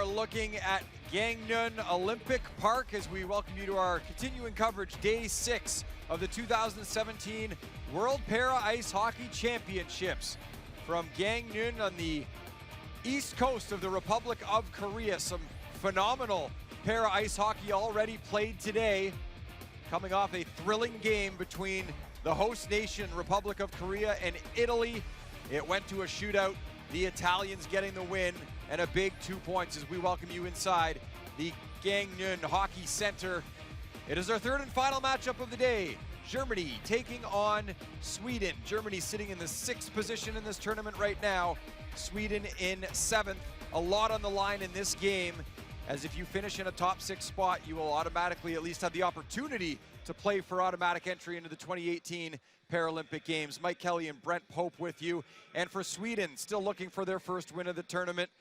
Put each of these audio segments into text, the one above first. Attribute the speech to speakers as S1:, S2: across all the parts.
S1: are looking at Gangneung Olympic Park as we welcome you to our continuing coverage, Day 6 of the 2017 World Para Ice Hockey Championships from Gangneung on the east coast of the Republic of Korea. Some phenomenal para ice hockey already played today, coming off a thrilling game between the host nation, Republic of Korea, and Italy. It went to a shootout, the Italians getting the win, and a big 2 points as we welcome you inside the Gangneung Hockey Center. It is our third and final matchup of the day. Germany taking on Sweden. Germany sitting in the 6th position in this tournament right now. Sweden in 7th. A lot on the line in this game, as if you finish in a top 6 spot, you will automatically at least have the opportunity to play for automatic entry into the 2018 Paralympic Games. Mike Kelly and Brent Pope with you. And for Sweden, still looking for their first win of the tournament.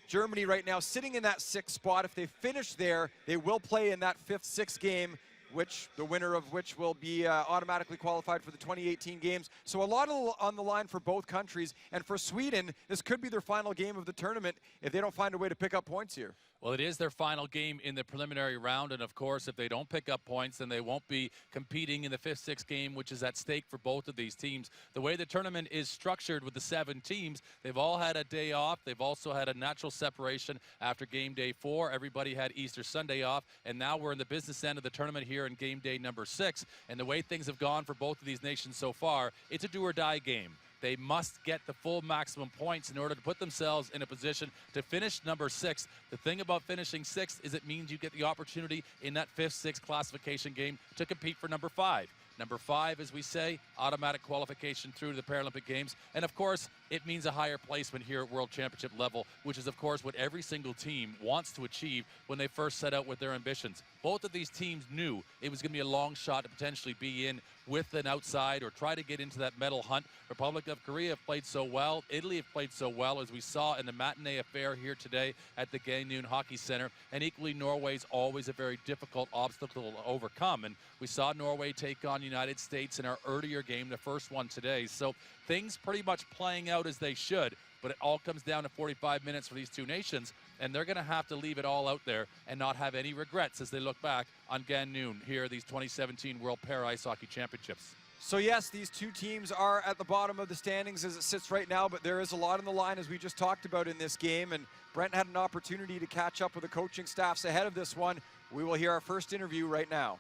S1: Germany right now sitting in that 6th spot. If they finish there, they will play in that 5th, 6th game, which the winner of which will be automatically qualified for the 2018 games. So a lot on the line for both countries. And for Sweden, this could be their final game of the tournament if they don't find a way to pick up points here.
S2: Well, it is their final game in the preliminary round, and of course, if they don't pick up points, then they won't be competing in the 5th, 6th game, which is at stake for both of these teams. The way the tournament is structured with the 7 teams, they've all had a day off. They've also had a natural separation after game day 4. Everybody had Easter Sunday off, and now we're in the business end of the tournament here in game day number 6. And the way things have gone for both of these nations so far, it's a do-or-die game. They must get the full maximum points in order to put themselves in a position to finish number 6. The thing about finishing 6th is it means you get the opportunity in that 5th, 6th classification game to compete for number 5. Number 5, as we say, automatic qualification through to the Paralympic Games. And of course, it means a higher placement here at World Championship level, which is of course what every single team wants to achieve when they first set out with their ambitions. Both of these teams knew it was going to be a long shot to potentially be in with an outside or try to get into that medal hunt. Republic of Korea have played so well. Italy have played so well, as we saw in the matinee affair here today at the Gangneung Hockey Center. And equally, Norway's always a very difficult obstacle to overcome. And we saw Norway take on United States in our earlier game, the first one today. So things pretty much playing out as they should. But it all comes down to 45 minutes for these two nations, and they're going to have to leave it all out there and not have any regrets as they look back on Gangneung here at these 2017 World Para Ice Hockey Championships.
S1: So yes, these two teams are at the bottom of the standings as it sits right now, but there is a lot on the line as we just talked about in this game, and Brent had an opportunity to catch up with the coaching staffs ahead of this one. We will hear our first interview right now.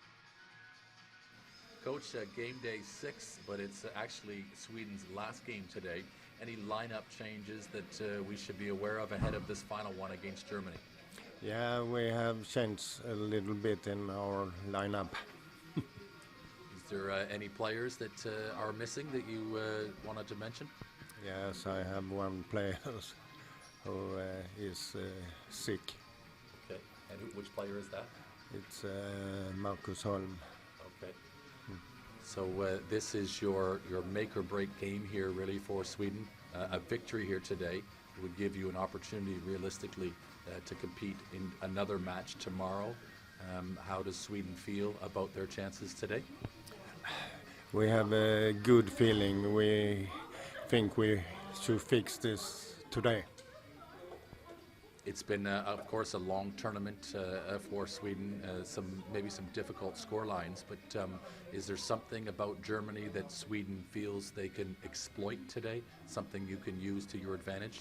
S3: Coach, game day 6, but it's actually Sweden's last game today. Any lineup changes that we should be aware of ahead of this final one against Germany?
S4: Yeah, we have changed a little bit in our lineup.
S3: Is there any players that are missing that you wanted to mention?
S4: Yes, I have one player who is sick.
S3: Okay, and which player is that?
S4: It's Marcus Holm.
S3: Okay. So this is your make or break game here really for Sweden. A victory here today would give you an opportunity realistically to compete in another match tomorrow. How does Sweden feel about their chances today?
S4: We have a good feeling. We think we should fix this today.
S3: It's been, of course, a long tournament for Sweden, maybe some difficult score lines, but is there something about Germany that Sweden feels they can exploit today, something you can use to your advantage?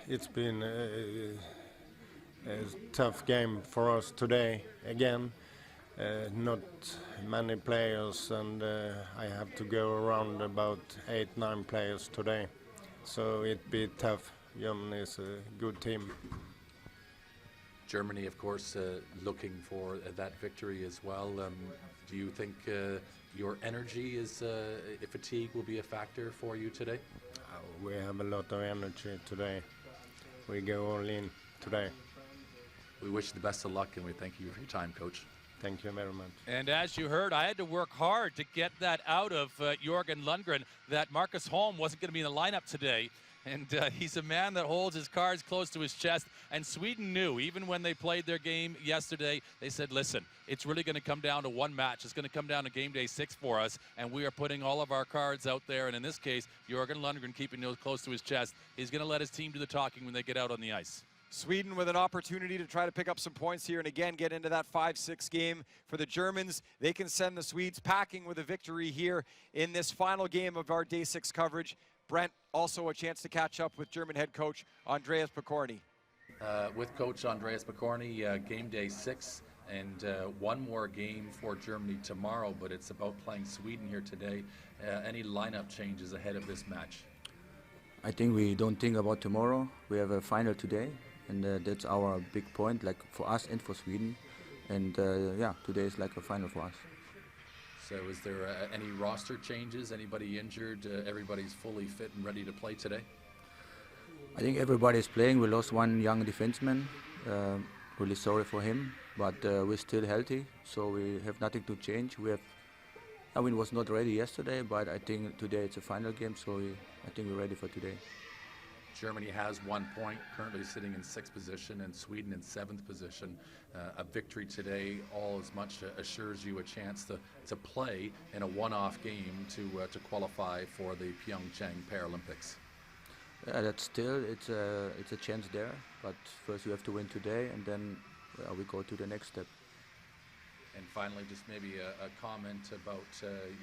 S4: It's been a tough game for us today, again. Not many players, and I have to go around about 8-9 players today, so it'd be tough. Germany is a good team.
S3: Germany, of course, looking for that victory as well. Do you think your energy is fatigue will be a factor for you today?
S4: We have a lot of energy today. We go all in today.
S3: We wish you the best of luck, and we thank you for your time, Coach.
S4: Thank you very much.
S2: And as you heard, I had to work hard to get that out of Jörgen Lundgren, that Marcus Holm wasn't going to be in the lineup today. And he's a man that holds his cards close to his chest. And Sweden knew, even when they played their game yesterday, they said, listen, it's really going to come down to one match. It's going to come down to game day 6 for us. And we are putting all of our cards out there. And in this case, Jörgen Lundgren keeping those close to his chest. He's going to let his team do the talking when they get out on the ice.
S1: Sweden with an opportunity to try to pick up some points here and again get into that 5-6 game for the Germans. They can send the Swedes packing with a victory here in this final game of our day 6 coverage. Brent, also a chance to catch up with German head coach Andreas Picorni.
S3: With coach Andreas Picorni, game day 6 and one more game for Germany tomorrow, but it's about playing Sweden here today. Any lineup changes ahead of this match?
S5: I think we don't think about tomorrow. We have a final today, and that's our big point, like for us and for Sweden. And yeah, today is like a final for us.
S3: So is there any roster changes? Anybody injured? Everybody's fully fit and ready to play today?
S5: I think everybody is playing. We lost one young defenseman. Really sorry for him, but we're still healthy, so we have nothing to change. I mean, was not ready yesterday, but I think today it's a final game, so I think we're ready for today.
S3: Germany has 1 point, currently sitting in 6th position, and Sweden in 7th position. A victory today all as much assures you a chance to play in a one-off game to qualify for the Pyeongchang Paralympics.
S5: Yeah, that's still it's a chance there, but first you have to win today, and then we go to the next step.
S3: And finally, just maybe a comment about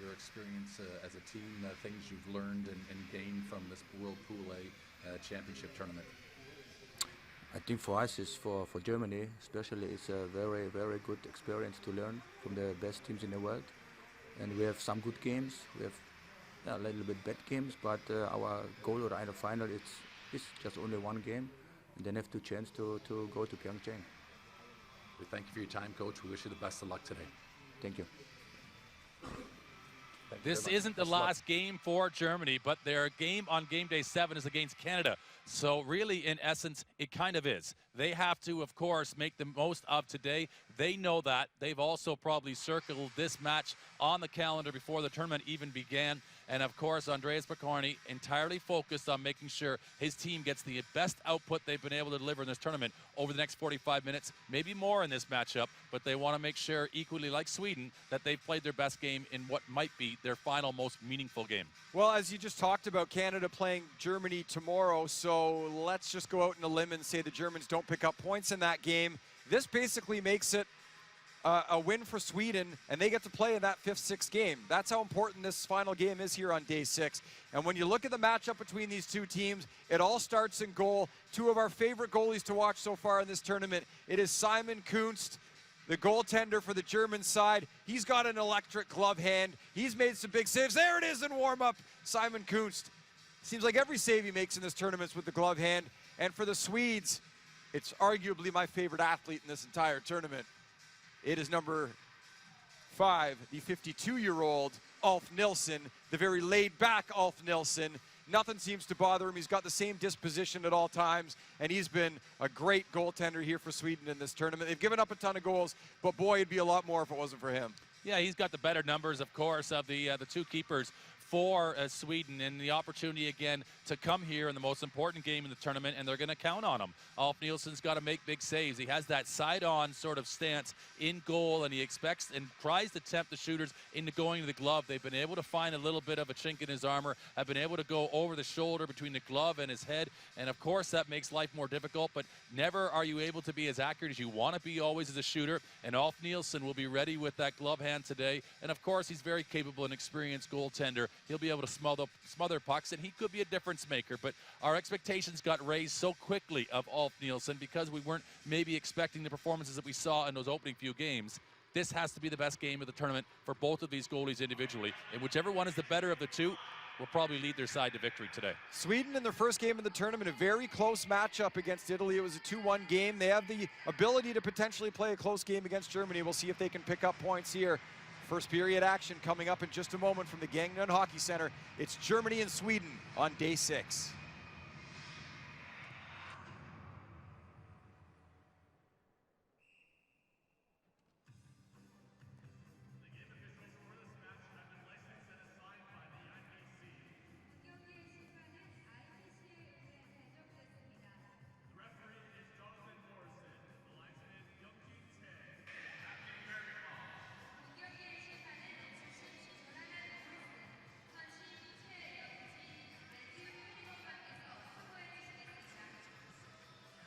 S3: your experience as a team, things you've learned and gained from this World Pool A championship tournament.
S5: I think for us, for Germany especially, it's a very, very good experience to learn from the best teams in the world. And we have some good games. We have a little bit bad games, but our goal or the final it's just only one game, and then have to chance to go to Pyeongchang.
S3: We thank you for your time, Coach. We wish you the best of luck today.
S5: Thank you.
S2: This isn't the last game for Germany, but their game on game day 7 is against Canada. So really, in essence, it kind of is. They have to, of course, make the most of today. They know that. They've also probably circled this match on the calendar before the tournament even began. And, of course, Andreas Picorni entirely focused on making sure his team gets the best output they've been able to deliver in this tournament over the next 45 minutes, maybe more in this matchup. But they want to make sure, equally like Sweden, that they've played their best game in what might be their final, most meaningful game.
S1: Well, as you just talked about, Canada playing Germany tomorrow, so let's just go out on a limb and say the Germans don't pick up points in that game. This basically makes it a win for Sweden, and they get to play in that 5th-6th game. That's how important this final game is here on day 6. And when you look at the matchup between these two teams, it all starts in goal. Two of our favorite goalies to watch so far in this tournament. It is Simon Kunst, the goaltender for the German side. He's got an electric glove hand. He's made some big saves. There it is in warm-up. Simon Kunst. Seems like every save he makes in this tournament is with the glove hand. And for the Swedes, it's arguably my favorite athlete in this entire tournament. It is number 5, the 52-year-old Ulf Nilsson, the very laid-back Ulf Nilsson. Nothing seems to bother him. He's got the same disposition at all times, and he's been a great goaltender here for Sweden in this tournament. They've given up a ton of goals, but boy, it'd be a lot more if it wasn't for him.
S2: Yeah, he's got the better numbers, of course, of the two keepers for Sweden, and the opportunity again to come here in the most important game in the tournament, and they're going to count on him. Ulf Nilsson's got to make big saves. He has that side-on sort of stance in goal, and he expects and tries to tempt the shooters into going to the glove. They've been able to find a little bit of a chink in his armor, have been able to go over the shoulder between the glove and his head, and of course that makes life more difficult, but never are you able to be as accurate as you want to be always as a shooter, and Ulf Nilsson will be ready with that glove hand today, and of course he's very capable and experienced goaltender. He'll be able to smother pucks, and he could be a difference maker. But our expectations got raised so quickly of Ulf Nilsson because we weren't maybe expecting the performances that we saw in those opening few games. This has to be the best game of the tournament for both of these goalies individually. And whichever one is the better of the two will probably lead their side to victory today.
S1: Sweden in their first game of the tournament, a very close matchup against Italy. It was a 2-1 game. They have the ability to potentially play a close game against Germany. We'll see if they can pick up points here. First period action coming up in just a moment from the Gangneung Hockey Center. It's Germany and Sweden on day 6.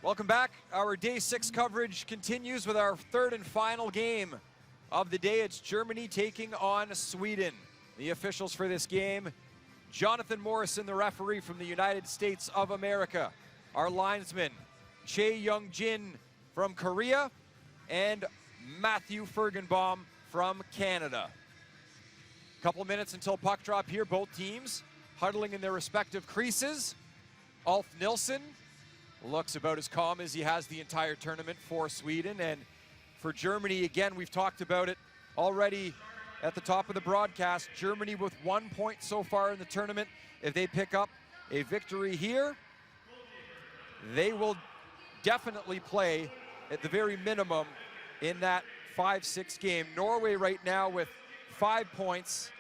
S1: Welcome back. Our day 6 coverage continues with our third and final game of the day. It's Germany taking on Sweden. The officials for this game, Jonathan Morrison, the referee from the United States of America. Our linesmen, Chae Young-jin from Korea and Matthew Fergenbaum from Canada. Couple minutes until puck drop here. Both teams huddling in their respective creases. Ulf Nilsson looks about as calm as he has the entire tournament for Sweden. And for Germany, again, we've talked about it already at the top of the broadcast. Germany with 1 point so far in the tournament. If they pick up a victory here, they will definitely play at the very minimum in that 5-6 game. Norway right now with 5 points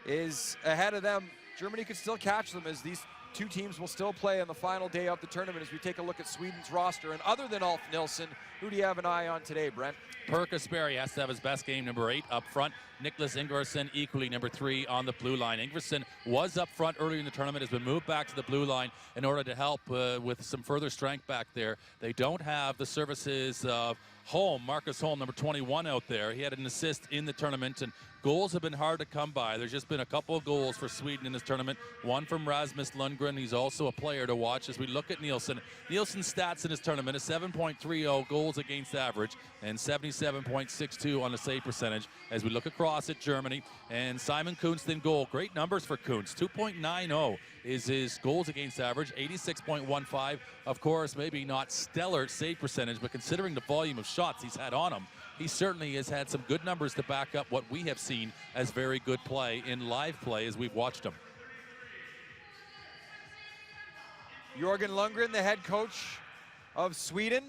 S1: is ahead of them. Germany could still catch them, as these two teams will still play on the final day of the tournament as we take a look at Sweden's roster. And other than Ulf Nilsson, who do you have an eye on today, Brent?
S2: Perkas Berry has to have his best game, number 8 up front. Nicholas Ingvarsson equally number 3 on the blue line. Ingvarsson was up front earlier in the tournament, has been moved back to the blue line in order to help with some further strength back there. They don't have the services of Holm, Marcus Holm, number 21 out there. He had an assist in the tournament, and goals have been hard to come by. There's just been a couple of goals for Sweden in this tournament. One from Rasmus Lundgren. He's also a player to watch as we look at Nilsson. Nilsson's stats in his tournament is 7.30 goals against average and 77.62 on the save percentage. As we look across at Germany, and Simon Kunst in goal. Great numbers for Kunst. 2.90 is his goals against average, 86.15. Of course, maybe not stellar save percentage, but considering the volume of shots he's had on him, he certainly has had some good numbers to back up what we have seen as very good play in live play as we've watched him.
S1: Jörgen Lundgren, the head coach of Sweden,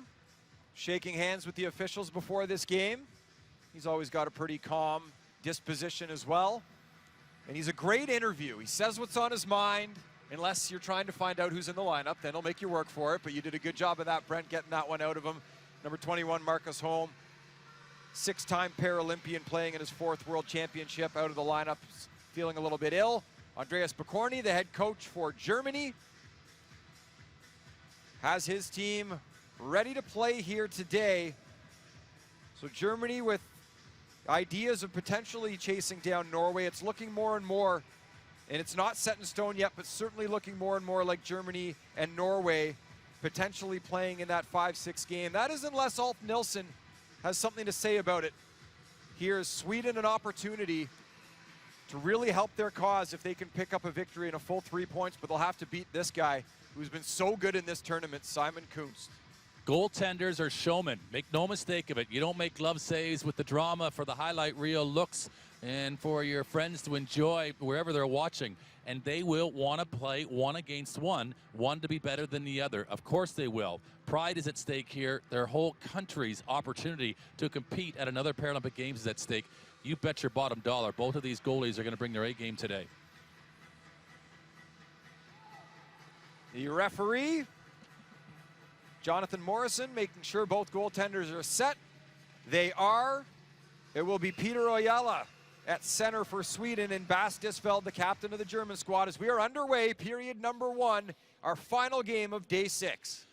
S1: shaking hands with the officials before this game. He's always got a pretty calm disposition as well. And he's a great interview. He says what's on his mind, unless you're trying to find out who's in the lineup, then he'll make you work for it. But you did a good job of that, Brent, getting that one out of him. Number 21, Marcus Holm, 6-time Paralympian, playing in his 4th World Championship, out of the lineup, feeling a little bit ill. Andreas Pokorny, the head coach for Germany, has his team ready to play here today. So Germany with ideas of potentially chasing down Norway. It's looking more and more, and it's not set in stone yet, but certainly looking more and more like Germany and Norway potentially playing in that 5-6 game. That is unless Ulf Nilsson has something to say about it. Here's Sweden an opportunity to really help their cause if they can pick up a victory and a full 3 points, but they'll have to beat this guy who's been so good in this tournament, Simon Kunst.
S2: Goaltenders are showmen. Make no mistake of it. You don't make glove saves with the drama for the highlight reel looks and for your friends to enjoy wherever they're watching. And they will want to play one against one to be better than the other. Of course they will. Pride is at stake here. Their whole country's opportunity to compete at another Paralympic Games is at stake. You bet your bottom dollar both of these goalies are going to bring their A game today.
S1: The referee, Jonathan Morrison, making sure both goaltenders are set. They are. It will be Peter Ojala at center for Sweden, and Bas Disfeld, the captain of the German squad, as we are underway, period number 1, our final game of day 6.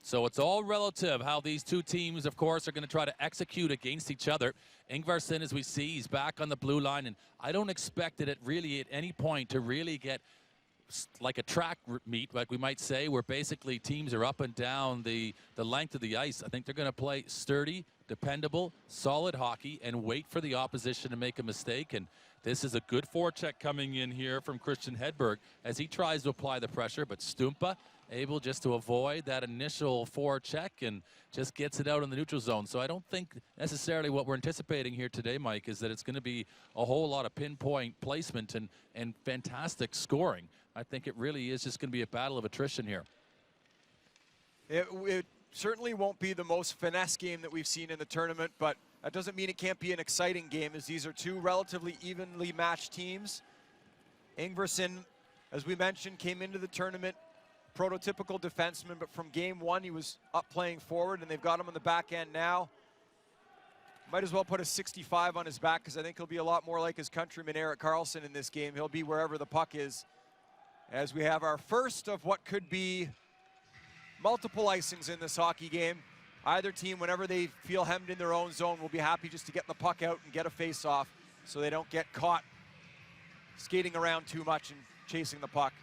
S2: So it's all relative how these two teams, of course, are going to try to execute against each other. Ingvarsson, as we see, he's back on the blue line, and I don't expect it at any point to really get like a track meet, like we might say, where basically teams are up and down the length of the ice. I think they're going to play sturdy, dependable, solid hockey and wait for the opposition to make a mistake. And this is a good forecheck coming in here from Christian Hedberg as he tries to apply the pressure, but Stumpa able just to avoid that initial forecheck and just gets it out in the neutral zone. So I don't think necessarily what we're anticipating here today, Mike, is that it's going to be a whole lot of pinpoint placement and fantastic scoring. I think it really is just going to be a battle of attrition here.
S1: It certainly won't be the most finesse game that we've seen in the tournament, but that doesn't mean it can't be an exciting game, as these are two relatively evenly matched teams. Ingvarsson, as we mentioned, came into the tournament prototypical defenseman, but from game 1 he was up playing forward, and they've got him on the back end now. Might as well put a 65 on his back, because I think he'll be a lot more like his countryman Erik Karlsson in this game. He'll be wherever the puck is, as we have our first of what could be multiple icings in this hockey game. Either team, whenever they feel hemmed in their own zone, will be happy just to get the puck out and get a face-off so they don't get caught skating around too much and chasing the puck.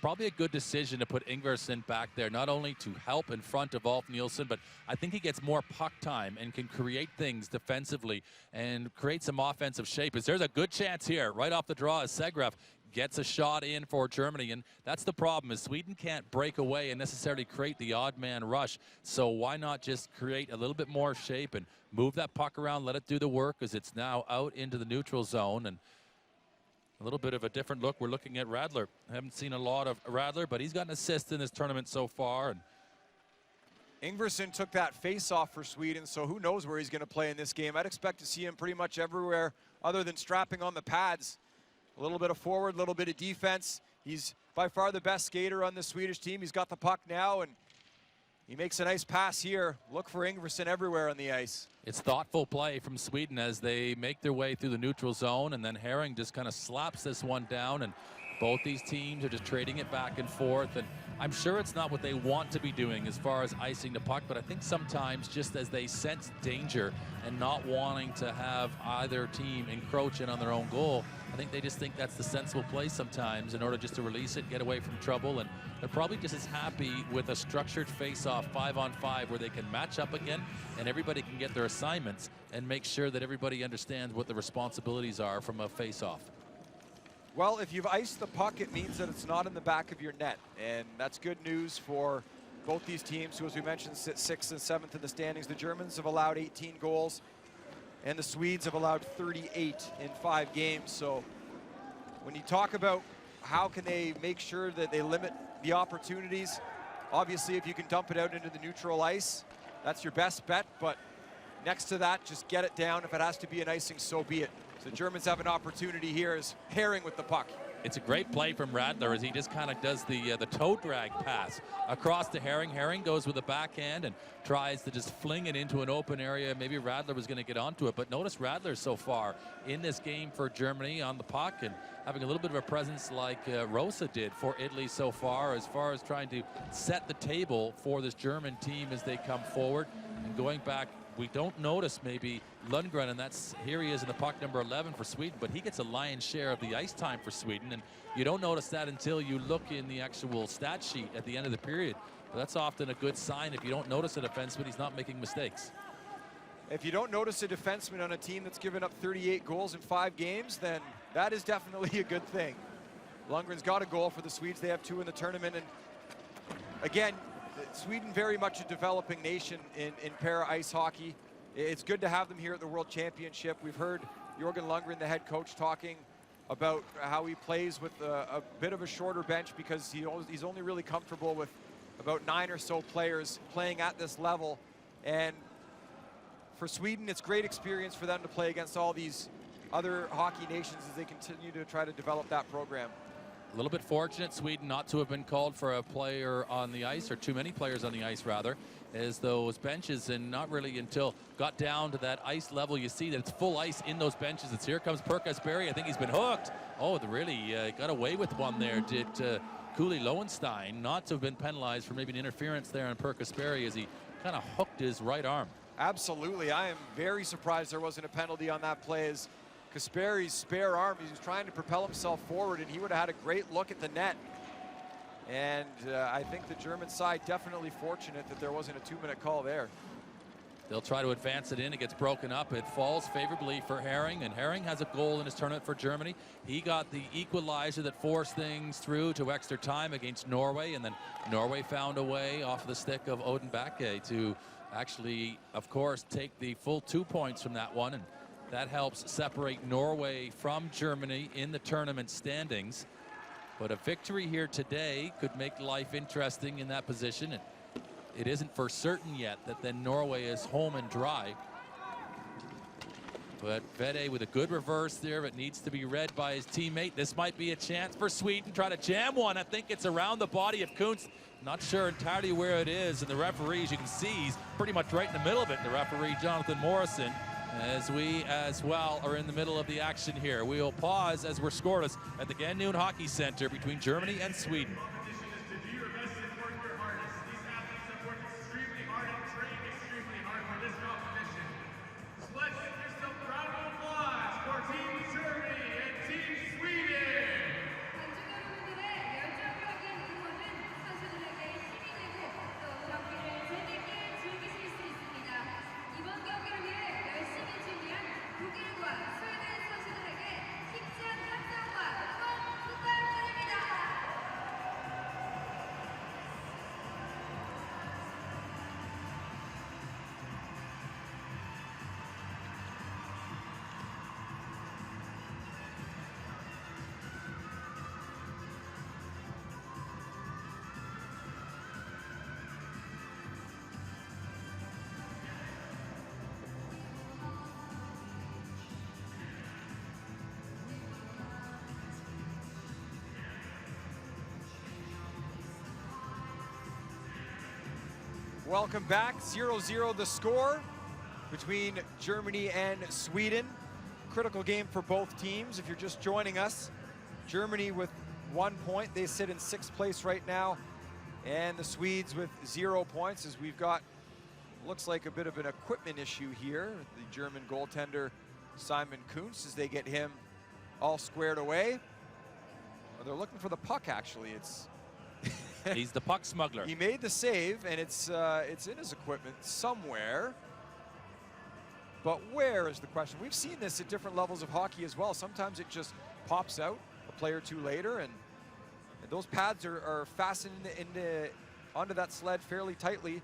S2: Probably a good decision to put Ingvarsson back there, not only to help in front of Ulf Nielsen, but I think he gets more puck time and can create things defensively and create some offensive shape. There's a good chance here, right off the draw, as Segraf gets a shot in for Germany, and that's the problem, is Sweden can't break away and necessarily create the odd man rush. So why not just create a little bit more shape and move that puck around, let it do the work, as it's now out into the neutral zone. And a little bit of a different look. We're looking at Radler. I haven't seen a lot of Radler, but he's got an assist in this tournament so far. And
S1: Ingvarsson took that face-off for Sweden, so who knows where he's going to play in this game. I'd expect to see him pretty much everywhere other than strapping on the pads. A little bit of forward, a little bit of defense. He's by far the best skater on the Swedish team. He's got the puck now, and he makes a nice pass here. Look for Ingvarsson everywhere on the ice.
S2: It's thoughtful play from Sweden as they make their way through the neutral zone, and then Herring just kind of slaps this one down, and both these teams are just trading it back and forth. And I'm sure it's not what they want to be doing as far as icing the puck, but I think sometimes just as they sense danger and not wanting to have either team encroach in on their own goal, I think they just think that's the sensible play sometimes in order just to release it, get away from trouble. And they're probably just as happy with a structured face-off 5-on-5 where they can match up again and everybody can get their assignments and make sure that everybody understands what the responsibilities are from a face-off.
S1: Well, if you've iced the puck, it means that it's not in the back of your net, and that's good news for both these teams, who, as we mentioned, sit 6th and 7th in the standings. The Germans have allowed 18 goals, and the Swedes have allowed 38 in 5 games. So when you talk about how can they make sure that they limit the opportunities, obviously if you can dump it out into the neutral ice, that's your best bet, but next to that, just get it down. If it has to be an icing, so be it. So the Germans have an opportunity here as Herring with the puck.
S2: It's a great play from Radler as he just kind of does the toe drag pass across to Herring. Herring goes with a backhand and tries to just fling it into an open area. Maybe Radler was going to get onto it, but notice Radler so far in this game for Germany on the puck and having a little bit of a presence like Rosa did for Italy so far as trying to set the table for this German team as they come forward. And going back, we don't notice maybe Lundgren, and here he is in the puck, number 11 for Sweden, but he gets a lion's share of the ice time for Sweden, and you don't notice that until you look in the actual stat sheet at the end of the period. But that's often a good sign if you don't notice a defenseman, he's not making mistakes.
S1: If you don't notice a defenseman on a team that's given up 38 goals in 5 games, then that is definitely a good thing. Lundgren's got a goal for the Swedes. They have 2 in the tournament, and again, Sweden very much a developing nation in para ice hockey. It's good to have them here at the World Championship. We've heard Jörgen Lundgren, the head coach, talking about how he plays with a bit of a shorter bench because he's only really comfortable with about 9 or so players playing at this level. And for Sweden, it's great experience for them to play against all these other hockey nations as they continue to try to develop that program.
S2: A little bit fortunate, Sweden, not to have been called for a player on the ice, or too many players on the ice, rather, as those benches, and not really until got down to that ice level, you see that it's full ice in those benches. It's here comes Perkas Berry. I think he's been hooked. Oh, they really got away with one there, did Cooley Lowenstein, not to have been penalized for maybe an interference there on Perkas Berry as he kind of hooked his right arm.
S1: Absolutely. I am very surprised there wasn't a penalty on that play as Kasperi's spare arm, he was trying to propel himself forward, and he would have had a great look at the net. And I think the German side definitely fortunate that there wasn't a 2-minute call there.
S2: They'll try to advance it in. It gets broken up. It falls favorably for Herring, and Herring has a goal in his tournament for Germany. He got the equalizer that forced things through to extra time against Norway, and then Norway found a way off the stick of Odin Bakke to actually, of course, take the full 2 points from that one. And that helps separate Norway from Germany in the tournament standings. But a victory here today could make life interesting in that position. And it isn't for certain yet that then Norway is home and dry. But Vede with a good reverse there. It needs to be read by his teammate. This might be a chance for Sweden. Try to jam one. I think it's around the body of Kuntz. Not sure entirely where it is. And the referee, as you can see, he's pretty much right in the middle of it. The referee, Jonathan Morrison, as we as well are in the middle of the action here. We will pause as we're scoreless at the Gangneung Hockey Center between Germany and Sweden.
S1: Welcome back. 0-0 the score between Germany and Sweden. Critical game for both teams. If you're just joining us, Germany with 1 point. They sit in 6th place right now. And the Swedes with 0 points, as we've got, looks like a bit of an equipment issue here. The German goaltender, Simon Kuntz, as they get him all squared away. They're looking for the puck, actually. It's
S2: He's the puck smuggler.
S1: He made the save, and it's in his equipment somewhere. But where is the question? We've seen this at different levels of hockey as well. Sometimes it just pops out a play or two later, and those pads are fastened onto that sled fairly tightly.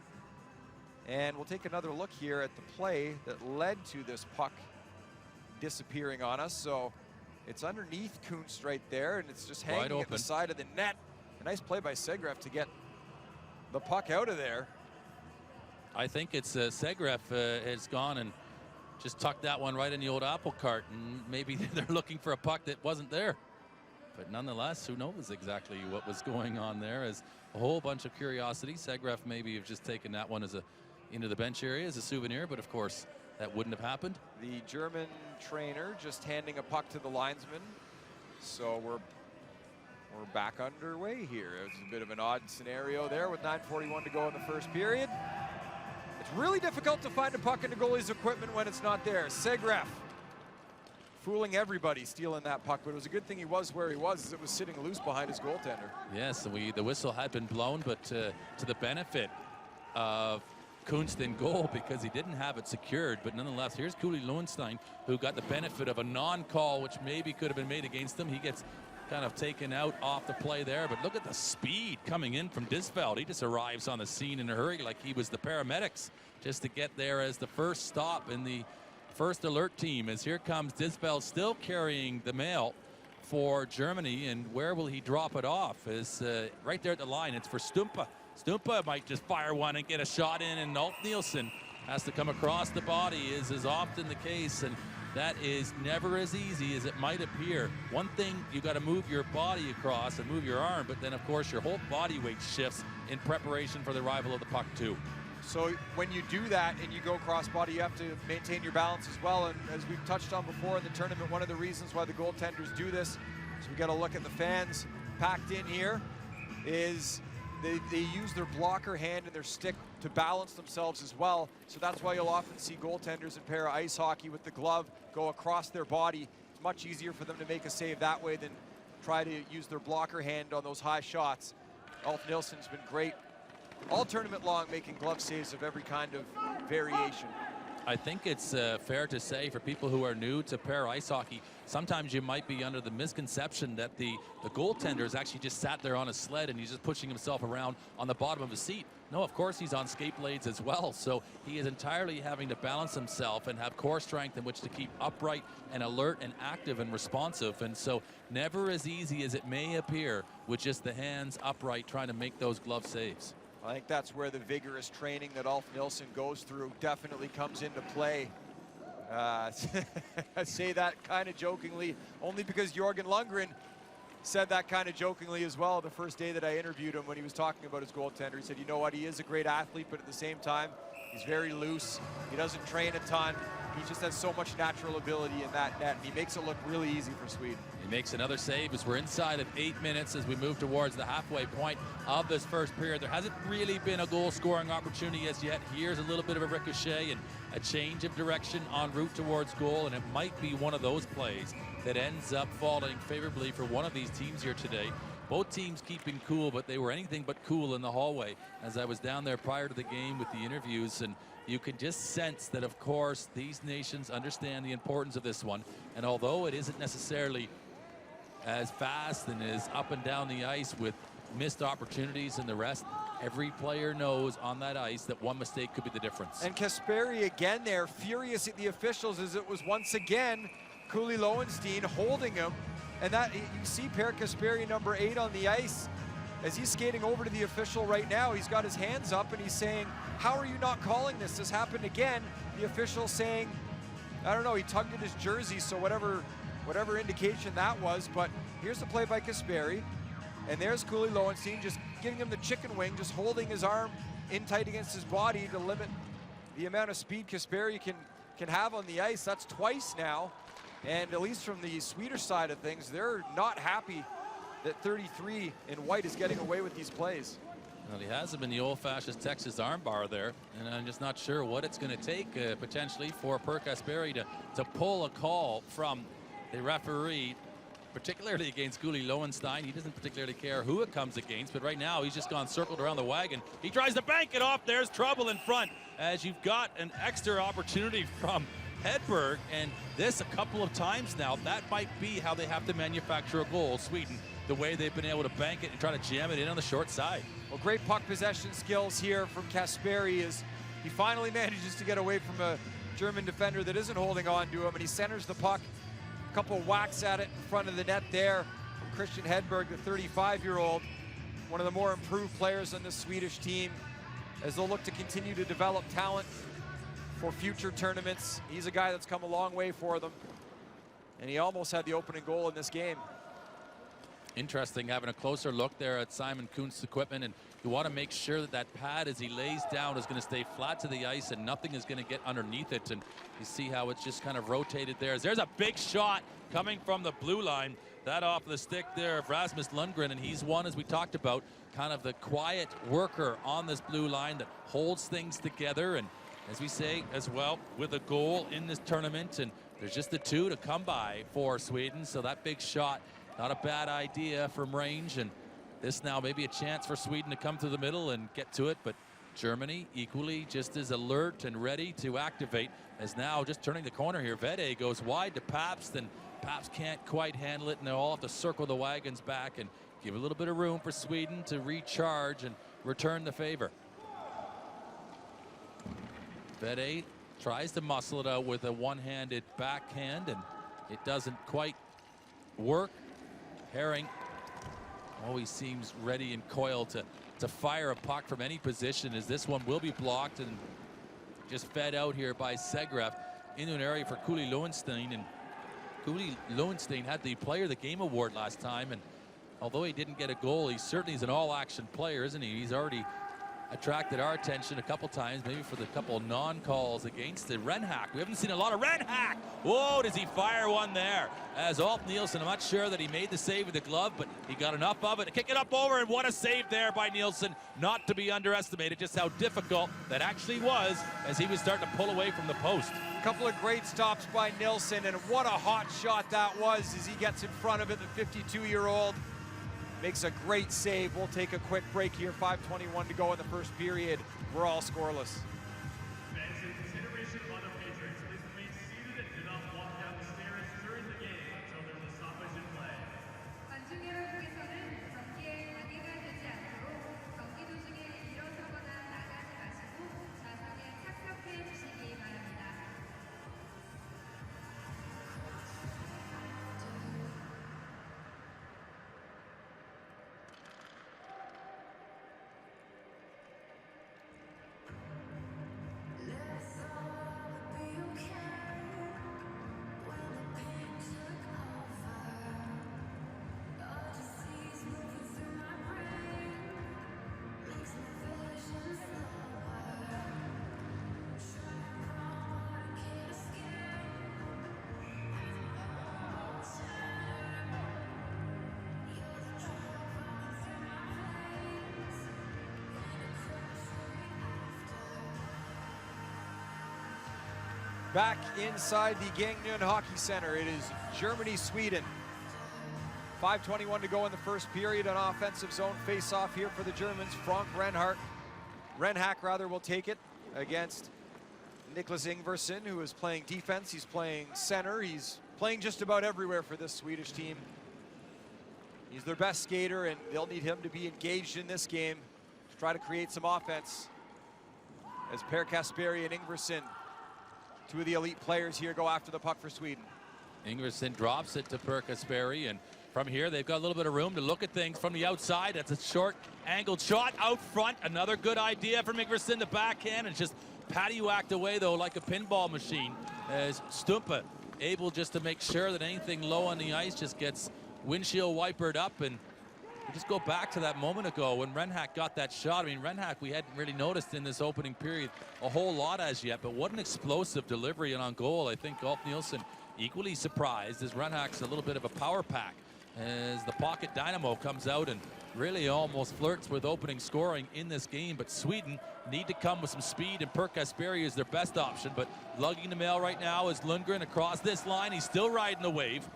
S1: And we'll take another look here at the play that led to this puck disappearing on us. So it's underneath Kuntz right there, and it's just hanging at the side of the net. A nice play by Segref to get the puck out of there.
S2: I think it's Segref has gone and just tucked that one right in the old apple cart, and maybe they're looking for a puck that wasn't there. But nonetheless, who knows exactly what was going on there? As a whole bunch of curiosity. Segref maybe have just taken that one as into the bench area as a souvenir, but of course that wouldn't have happened.
S1: The German trainer just handing a puck to the linesman. So we're back underway here. It's a bit of an odd scenario there with 9:41 to go in the first period. It's really difficult to find a puck in the goalie's equipment when it's not there. Segref fooling everybody, stealing that puck, but it was a good thing he was where he was, as it was sitting loose behind his goaltender.
S2: Yes, the whistle had been blown, but to the benefit of Kuntz in goal, because he didn't have it secured. But nonetheless, here's Goalie Lowenstein, who got the benefit of a non-call, which maybe could have been made against him. He gets kind of taken out off the play there, but look at the speed coming in from Disveld. He just arrives on the scene in a hurry like he was the paramedics, just to get there as the first stop in the first alert team. As here comes Disveld, still carrying the mail for Germany, and where will he drop it off? Is right there at the line. It's for Stumpa. Stumpa might just fire one and get a shot in, and Ulf Nielsen has to come across the body, as is often the case, and that is never as easy as it might appear. One thing, you got to move your body across and move your arm, but then of course your whole body weight shifts in preparation for the arrival of the puck too.
S1: So when you do that and you go cross-body, you have to maintain your balance as well. And as we've touched on before in the tournament, one of the reasons why the goaltenders do this, so we got to look at the fans packed in here, is they use their blocker hand and their stick to balance themselves as well. So that's why you'll often see goaltenders in para ice hockey with the glove go across their body. It's much easier for them to make a save that way than try to use their blocker hand on those high shots. Ulf Nielsen's been great all tournament long, making glove saves of every kind of variation.
S2: I think it's fair to say, for people who are new to para ice hockey, sometimes you might be under the misconception that the goaltender is actually just sat there on a sled and he's just pushing himself around on the bottom of his seat. No, of course he's on skate blades as well, so he is entirely having to balance himself and have core strength in which to keep upright and alert and active and responsive. And so never as easy as it may appear with just the hands upright trying to make those glove saves.
S1: I think that's where the vigorous training that Ulf Nielsen goes through definitely comes into play. I say that kind of jokingly, only because Jörgen Lundgren said that kind of jokingly as well the first day that I interviewed him when he was talking about his goaltender. He said, you know what, he is a great athlete, but at the same time, he's very loose. He doesn't train a ton. He just has so much natural ability in that net, and he makes it look really easy for Sweden.
S2: He makes another save as we're inside of 8 minutes as we move towards the halfway point of this first period. There hasn't really been a goal-scoring opportunity as yet. Here's a little bit of a ricochet and a change of direction en route towards goal, and it might be one of those plays that ends up falling favorably for one of these teams here today. Both teams keeping cool, but they were anything but cool in the hallway as I was down there prior to the game with the interviews, and you can just sense that, of course, these nations understand the importance of this one. And although it isn't necessarily as fast and as up and down the ice with missed opportunities and the rest, every player knows on that ice that one mistake could be the difference.
S1: And Kasperi again there, furious at the officials, as it was once again Goalie Lowenstein holding him. And that, you see Per Kasperi, number 8, on the ice. As he's skating over to the official right now, he's got his hands up and he's saying, how are you not calling this? This happened again. The official saying, I don't know, he tugged at his jersey, so whatever indication that was. But here's the play by Kasperi. And there's Goalie Lowenstein just giving him the chicken wing, just holding his arm in tight against his body to limit the amount of speed Kasperi can have on the ice. That's twice now. And at least from the Swedish side of things, they're not happy that 33 in white is getting away with these plays.
S2: Well, he has him in the old-fashioned Texas armbar there, and I'm just not sure what it's going to take potentially for Per Kasperi to pull a call from the referee, particularly against Goalie Lowenstein. He doesn't particularly care who it comes against, but right now he's just gone circled around the wagon. He tries to bank it off. There's trouble in front, as you've got an extra opportunity from Hedberg, and this a couple of times now. That might be how they have to manufacture a goal, Sweden, the way they've been able to bank it and try to jam it in on the short side.
S1: Well, great puck possession skills here from Kasperi as he finally manages to get away from a German defender that isn't holding on to him, and he centers the puck. A couple whacks at it in front of the net there from Christian Hedberg, the 35-year-old, one of the more improved players on this Swedish team, as they'll look to continue to develop talent for future tournaments. He's a guy that's come a long way for them, and he almost had the opening goal in this game.
S2: Interesting having a closer look there at Simon Kuntz's equipment, and you want to make sure that that pad as he lays down is going to stay flat to the ice and nothing is going to get underneath it. And you see how it's just kind of rotated there. There's a big shot coming from the blue line. That off the stick there of Rasmus Lundgren, and he's one, as we talked about, kind of the quiet worker on this blue line that holds things together. And as we say as well, with a goal in this tournament, and there's just the two to come by for Sweden, so that big shot, not a bad idea from range, and this now maybe a chance for Sweden to come to the middle and get to it, but Germany equally just as alert and ready to activate, as now just turning the corner here. Vede goes wide to Pabst, and Pabst can't quite handle it, and they'll all have to circle the wagons back and give a little bit of room for Sweden to recharge and return the favor. Vede tries to muscle it out with a one-handed backhand, and it doesn't quite work. Herring always seems ready and coiled to fire a puck from any position, as this one will be blocked and just fed out here by Segref into an area for Goalie Lowenstein. And Goalie Lowenstein had the Player of the Game award last time, and although he didn't get a goal, he certainly is an all-action player, isn't he? He's already attracted our attention a couple times, maybe for the couple non-calls against the Renhack. We haven't seen a lot of Renhack. Whoa, does he fire one there? As Alt Nielsen, I'm not sure that he made the save with the glove, but he got enough of it to kick it up over, and what a save there by Nielsen. Not to be underestimated, just how difficult that actually was as he was starting to pull away from the post.
S1: A couple of great stops by Nilsson, and what a hot shot that was as he gets in front of it. The 52-year-old makes a great save. We'll take a quick break here. 5:21 to go in the first period. We're all scoreless.
S6: Fans, in consideration of other patrons, please remain seated and do not walk down the stairs during the game until there's a stoppage in play.
S7: 관중 여러분께서는 경기에 방해가 되지 않도록 경기 도중에 일어서거나 나가지 마시고 좌석에 착석해 주시기 바랍니다.
S1: Back inside the Gangneung Hockey Center, it is Germany-Sweden. 5:21 to go in the first period. An offensive zone face-off here for the Germans. Frank Renhack will take it against Niklas Ingvarsson, who is playing defense. He's playing center. He's playing just about everywhere for this Swedish team. He's their best skater, and they'll need him to be engaged in this game to try to create some offense. As Per Kasperi and Ingvarsson, two of the elite players here, go after the puck for Sweden.
S2: Ingvarsson drops it to Per Kasperi, and from here they've got a little bit of room to look at things from the outside. That's a short angled shot out front. Another good idea from Ingvarsson, the backhand, and just patty-whacked away though like a pinball machine, as Stumpa able just to make sure that anything low on the ice just gets windshield wipered up, and Just go back to that moment ago when Renhack got that shot. I mean, Renhack, we hadn't really noticed in this opening period a whole lot as yet, but what an explosive delivery and on goal. I think Ulf Nielsen equally surprised as Renhack's a little bit of a power pack as the pocket dynamo comes out and really almost flirts with opening scoring in this game. But Sweden need to come with some speed, and Perkasberg is their best option. But lugging the mail right now is Lundgren across this line. He's still riding the wave.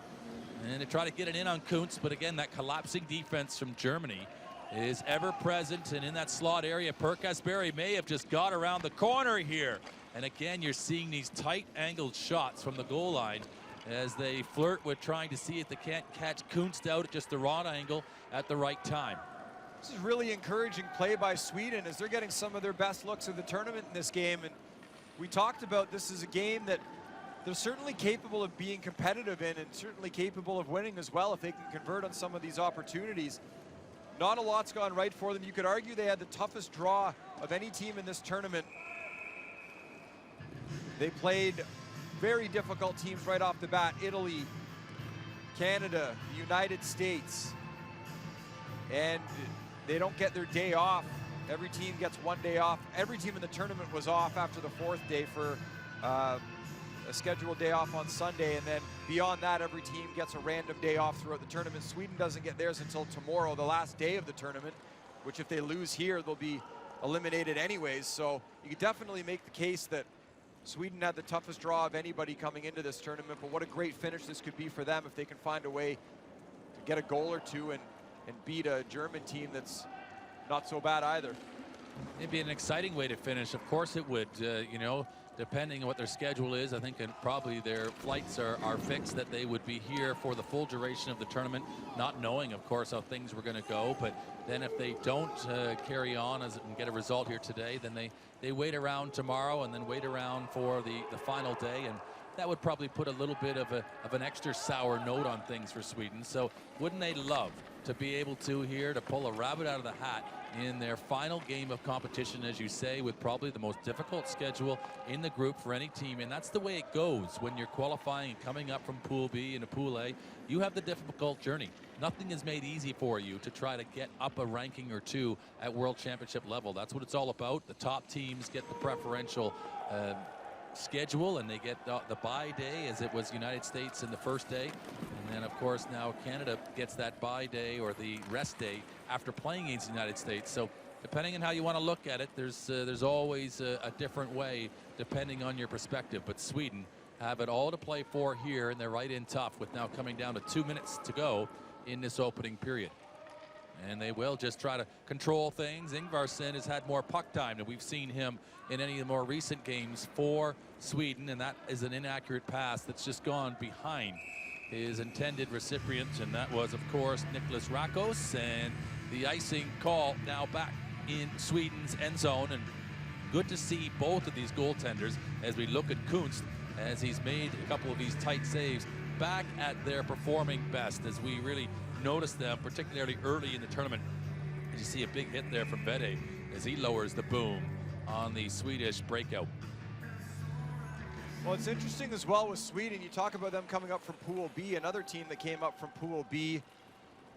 S2: And they try to get it in on Kuntz, but again, that collapsing defense from Germany is ever present. And in that slot area, Perkasberg may have just got around the corner here. And again, you're seeing these tight angled shots from the goal line as they flirt with trying to see if they can't catch Kuntz out at just the wrong angle at the right time.
S1: This is really encouraging play by Sweden as they're getting some of their best looks of the tournament in this game. And we talked about this is a game that they're certainly capable of being competitive in and certainly capable of winning as well if they can convert on some of these opportunities. Not a lot's gone right for them. You could argue they had the toughest draw of any team in this tournament. They played very difficult teams right off the bat. Italy, Canada, the United States. And they don't get their day off. Every team gets one day off. Every team in the tournament was off after the fourth day for a scheduled day off on Sunday, and then beyond that, every team gets a random day off throughout the tournament. Sweden doesn't get theirs until tomorrow, the last day of the tournament, which if they lose here, they'll be eliminated anyways. So you could definitely make the case that Sweden had the toughest draw of anybody coming into this tournament, but what a great finish this could be for them if they can find a way to get a goal or two and beat a German team that's not so bad either.
S2: It'd be an exciting way to finish. Of course it would, you know, depending on what their schedule is. I think probably their flights are fixed, that they would be here for the full duration of the tournament, not knowing, of course, how things were going to go. But then if they don't carry on and get a result here today, then they wait around tomorrow and then wait around for the final day. And that would probably put a little bit of an extra sour note on things for Sweden. So wouldn't they love to be able to here to pull a rabbit out of the hat in their final game of competition, as you say, with probably the most difficult schedule in the group for any team. And that's the way it goes when you're qualifying and coming up from Pool B into Pool A. You have the difficult journey. Nothing is made easy for you to try to get up a ranking or two at World Championship level. That's what it's all about. The top teams get the preferential schedule, and they get the bye day, as it was United States in the first day. And then, of course, now Canada gets that bye day or the rest day after playing against the United States. So depending on how you want to look at it, there's always a different way depending on your perspective. But Sweden have it all to play for here, and they're right in tough with now coming down to 2 minutes to go in this opening period. And they will just try to control things. Ingvarsson has had more puck time than we've seen him in any of the more recent games for Sweden, and that is an inaccurate pass that's just gone behind his intended recipient, and that was, of course, Nicholas Rakos. And the icing call now back in Sweden's end zone, and good to see both of these goaltenders as we look at Kuntz, as he's made a couple of these tight saves, back at their performing best, as we really noticed them, particularly early in the tournament. As you see a big hit there from Vede as he lowers the boom on the Swedish breakout.
S1: Well, it's interesting as well with Sweden. You talk about them coming up from Pool B. Another team that came up from Pool B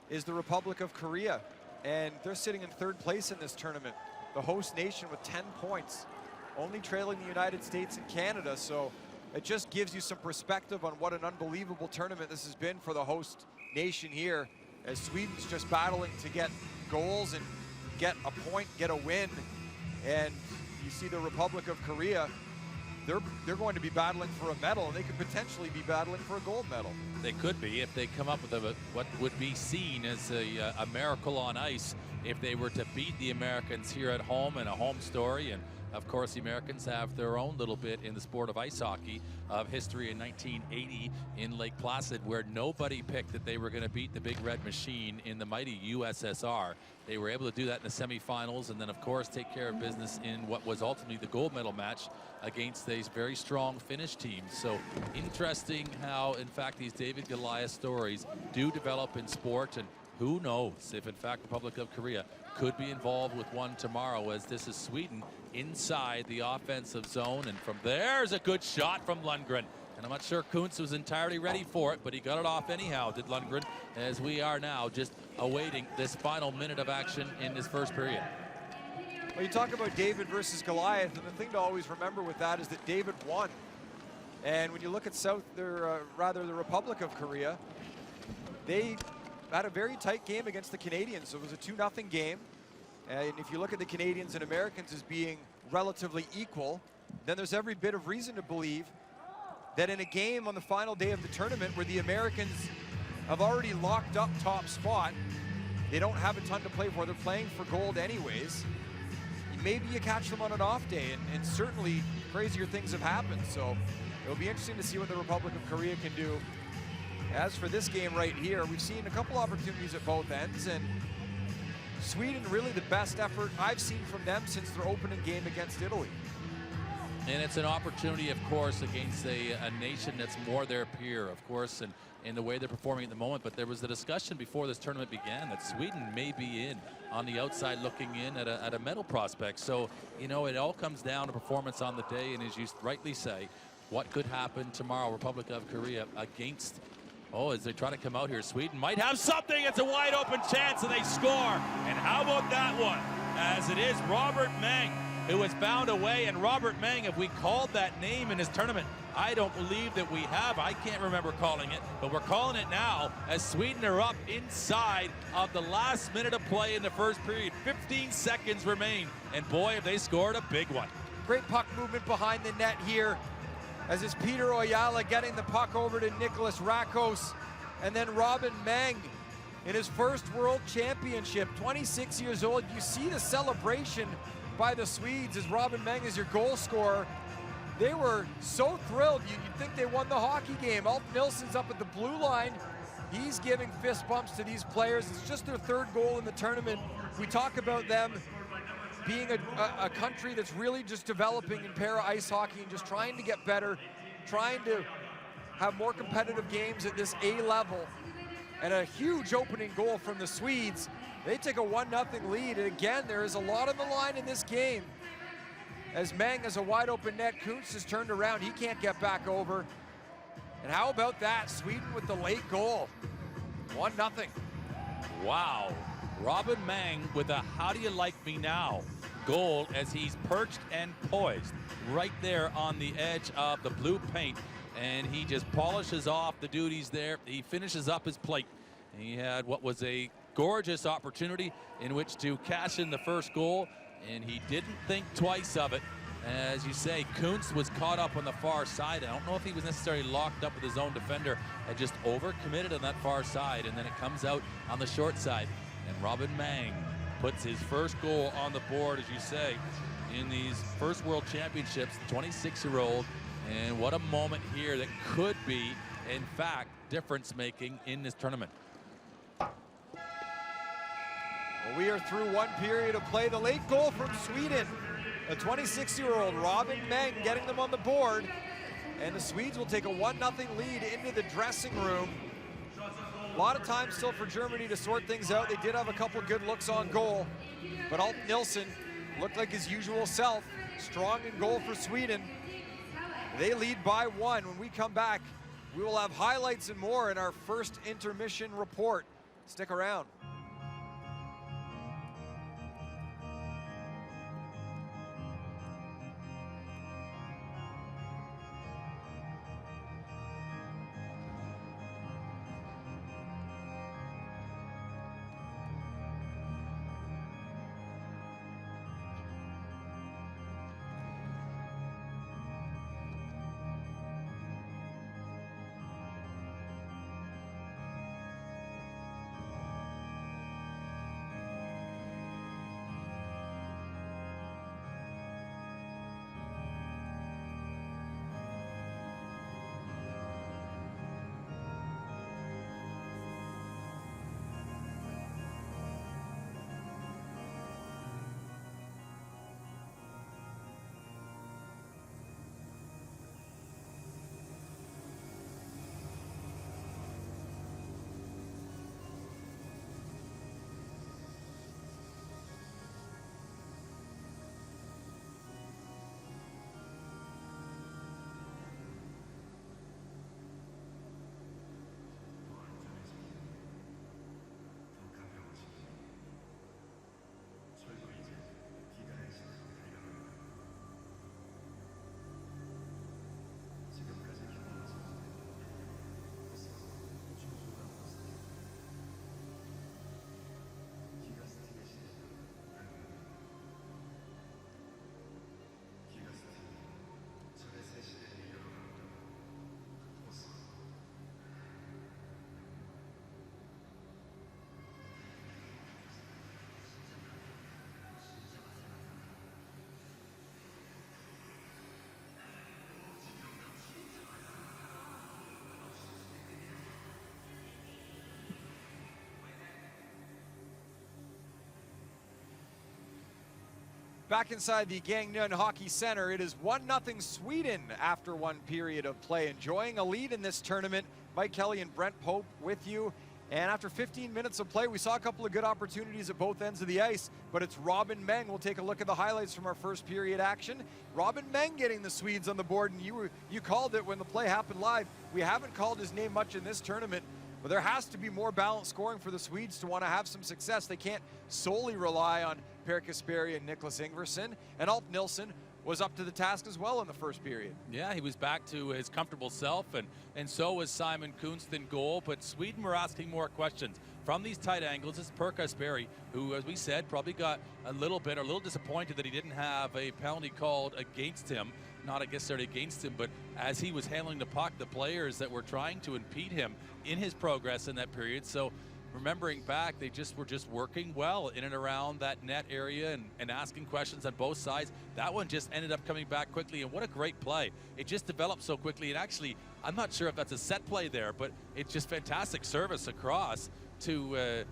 S1: is the Republic of Korea, and they're sitting in third place in this tournament, the host nation with 10 points, only trailing the United States and Canada. So it just gives you some perspective on what an unbelievable tournament this has been for the host nation here, as Sweden's just battling to get goals and get a point, get a win. And you see the Republic of Korea, they're going to be battling for a medal, and they could potentially be battling for a gold medal.
S2: They could be if they come up with what would be seen as a miracle on ice if they were to beat the Americans here at home in a home story. And of course, the Americans have their own little bit in the sport of ice hockey of history in 1980 in Lake Placid, where nobody picked that they were going to beat the Big Red Machine in the mighty USSR. They were able to do that in the semifinals, and then, of course, take care of business in what was ultimately the gold medal match against these very strong Finnish teams. So interesting how, in fact, these David Goliath stories do develop in sport, and who knows if, in fact, the Republic of Korea could be involved with one tomorrow, as this is Sweden inside the offensive zone. And from there's a good shot from Lundgren And I'm not sure Kuntz was entirely ready for it, but he got it off anyhow, did Lundgren, as we are now just awaiting this final minute of action in this first period.
S1: Well, you talk about David versus Goliath, and the thing to always remember with that is that David won. And when you look at the Republic of Korea, they had a very tight game against the Canadians. So it was a 2-0 game. And if you look at the Canadians and Americans as being relatively equal, then there's every bit of reason to believe that in a game on the final day of the tournament where the Americans have already locked up top spot, they don't have a ton to play for, they're playing for gold anyways, maybe you catch them on an off day, and certainly crazier things have happened. So it'll be interesting to see what the Republic of Korea can do. As for this game right here, we've seen a couple opportunities at both ends, and Sweden really the best effort I've seen from them since their opening game against Italy.
S2: And it's an opportunity, of course, against a nation that's more their peer, of course, and in the way they're performing at the moment. But there was the discussion before this tournament began that Sweden may be in on the outside looking in at a medal prospect. So, you know, it all comes down to performance on the day. And as you rightly say, what could happen tomorrow, Republic of Korea against, as they try to come out here, Sweden might have something. It's a wide open chance and they score. And how about that one? As it is Robert Meng who has found a way. And Robert Meng, if we called that name in his tournament, I don't believe that we have. I can't remember calling it, but we're calling it now as Sweden are up inside of the last minute of play in the first period. 15 seconds remain, and boy, have they scored a big one.
S1: Great puck movement behind the net here, as it's Peter Oyala getting the puck over to Nicholas Rakos, and then Robin Meng in his first World Championship, 26 years old. You see the celebration by the Swedes as Robin Meng is your goal scorer. They were so thrilled. You'd think they won the hockey game. Alf Nilsson's up at the blue line. He's giving fist bumps to these players. It's just their third goal in the tournament. We talk about them being a country that's really just developing in para ice hockey and just trying to get better, trying to have more competitive games at this A level. And a huge opening goal from the Swedes. They take a 1-0 lead, and again, there is a lot on the line in this game. As Meng has a wide open net, Kuntz has turned around, he can't get back over. And how about that, Sweden with the late goal, 1-0.
S2: Wow, Robin Meng with a how do you like me now goal as he's perched and poised right there on the edge of the blue paint. And he just polishes off the duties there. He finishes up his plate. He had what was a gorgeous opportunity in which to cash in the first goal, and he didn't think twice of it. As you say, Kuntz was caught up on the far side. I don't know if he was necessarily locked up with his own defender and just overcommitted on that far side, and then it comes out on the short side. And Robin Meng puts his first goal on the board, as you say, in these first World Championships, 26-year-old. And what a moment here that could be, in fact, difference-making in this tournament.
S1: Well, we are through one period of play. The late goal from Sweden, a 26-year-old Robin Meng getting them on the board. And the Swedes will take a 1-0 lead into the dressing room. A lot of time still for Germany to sort things out. They did have a couple good looks on goal, but Alf Nilsson looked like his usual self. Strong in goal for Sweden. They lead by 1. When we come back, we will have highlights and more in our first intermission report. Stick around. Back inside the Gangneung Hockey Center, it is 1-0 Sweden after one period of play. Enjoying a lead in this tournament. Mike Kelly and Brent Pope with you. And after 15 minutes of play, we saw a couple of good opportunities at both ends of the ice, but it's Robin Meng. We'll take a look at the highlights from our first period action. Robin Meng getting the Swedes on the board, and you called it when the play happened live. We haven't called his name much in this tournament, but there has to be more balanced scoring for the Swedes to want to have some success. They can't solely rely on Per Kasperi and Niklas Ingvarsson, and Alf Nilsson was up to the task as well in the first period.
S2: Yeah, he was back to his comfortable self, and so was Simon Kunst in goal, but Sweden were asking more questions. From these tight angles, it's Per Kasperi, who, as we said, probably got a little disappointed that he didn't have a penalty called against him. Not necessarily against him, but as he was handling the puck, the players that were trying to impede him in his progress in that period. So remembering back, they were just working well in and around that net area and asking questions on both sides. That one just ended up coming back quickly, and what a great play. It just developed so quickly, and actually, I'm not sure if that's a set play there, but it's just fantastic service across to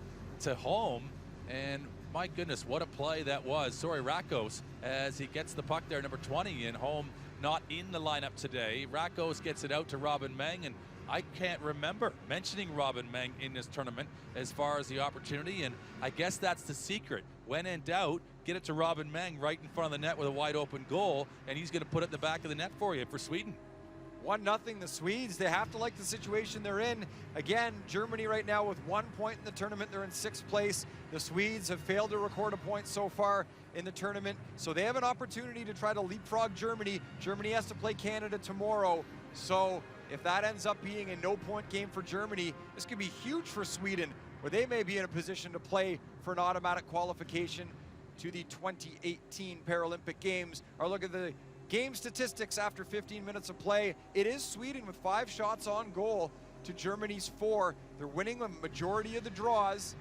S2: Holm, and my goodness, what a play that was. Sorry, Rakos, as he gets the puck there, number 20, and Holm not in the lineup today. Rakos gets it out to Robin Meng, and I can't remember mentioning Robin Meng in this tournament as far as the opportunity, and I guess that's the secret. When in doubt, get it to Robin Meng right in front of the net with a wide open goal, and he's going to put it in the back of the net for you for Sweden.
S1: 1-0 the Swedes. They have to like the situation they're in. Again, Germany right now with 1 point in the tournament. They're in 6th place. The Swedes have failed to record a point so far in the tournament, so they have an opportunity to try to leapfrog Germany. Germany has to play Canada tomorrow, so if that ends up being a no-point game for Germany, this could be huge for Sweden, where they may be in a position to play for an automatic qualification to the 2018 Paralympic Games. Our look at the game statistics after 15 minutes of play. It is Sweden with 5 shots on goal to Germany's 4. They're winning a majority of the draws,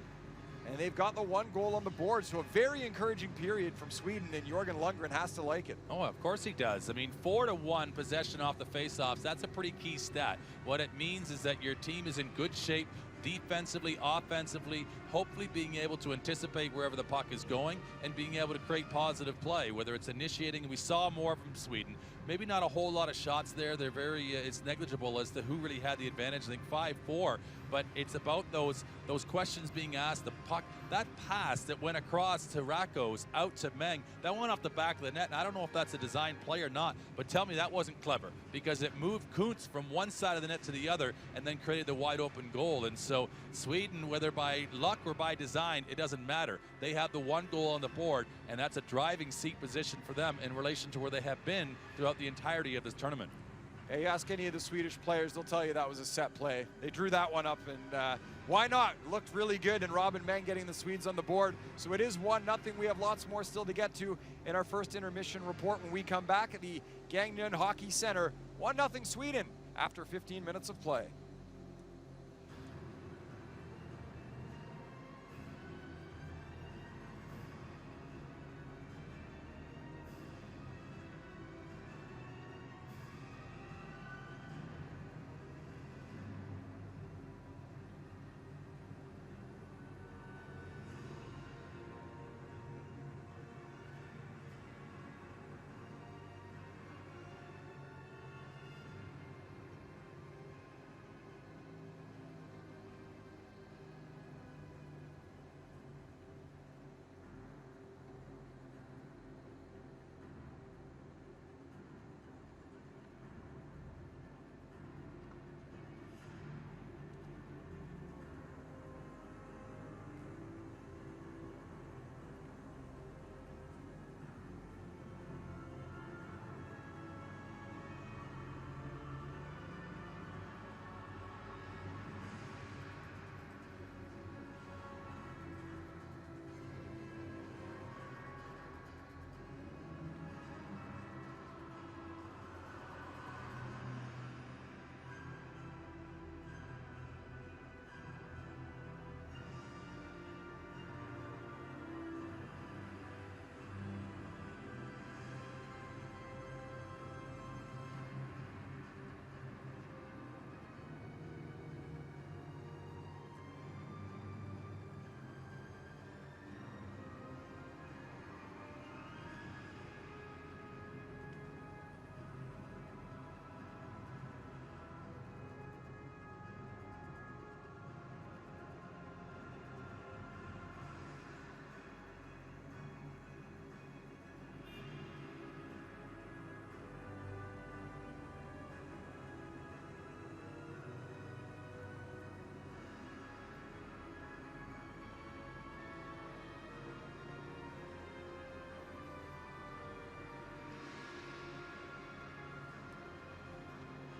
S1: and they've got the 1 goal on the board. So a very encouraging period from Sweden, and Jörgen Lundgren has to like it.
S2: Oh, of course he does. I mean, 4-1 possession off the faceoffs, that's a pretty key stat. What it means is that your team is in good shape defensively, offensively, hopefully being able to anticipate wherever the puck is going and being able to create positive play, whether it's initiating. We saw more from Sweden. Maybe not a whole lot of shots there. They're very, it's negligible as to who really had the advantage. I think 5-4, but it's about those questions being asked. The puck, that pass that went across to Rakos, out to Meng, that went off the back of the net. And I don't know if that's a design play or not, but tell me that wasn't clever, because it moved Kuntz from one side of the net to the other and then created the wide open goal. And so Sweden, whether by luck or by design, it doesn't matter. They have the 1 goal on the board, and that's a driving seat position for them in relation to where they have been throughout the entirety of this tournament.
S1: Hey, you ask any of the Swedish players, they'll tell you that was a set play. They drew that one up, and why not? Looked really good, and Robin Meng getting the Swedes on the board. So it is 1-0. We have lots more still to get to in our first intermission report when we come back at the Gangneung Hockey Center. 1-0 Sweden after 15 minutes of play.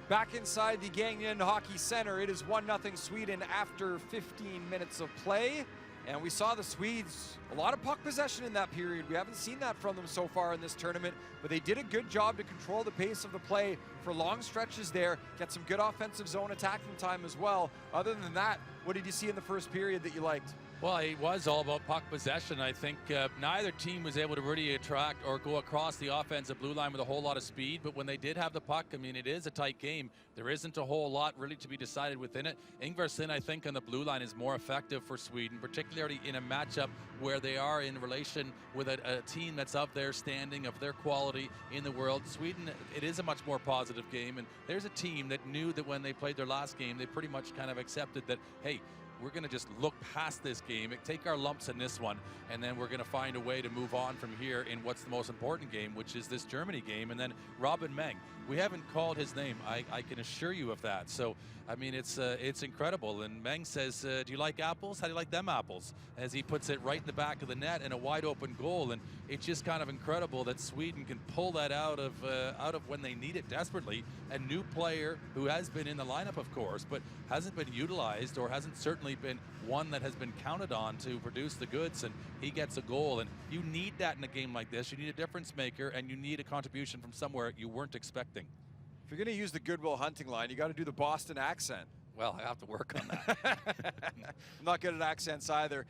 S1: Back inside the Gangneung Hockey Center, it is 1-0 Sweden after 15 minutes of play. And we saw the Swedes, a lot of puck possession in that period. We haven't seen that from them so far in this tournament, but they did a good job to control the pace of the play for long stretches there, get some good offensive zone attacking time as well. Other than that, what did you see in the first period that you liked?
S2: Well, it was all about puck possession. I think neither team was able to really attract or go across the offensive blue line with a whole lot of speed, but when they did have the puck, I mean, it is a tight game. There isn't a whole lot really to be decided within it. Ingvarsson, I think, on the blue line is more effective for Sweden, particularly in a matchup where they are in relation with a team that's of their standing, of their quality in the world. Sweden, it is a much more positive game, and there's a team that knew that when they played their last game, they pretty much kind of accepted that, hey, we're going to just look past this game, take our lumps in this one, and then we're going to find a way to move on from here in what's the most important game, which is this Germany game. And then Robin Meng, we haven't called his name, I can assure you of that. So, I mean, it's incredible. And Meng says, do you like apples? How do you like them apples? As he puts it right in the back of the net in a wide open goal. And it's just kind of incredible that Sweden can pull that out of when they need it desperately. A new player who has been in the lineup, of course, but hasn't been utilized or hasn't certainly been one that has been counted on to produce the goods, and he gets a goal. And you need that in a game like this. You need a difference maker, and you need a contribution from somewhere you weren't expecting.
S1: If you're going to use the Goodwill Hunting line, you got to do the Boston accent.
S2: Well, I have to work on that.
S1: I'm not good at accents either.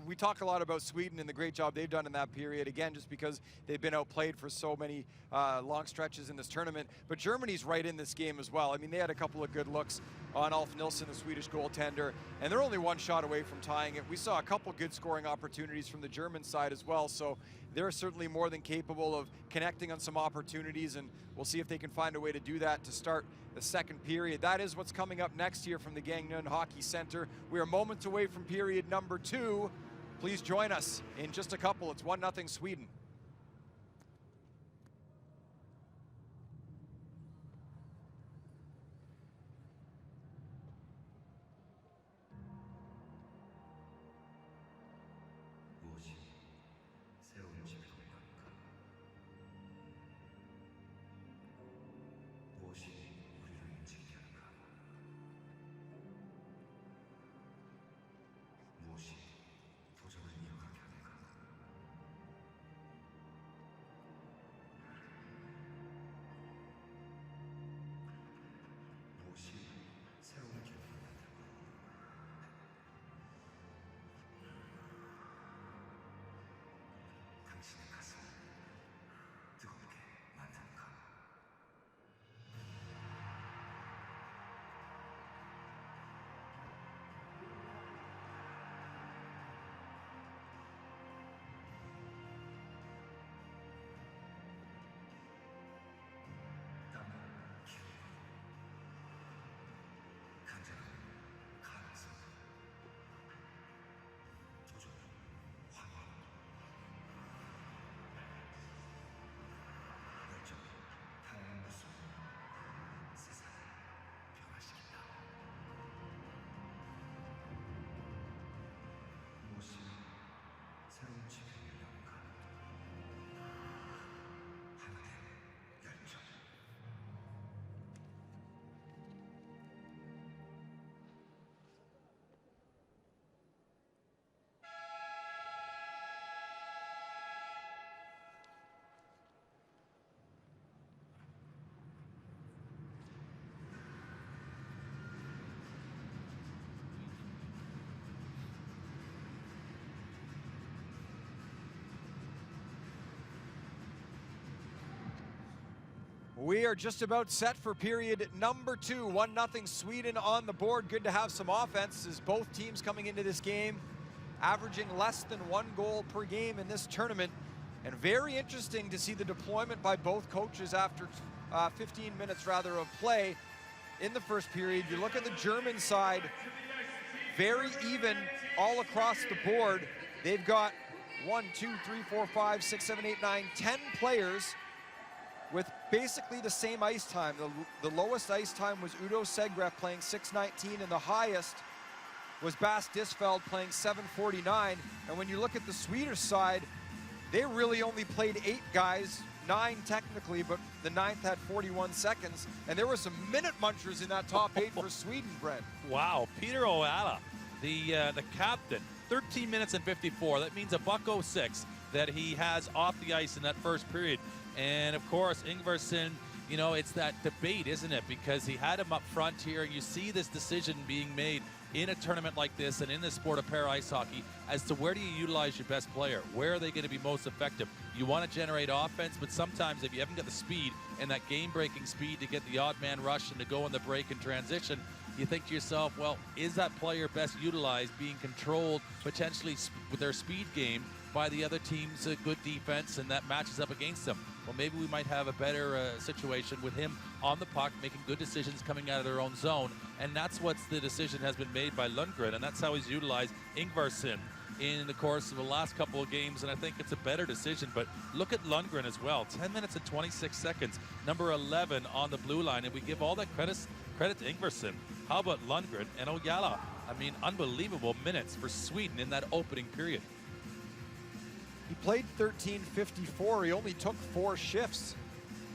S1: We talk a lot about Sweden and the great job they've done in that period, again, just because they've been outplayed for so many long stretches in this tournament. But Germany's right in this game as well. I mean, they had a couple of good looks on Ulf Nilsson, the Swedish goaltender, and they're only one shot away from tying it. We saw a couple good scoring opportunities from the German side as well, so they're certainly more than capable of connecting on some opportunities, and we'll see if they can find a way to do that to start the second period. That is what's coming up next here from the Gangneung Hockey Center. We are moments away from period number 2. Please join us in just a couple. It's 1-0 Sweden. We are just about set for period number 2. 1-0 Sweden on the board. Good to have some offense as both teams coming into this game averaging less than 1 goal per game in this tournament. And very interesting to see the deployment by both coaches after 15 minutes rather of play in the first period. You look at the German side, very even all across the board. They've got 1, 2, 3, 4, 5, 6, 7, 8, 9, 10 players with basically the same ice time. The lowest ice time was Udo Segref playing 6:19, and the highest was Bas Disfeld playing 7:49. And when you look at the Swedish side, they really only played 8 guys 9 technically, but the 9th had 41 seconds. And there were some minute munchers in that top 8 for Sweden, Brent.
S2: Wow, Peter Ojala, the captain, 13 minutes and 54. That means a $1.06 that he has off the ice in that first period. And of course, Ingvarsson, you know, it's that debate, isn't it? Because he had him up front here. You see this decision being made in a tournament like this and in the sport of para ice hockey as to where do you utilize your best player? Where are they going to be most effective? You want to generate offense, but sometimes if you haven't got the speed and that game-breaking speed to get the odd man rush and to go in the break and transition, you think to yourself, well, is that player best utilized being controlled potentially with their speed game by the other team's good defense, and that matches up against them? Well, maybe we might have a better situation with him on the puck, making good decisions coming out of their own zone, and that's what the decision has been made by Lundgren, and that's how he's utilized Ingvarsson in the course of the last couple of games, and I think it's a better decision. But look at Lundgren as well, 10 minutes and 26 seconds, number 11 on the blue line, and we give all that credit to Ingvarsson. How about Lundgren and Ojala? I mean, unbelievable minutes for Sweden in that opening period.
S1: He played 13:54. He only took 4 shifts.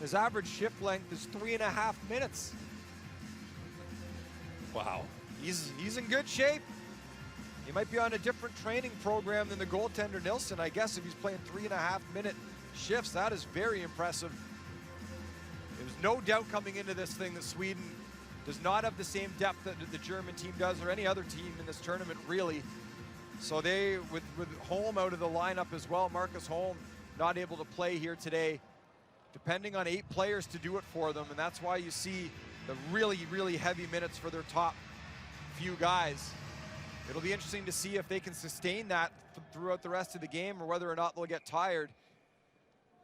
S1: His average shift length is 3.5 minutes.
S2: Wow.
S1: He's in good shape. He might be on a different training program than the goaltender Nilsson. I guess if he's playing 3.5 minute shifts, that is very impressive. There's no doubt coming into this thing that Sweden does not have the same depth that the German team does, or any other team in this tournament, really. So they, with Holm out of the lineup as well, Marcus Holm not able to play here today, depending on 8 players to do it for them, and that's why you see the really, really heavy minutes for their top few guys. It'll be interesting to see if they can sustain that throughout the rest of the game, or whether or not they'll get tired.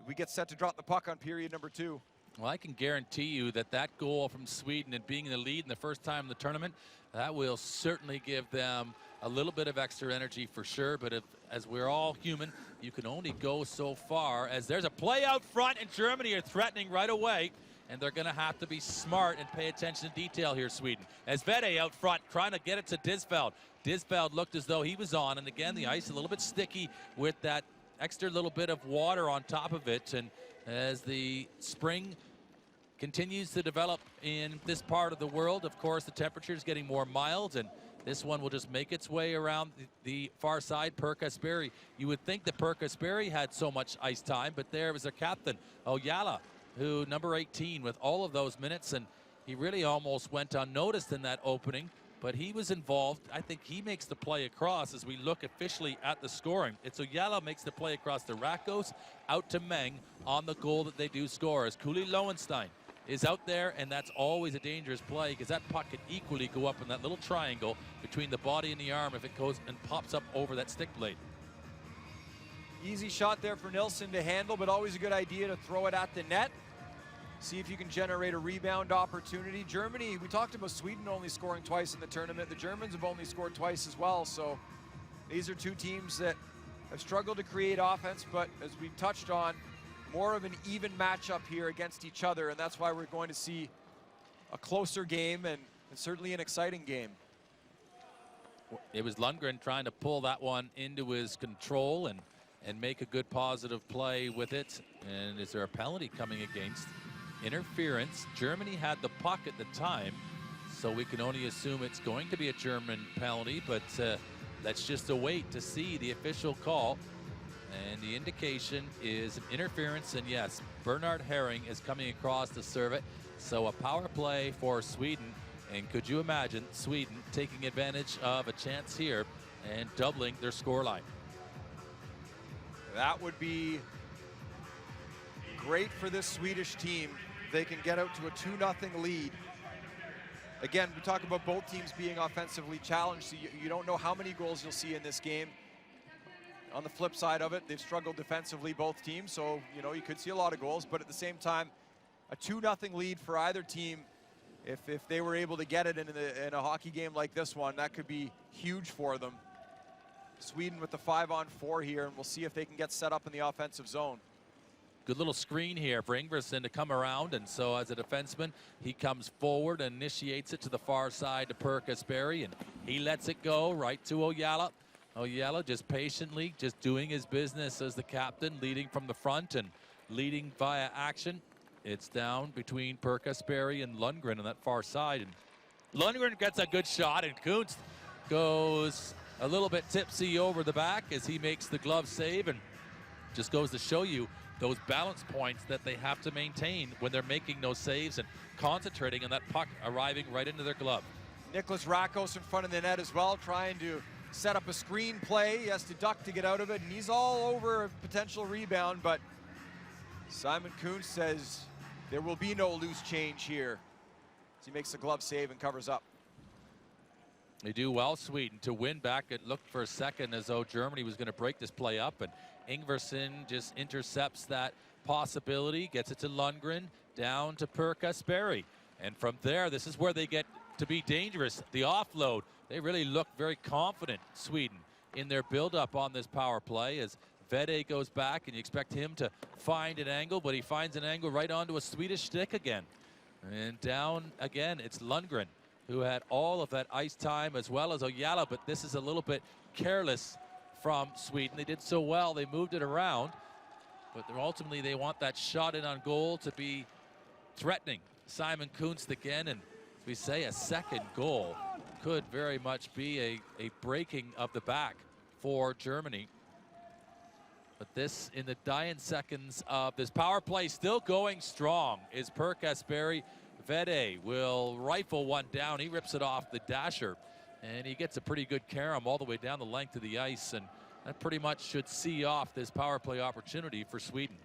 S1: We get set to drop the puck on period number 2.
S2: Well, I can guarantee you that that goal from Sweden and being in the lead in the first time in the tournament, that will certainly give them a little bit of extra energy for sure. But as we're all human, you can only go so far. As there's a play out front, and Germany are threatening right away, and they're going to have to be smart and pay attention to detail here, Sweden. As Vede out front trying to get it to Disfeld. Disfeld looked as though he was on, and again the ice a little bit sticky with that extra little bit of water on top of it. And as the spring continues to develop in this part of the world, of course the temperature is getting more mild, and this one will just make its way around the far side. Perkasberry, you would think that Perkasberry had so much ice time, but there was their captain, Ojala, who number 18 with all of those minutes, and he really almost went unnoticed in that opening, but he was involved. I think he makes the play across as we look officially at the scoring. It's Ojala makes the play across to Rakos, out to Meng on the goal that they do score, as Kuli Lowenstein is out there, and that's always a dangerous play because that puck can equally go up in that little triangle between the body and the arm if it goes and pops up over that stick blade.
S1: Easy shot there for Nilsson to handle, but always a good idea to throw it at the net. See if you can generate a rebound opportunity. Germany, we talked about Sweden only scoring twice in the tournament. The Germans have only scored twice as well, so these are 2 teams that have struggled to create offense, but as we've touched on, more of an even matchup here against each other, and that's why we're going to see a closer game and certainly an exciting game.
S2: It was Lundgren trying to pull that one into his control and make a good positive play with it. And is there a penalty coming against? Interference. Germany had the puck at the time, so we can only assume it's going to be a German penalty, but let's just await to see the official call. And the indication is an interference, and yes, Bernard Herring is coming across to serve it. So a power play for Sweden, and could you imagine Sweden taking advantage of a chance here and doubling their scoreline?
S1: That would be great for this Swedish team. They can get out to a 2-0 lead. Again, we talk about both teams being offensively challenged, so you don't know how many goals you'll see in this game. On the flip side of it, they've struggled defensively, both teams, so you know you could see a lot of goals, but at the same time, a 2-0 lead for either team, if they were able to get it in a hockey game like this one, that could be huge for them. Sweden with the 5-on-4 here, and we'll see if they can get set up in the offensive zone.
S2: Good little screen here for Ingvarsson to come around, and so as a defenseman, he comes forward and initiates it to the far side to Perkasberry, and he lets it go right to Ojala. Ojala just patiently just doing his business as the captain, leading from the front, and leading via action. It's down between Perka-Sperry and Lundgren on that far side. And Lundgren gets a good shot, and Kunst goes a little bit tipsy over the back as he makes the glove save, and just goes to show you those balance points that they have to maintain when they're making those saves and concentrating on that puck arriving right into their glove.
S1: Nicholas Rakos in front of the net as well, trying to set up a screen play. He has to duck to get out of it, and he's all over a potential rebound, but Simon Kunst says there will be no loose change here as he makes the glove save and covers up.
S2: They do well, Sweden, to win back. It looked for a second as though Germany was going to break this play up, and Ingvarsson just intercepts that possibility, gets it to Lundgren, down to Perka-Sperry. And from there, this is where they get to be dangerous. The offload, they really look very confident, Sweden, in their build-up on this power play as Vede goes back, and you expect him to find an angle, but he finds an angle right onto a Swedish stick again. And down again, it's Lundgren, who had all of that ice time as well as Ojala, but this is a little bit careless from Sweden. They did so well, they moved it around, but ultimately they want that shot in on goal to be threatening. Simon Kunst again, and as we say, a second goal could very much be a breaking of the back for Germany. But this, in the dying seconds of this power play, still going strong, is Perka-Sperry. Vede will rifle one down. He rips it off the dasher, and he gets a pretty good carom all the way down the length of the ice, and that pretty much should see off this power play opportunity for Sweden.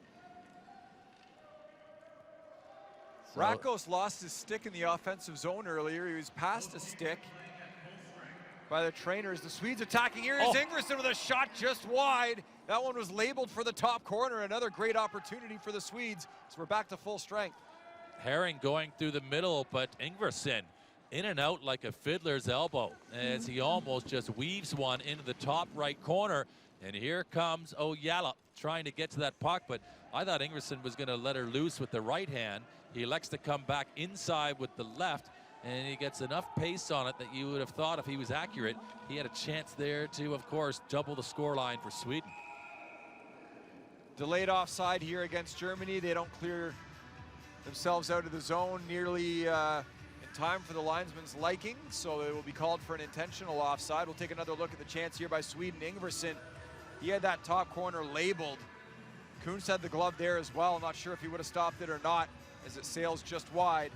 S2: So,
S1: Rakos lost his stick in the offensive zone earlier. He was past a stick by the trainers. The Swedes attacking here. Here's Ingvarsson with a shot just wide. That one was labeled for the top corner. Another great opportunity for the Swedes. So we're back to full strength.
S2: Herring going through the middle, but Ingvarsson in and out like a fiddler's elbow as he almost just weaves one into the top right corner. And here comes Ojala trying to get to that puck, but I thought Ingvarsson was going to let her loose with the right hand. He elects to come back inside with the left, and he gets enough pace on it that you would have thought if he was accurate, he had a chance there to, of course, double the scoreline for Sweden.
S1: Delayed offside here against Germany. They don't clear themselves out of the zone nearly in time for the linesman's liking, so it will be called for an intentional offside. We'll take another look at the chance here by Sweden. Ingvarsson, he had that top corner labeled. Kunst had the glove there as well. Not sure if he would have stopped it or not as it sails just wide.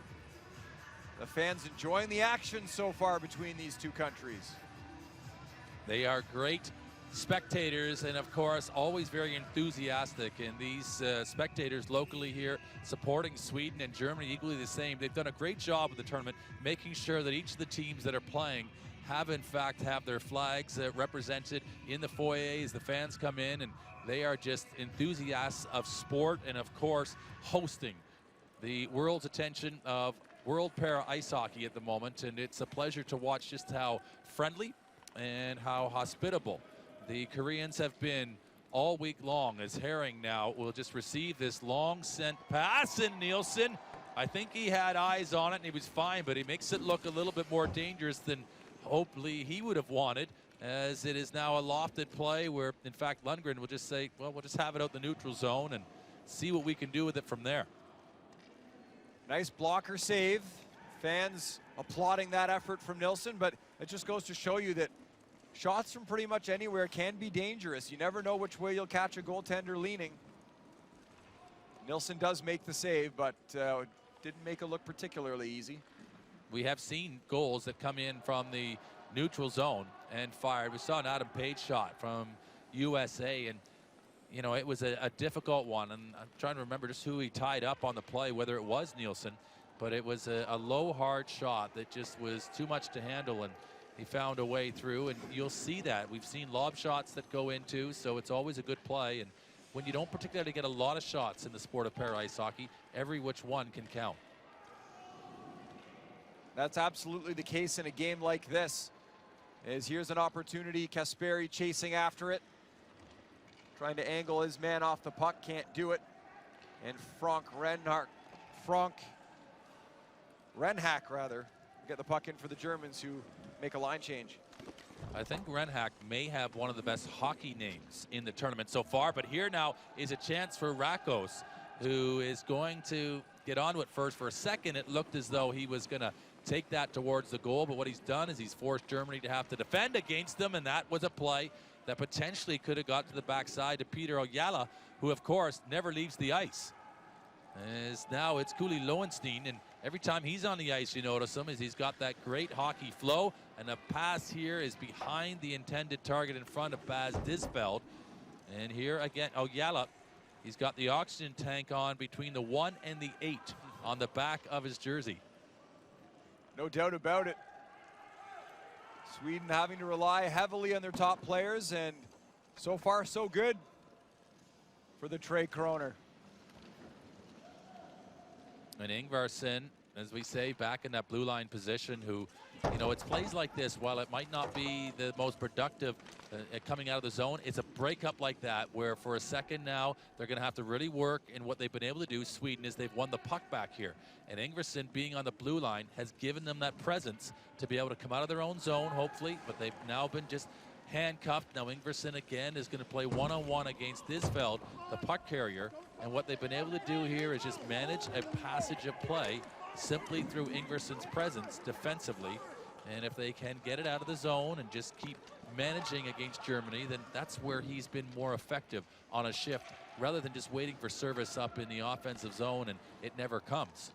S1: The fans enjoying the action so far between these two countries.
S2: They are great spectators, and of course always very enthusiastic, and these spectators locally here supporting Sweden and Germany equally the same. They've done a great job of the tournament, making sure that each of the teams that are playing have in fact their flags represented in the foyer as the fans come in, and they are just enthusiasts of sport and of course hosting the world's attention of World Para Ice Hockey at the moment. And it's a pleasure to watch just how friendly and how hospitable the Koreans have been all week long, as Herring now will just receive this long sent pass, and Nielsen, I think he had eyes on it and he was fine, but he makes it look a little bit more dangerous than hopefully he would have wanted, as it is now a lofted play where in fact Lundgren will just say, well, we'll just have it out the neutral zone and see what we can do with it from there.
S1: Nice blocker save. Fans applauding that effort from Nilsson, but it just goes to show you that shots from pretty much anywhere can be dangerous. You never know which way you'll catch a goaltender leaning. Nilsson does make the save, but didn't make it look particularly easy.
S2: We have seen goals that come in from the neutral zone and fired. We saw an Adam Page shot from USA, and you know, it was a difficult one, and I'm trying to remember just who he tied up on the play, whether it was Nielsen, but it was a low, hard shot that just was too much to handle, and he found a way through, and you'll see that. We've seen lob shots that go into, so it's always a good play, and when you don't particularly get a lot of shots in the sport of para ice hockey, every which one can count.
S1: That's absolutely the case in a game like this. As here's an opportunity, Kasperi chasing after it, trying to angle his man off the puck, can't do it. And Frank Renhack, get the puck in for the Germans, who make a line change.
S2: I think Renhack may have one of the best hockey names in the tournament so far, but here now is a chance for Rakos, who is going to get onto it first. For a second, it looked as though he was going to take that towards the goal, but what he's done is he's forced Germany to have to defend against them, and that was a play that potentially could have got to the backside to Peter Oyala, who, of course, never leaves the ice. As now it's Goalie Lowenstein, and every time he's on the ice, you notice him, is he's got that great hockey flow, and the pass here is behind the intended target in front of Baz Disveld. And here again, Oyala, he's got the oxygen tank on between the 1 and the 8 on the back of his jersey.
S1: No doubt about it. Sweden having to rely heavily on their top players, and so far so good for the Tre Kronor.
S2: And Ingvarsson, as we say, back in that blue line position, who, you know, it's plays like this, while it might not be the most productive coming out of the zone, it's a breakup like that where for a second now they're going to have to really work. And what they've been able to do, Sweden, is they've won the puck back here. And Ingvarsson being on the blue line has given them that presence to be able to come out of their own zone, hopefully, but they've now been just handcuffed. Now Ingvarsson again is going to play one-on-one against Disveld, the puck carrier. And what they've been able to do here is just manage a passage of play simply through Ingvarsson's presence defensively. And if they can get it out of the zone and just keep managing against Germany, then that's where he's been more effective on a shift rather than just waiting for service up in the offensive zone and it never comes.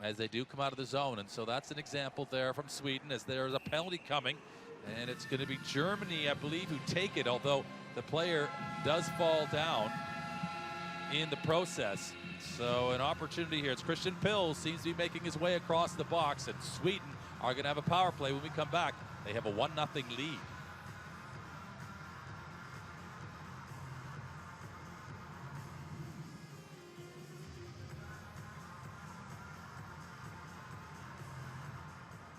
S2: As they do come out of the zone, and so that's an example there from Sweden as there's a penalty coming, and it's going to be Germany, I believe, who take it, although the player does fall down in the process. So an opportunity here. It's Christian Pills seems to be making his way across the box, and Sweden are going to have a power play when we come back. They have a 1-0 lead.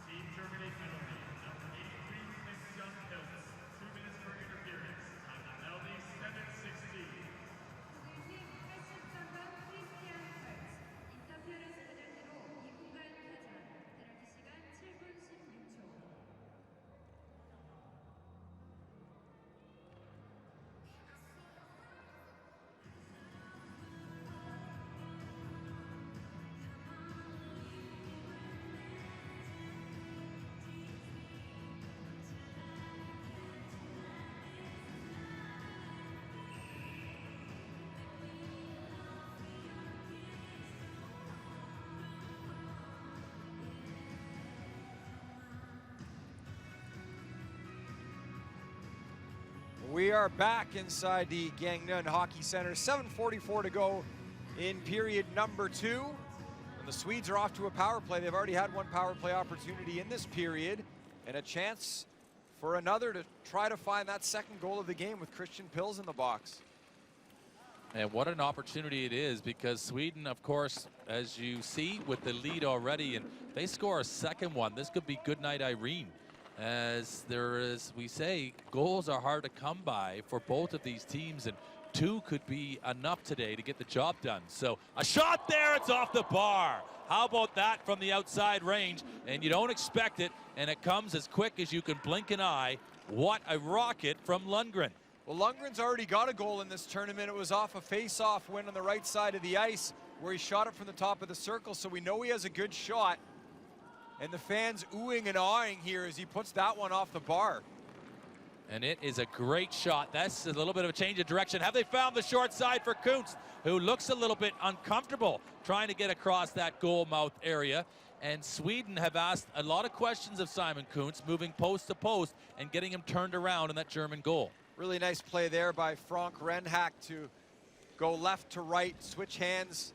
S6: Team Germany penalty. Number 83, Christian Pilz. 2 minutes for interference. Time of penalty, 7:16.
S7: 독일팀 83번 크리스티안 펄츠, 인터ference 페널티로 이 공간 퇴장, 페널티 시간 7분 16초.
S1: We are back inside the Gangneung Hockey Center. 7:44 to go in period number 2. And the Swedes are off to a power play. They've already had one power play opportunity in this period, and a chance for another to try to find that second goal of the game with Christian Pills in the box.
S2: And what an opportunity it is, because Sweden, of course, as you see, with the lead already, and they score a second one, this could be goodnight Irene. As there is, we say, goals are hard to come by for both of these teams, and 2 could be enough today to get the job done. So a shot there, it's off the bar. How about that from the outside range? And you don't expect it, and it comes as quick as you can blink an eye. What a rocket from Lundgren.
S1: Well, Lundgren's already got a goal in this tournament. It was off a face-off win on the right side of the ice where he shot it from the top of the circle, so we know he has a good shot. And the fans oohing and awing here as he puts that one off the bar.
S2: And it is a great shot. That's a little bit of a change of direction. Have they found the short side for Kuntz, who looks a little bit uncomfortable trying to get across that goal mouth area. And Sweden have asked a lot of questions of Simon Kuntz, moving post to post and getting him turned around in that German goal.
S1: Really nice play there by Frank Renhack to go left to right, switch hands.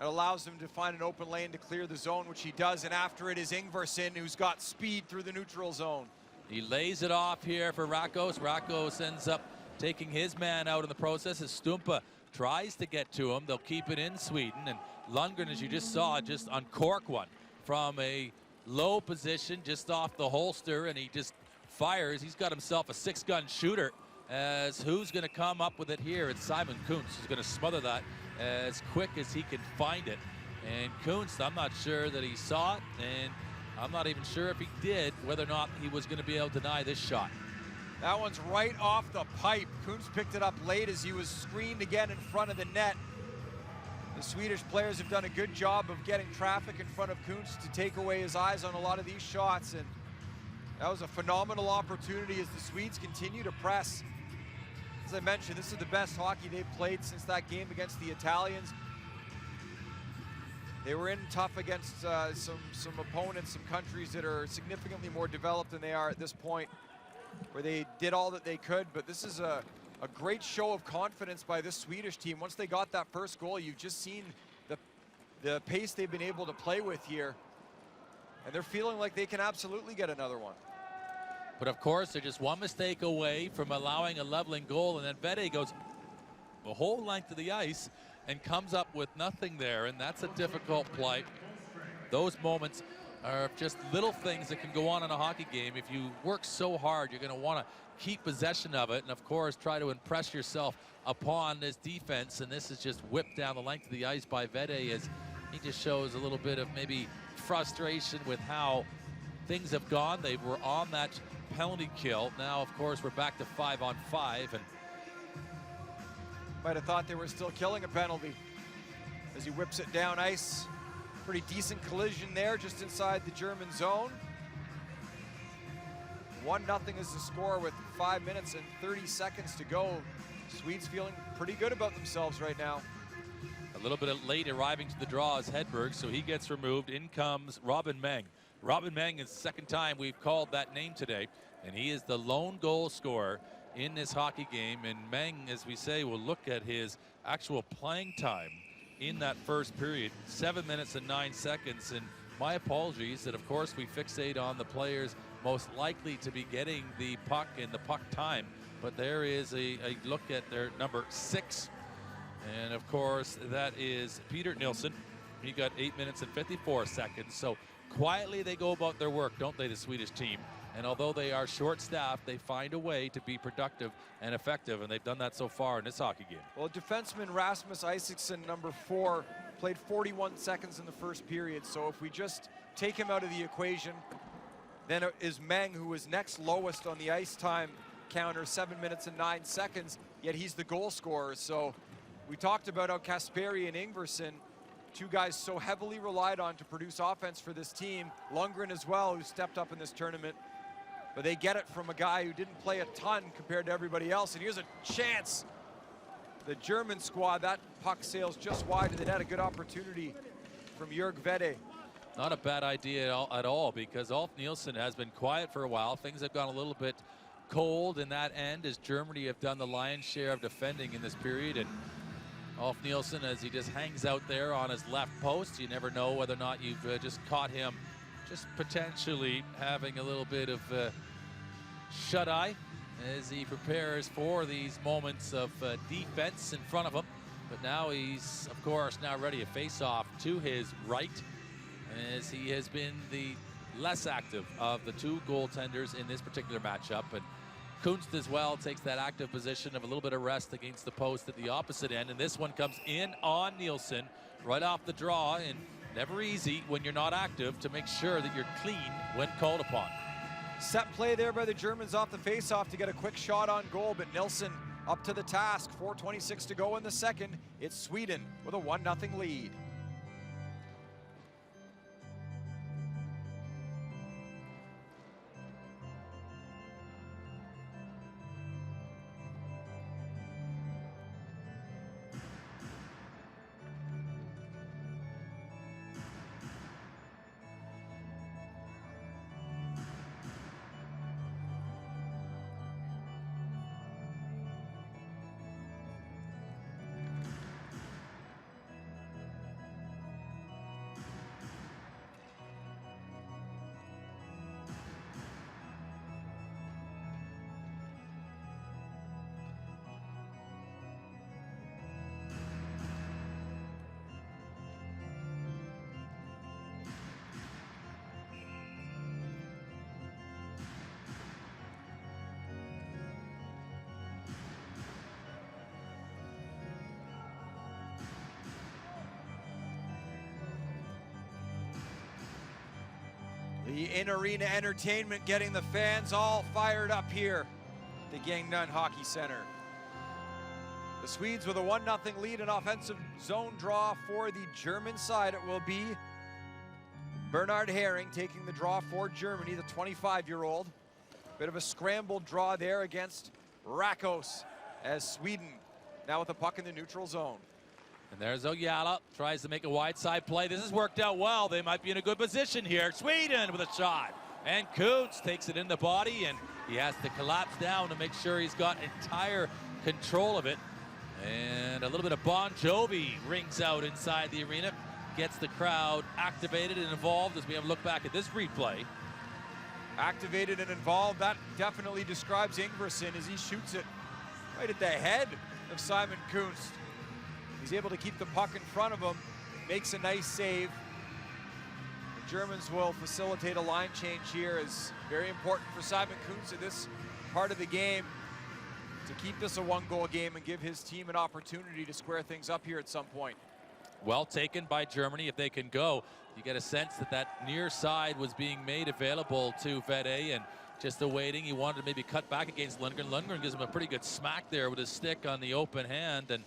S1: It allows him to find an open lane to clear the zone, which he does, and after it is Ingvarsson, who's got speed through the neutral zone.
S2: He lays it off here for Rakos. Rakos ends up taking his man out in the process as Stumpa tries to get to him. They'll keep it in Sweden, and Lundgren, as you just saw, just uncork one from a low position just off the holster, and he just fires. He's got himself a 6-gun shooter. As who's going to come up with it here? It's Simon Kuntz who's going to smother that as quick as he can find it. And Kuntz, I'm not sure that he saw it, and I'm not even sure if he did, whether or not he was going to be able to deny this shot.
S1: That one's right off the pipe. Kuntz picked it up late as he was screened again in front of the net. The Swedish players have done a good job of getting traffic in front of Kuntz to take away his eyes on a lot of these shots, and that was a phenomenal opportunity as the Swedes continue to press. As I mentioned, this is the best hockey they've played since that game against the Italians. They were in tough against some opponents, some countries that are significantly more developed than they are at this point, where they did all that they could, but this is a great show of confidence by this Swedish team. Once they got that first goal, you've just seen the pace they've been able to play with here, and they're feeling like they can absolutely get another one.
S2: But of course, they're just one mistake away from allowing a leveling goal, and then Vede goes the whole length of the ice and comes up with nothing there, and that's a difficult play. Those moments are just little things that can go on in a hockey game. If you work so hard, you're going to want to keep possession of it, and of course try to impress yourself upon this defense, and this is just whipped down the length of the ice by Vede as he just shows a little bit of maybe frustration with how things have gone. They were on that penalty kill. Now of course we're back to 5-on-5, and
S1: might have thought they were still killing a penalty as he whips it down ice. Pretty decent collision there just inside the German zone. 1-0 is the score with 5 minutes and 30 seconds to go. Swedes feeling pretty good about themselves right now.
S2: a little bit late arriving to the draw is Hedberg, so he gets removed. In comes Robin Meng. Robin Meng is the second time we've called that name today, and he is the lone goal scorer in this hockey game. And Meng, as we say, will look at his actual playing time in that first period, 7 minutes and 9 seconds. And my apologies that, of course, we fixate on the players most likely to be getting the puck in the puck time, but there is a look at their number 6, and of course that is Peter Nilsson. He got 8 minutes and 54 seconds. So quietly they go about their work, don't they, the Swedish team? And although they are short-staffed, they find a way to be productive and effective, and they've done that so far in this hockey game.
S1: Well, defenseman Rasmus Isaacson, number 4, played 41 seconds in the first period. So if we just take him out of the equation, then it is Meng, who was next lowest on the ice time counter, 7 minutes and 9 seconds, yet he's the goal scorer. So we talked about how Kasperi and Ingvarsson, two guys so heavily relied on to produce offense for this team. Lundgren as well, who stepped up in this tournament. But they get it from a guy who didn't play a ton compared to everybody else. And here's a chance. The German squad, that puck sails just wide of the net. A good opportunity from Jörg Vede.
S2: Not a bad idea at all, because Ulf Nielsen has been quiet for a while. Things have gone a little bit cold in that end as Germany have done the lion's share of defending in this period. And Ulf Nielsen, as he just hangs out there on his left post, you never know whether or not you've just caught him just potentially having a little bit of shut-eye as he prepares for these moments of defense in front of him. But now he's, of course, now ready to face off to his right, as he has been the less active of the two goaltenders in this particular matchup. And Kunst as well takes that active position of a little bit of rest against the post at the opposite end. And this one comes in on Nielsen right off the draw, and never easy when you're not active to make sure that you're clean when called upon.
S1: Set play there by the Germans off the faceoff to get a quick shot on goal, but Nilsson up to the task. 4:26 to go in the second. It's Sweden with a 1-0 lead. The in-arena entertainment getting the fans all fired up here at the Gangneung Hockey Center. The Swedes with a 1-0 lead, an offensive zone draw for the German side. It will be Bernhard Herring taking the draw for Germany, the 25-year-old. Bit of a scrambled draw there against Rakos as Sweden now with the puck in the neutral zone.
S2: And there's Oyala, tries to make a wide side play. This has worked out well. They might be in a good position here. Sweden with a shot. And Kuntz takes it in the body, and he has to collapse down to make sure he's got entire control of it. And a little bit of Bon Jovi rings out inside the arena, gets the crowd activated and involved as we have a look back at this replay.
S1: Activated and involved, that definitely describes Ingvarsson as he shoots it right at the head of Simon Kuntz. He's able to keep the puck in front of him, makes a nice save. The Germans will facilitate a line change here. Is very important for Simon Kuntz in this part of the game to keep this a one-goal game and give his team an opportunity to square things up here at some point.
S2: Well taken by Germany if they can go. You get a sense that that near side was being made available to Vede and just awaiting. He wanted to maybe cut back against Lundgren. Lundgren gives him a pretty good smack there with his stick on the open hand. And,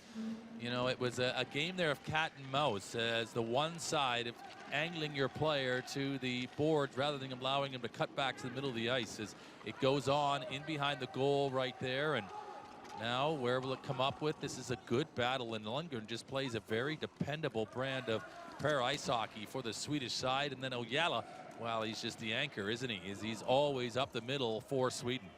S2: you know, it was a game there of cat and mouse as the one side of angling your player to the boards rather than allowing him to cut back to the middle of the ice. As it goes on in behind the goal right there. And now, where will it come up with? This is a good battle, and Lundgren just plays a very dependable brand of para ice hockey for the Swedish side. And then Oyala, well, he's just the anchor, isn't he? He's always up the middle for Sweden.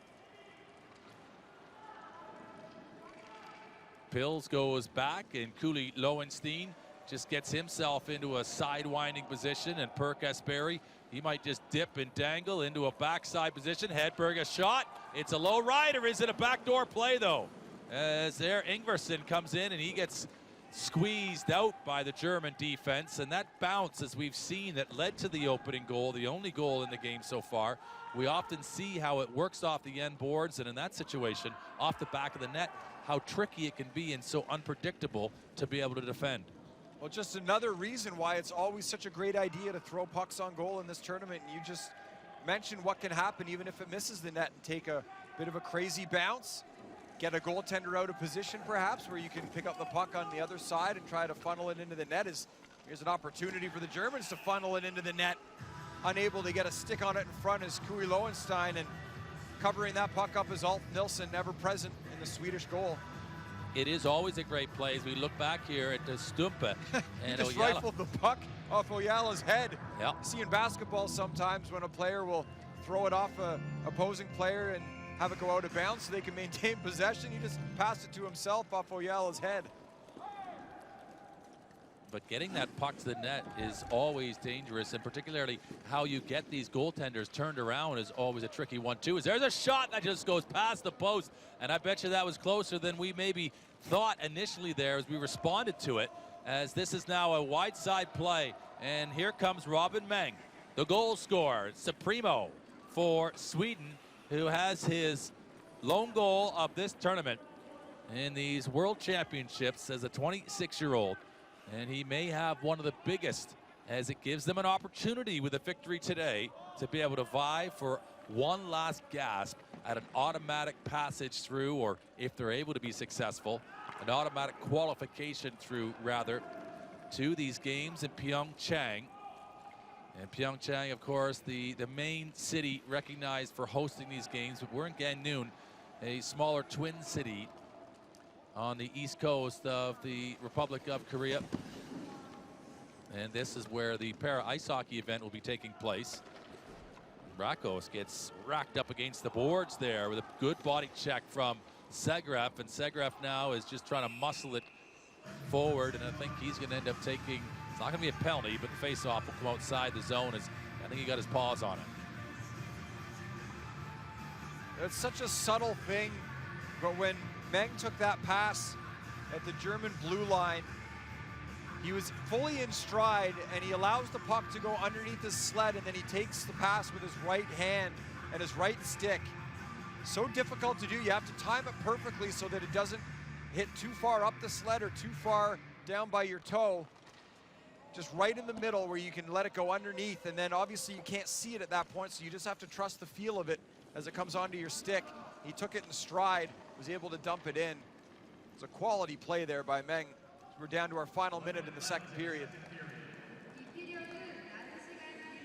S2: Pills goes back, and Kuli Lowenstein just gets himself into a side-winding position, and Per Kasperi, he might just dip and dangle into a backside position. Hedberg a shot. It's a low rider. Is it a backdoor play, though? As there, Ingvarsson comes in, and he gets squeezed out by the German defense. And that bounce, as we've seen, that led to the opening goal, the only goal in the game so far. We often see how it works off the end boards, and in that situation, off the back of the net, how tricky it can be and so unpredictable to be able to defend.
S1: Well, just another reason why it's always such a great idea to throw pucks on goal in this tournament. And you just mentioned what can happen even if it misses the net and take a bit of a crazy bounce, get a goaltender out of position perhaps where you can pick up the puck on the other side and try to funnel it into the net. Here's an opportunity for the Germans to funnel it into the net. Unable to get a stick on it in front is Kuli Lowenstein, and covering that puck up is Alt Nilsson, never present in the Swedish goal.
S2: It is always a great play as we look back here at Stumpe.
S1: He
S2: And
S1: just
S2: Oyala
S1: rifled the puck off Oyala's head.
S2: Yep.
S1: You see in basketball sometimes when a player will throw it off a opposing player and have it go out of bounds so they can maintain possession. He just passed it to himself off Oyala's head.
S2: But getting that puck to the net is always dangerous, and particularly how you get these goaltenders turned around is always a tricky one too. As there's a shot that just goes past the post, and I bet you that was closer than we maybe thought initially there as we responded to it, as this is now a wide side play. And here comes Robin Meng, the goal scorer, Supremo for Sweden, who has his lone goal of this tournament in these World Championships as a 26-year-old. And he may have one of the biggest, as it gives them an opportunity with a victory today to be able to vie for one last gasp at an automatic passage through, or if they're able to be successful, an automatic qualification through, rather, to these games in Pyeongchang. And Pyeongchang, of course, the main city recognized for hosting these games, but we're in Gangneung, a smaller twin city on the east coast of the Republic of Korea. And this is where the para ice hockey event will be taking place. Rakos gets racked up against the boards there with a good body check from Segref, and Segref now is just trying to muscle it forward, and I think he's going to end up taking, it's not going to be a penalty, but the face-off will come outside the zone as I think he got his paws on it.
S1: It's such a subtle thing, but when Meng took that pass at the German blue line, he was fully in stride, and he allows the puck to go underneath his sled, and then he takes the pass with his right hand and his right stick. So difficult to do. You have to time it perfectly so that it doesn't hit too far up the sled or too far down by your toe. just right in the middle where you can let it go underneath, and then obviously you can't see it at that point, so you just have to trust the feel of it as it comes onto your stick. He took it in stride, was able to dump it in. It's a quality play there by Meng. We're down to our final minute in the second period.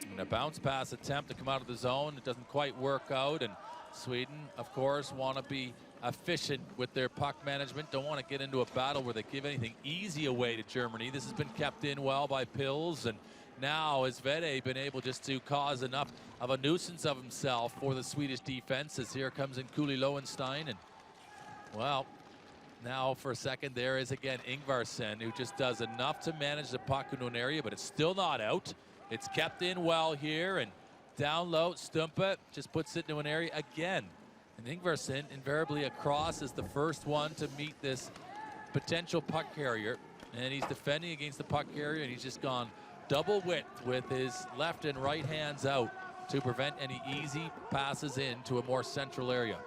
S2: And a bounce pass attempt to come out of the zone. It doesn't quite work out, and Sweden, of course, want to be efficient with their puck management. Don't want to get into a battle where they give anything easy away to Germany. This has been kept in well by Pils, and now has Vede been able just to cause enough of a nuisance of himself for the Swedish defense, as here comes in Kuli Lowenstein. And well, now for a second there is again Ingvarsson, who just does enough to manage the puck into an area, but it's still not out. It's kept in well here, and down low, Stumpa just puts it into an area again. And Ingvarsson invariably across is the first one to meet this potential puck carrier, and he's defending against the puck carrier, and he's just gone double width with his left and right hands out to prevent any easy passes into a more central area.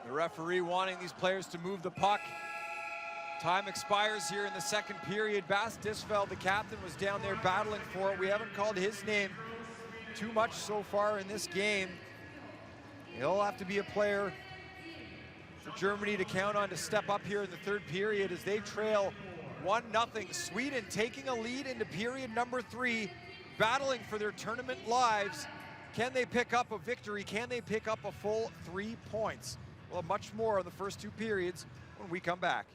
S1: The referee wanting these players to move the puck. Time expires here in the second period. Bas Disfeld, the captain, was down there battling for it. We haven't called his name too much so far in this game. He'll have to be a player for Germany to count on to step up here in the third period as they trail 1-0. Sweden taking a lead into period number 3, battling for their tournament lives. Can they pick up a victory? Can they pick up a full 3 points? We'll have much more in the first 2 periods when we come back.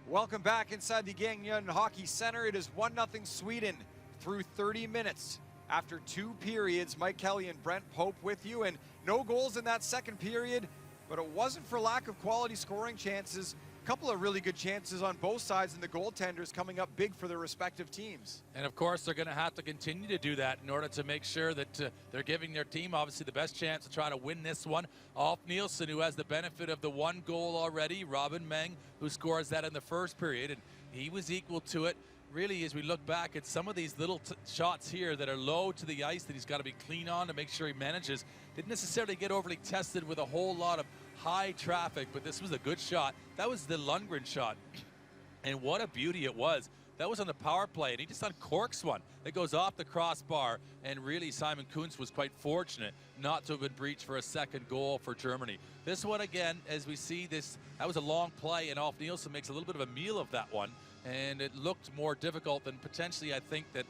S1: Welcome back inside the Gangneung Hockey Center. It is 1-0 Sweden through 30 minutes. After 2 periods, Mike Kelly and Brent Pope with you, and no goals in that second period, but it wasn't for lack of quality scoring chances. A couple of really good chances on both sides, and the goaltenders coming up big for their respective teams.
S2: And of course, they're going to have to continue to do that in order to make sure that they're giving their team obviously the best chance to try to win this one. Alf Nielsen, who has the benefit of the 1 goal already, Robin Meng, who scores that in the first period, and he was equal to it. Really, as we look back at some of these little shots here that are low to the ice that he's got to be clean on to make sure he manages, didn't necessarily get overly tested with a whole lot of high traffic, but this was a good shot. That was the Lundgren shot, and what a beauty it was. That was on the power play, and he just uncorks one that goes off the crossbar, and really Simon Kuntz was quite fortunate not to have been breached for a second goal for Germany. This one again, as we see this, that was a long play, and Alf Nielsen makes a little bit of a meal of that one, and it looked more difficult than potentially I think that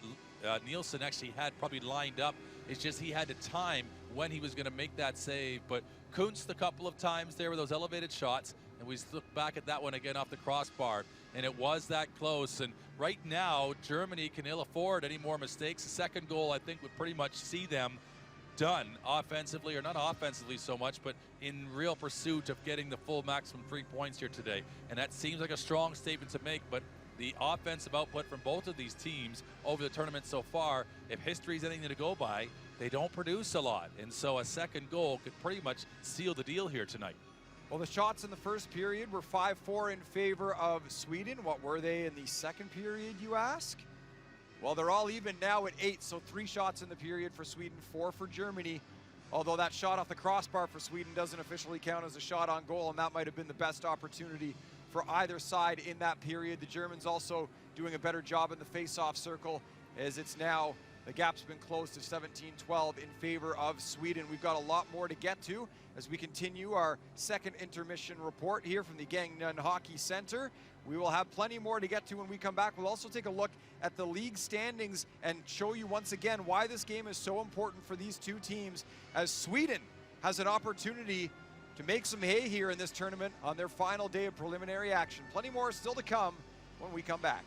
S2: Nielsen actually had probably lined up. It's just he had to time when he was going to make that save, but Kunst a couple of times there with those elevated shots, and we look back at that one again off the crossbar, and it was that close. And right now, Germany can ill afford any more mistakes. The second goal, I think, would pretty much see them done offensively, or not offensively so much, but in real pursuit of getting the full maximum 3 points here today. And that seems like a strong statement to make, but the offensive output from both of these teams over the tournament so far, if history is anything to go by, they don't produce a lot. And so a second goal could pretty much seal the deal here tonight.
S1: Well, the shots in the first period were 5-4 in favor of Sweden. What were they in the second period, you ask? Well, they're all even now at 8, so 3 shots in the period for Sweden, 4 for Germany. Although that shot off the crossbar for Sweden doesn't officially count as a shot on goal, and that might have been the best opportunity for either side in that period. The Germans also doing a better job in the face-off circle, as it's now, the gap's been closed to 17-12 in favor of Sweden. We've got a lot more to get to as we continue our second intermission report here from the Gangneung Hockey Center. We will have plenty more to get to when we come back. We'll also take a look at the league standings and show you once again why this game is so important for these two teams, as Sweden has an opportunity to make some hay here in this tournament on their final day of preliminary action. Plenty more still to come when we come back.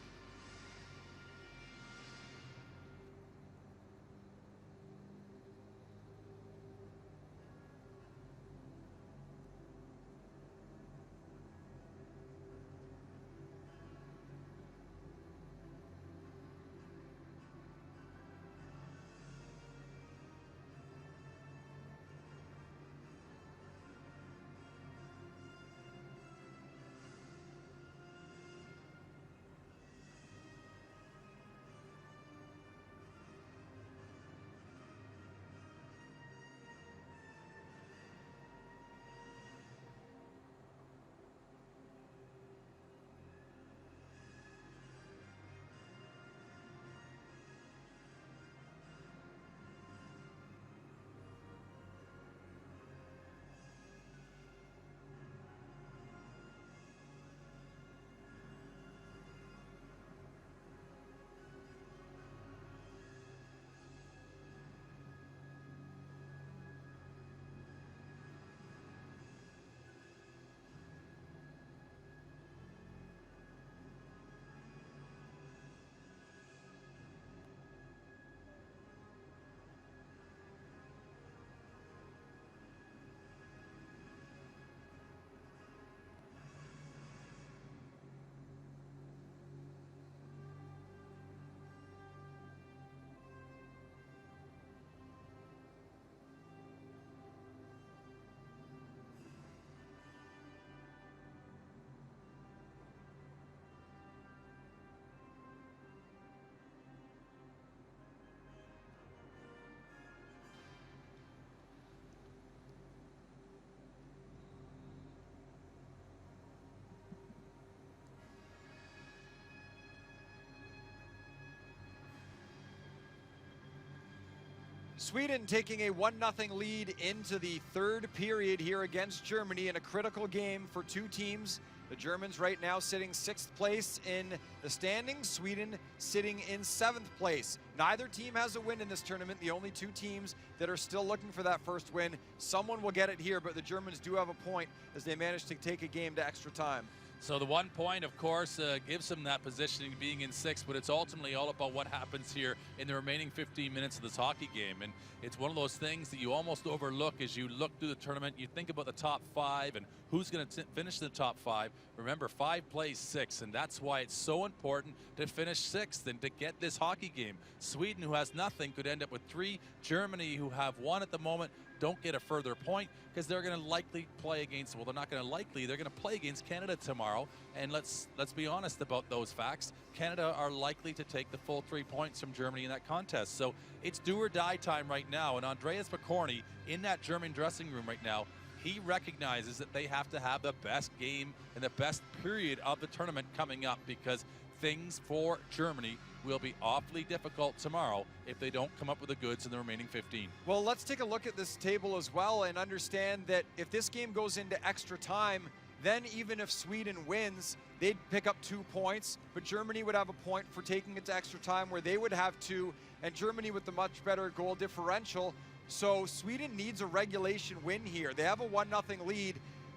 S1: Sweden taking a 1-0 lead into the third period here against Germany in a critical game for two teams. The Germans right now sitting 6th place in the standings, Sweden sitting in 7th place. Neither team has a win in this tournament. The only two teams that are still looking for that first win. Someone will get it here, but the Germans do have a point as they managed to take a game to extra time.
S2: So the 1 point, of course, gives them that positioning being in 6th, but it's ultimately all about what happens here in the remaining 15 minutes of this hockey game. And it's one of those things that you almost overlook as you look through the tournament. You think about the top 5 and who's going to finish in the top 5. Remember, 5 plays 6, and that's why it's so important to finish 6th and to get this hockey game. Sweden, who has nothing, could end up with 3. Germany, who have 1 at the moment, don't get a further point because they're going to likely play against, well, they're not going to likely, they're going to play against Canada tomorrow. And let's be honest about those facts. Canada are likely to take the full 3 points from Germany in that contest. So it's do or die time right now. And Andreas Picorni in that German dressing room right now, he recognizes that they have to have the best game and the best period of the tournament coming up, because things for Germany will be awfully difficult tomorrow if they don't come up with the goods in the remaining 15.
S1: Well, let's take a look at this table as well and understand that if this game goes into extra time, Then even if Sweden wins, they'd pick up 2 points, but Germany would have a point for taking it to extra time where they would have 2, and Germany with the much better goal differential. So Sweden needs a regulation win here. They have a 1-0 lead.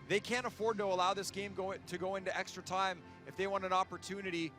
S1: They can't afford to allow this game to go into extra time if they want an opportunity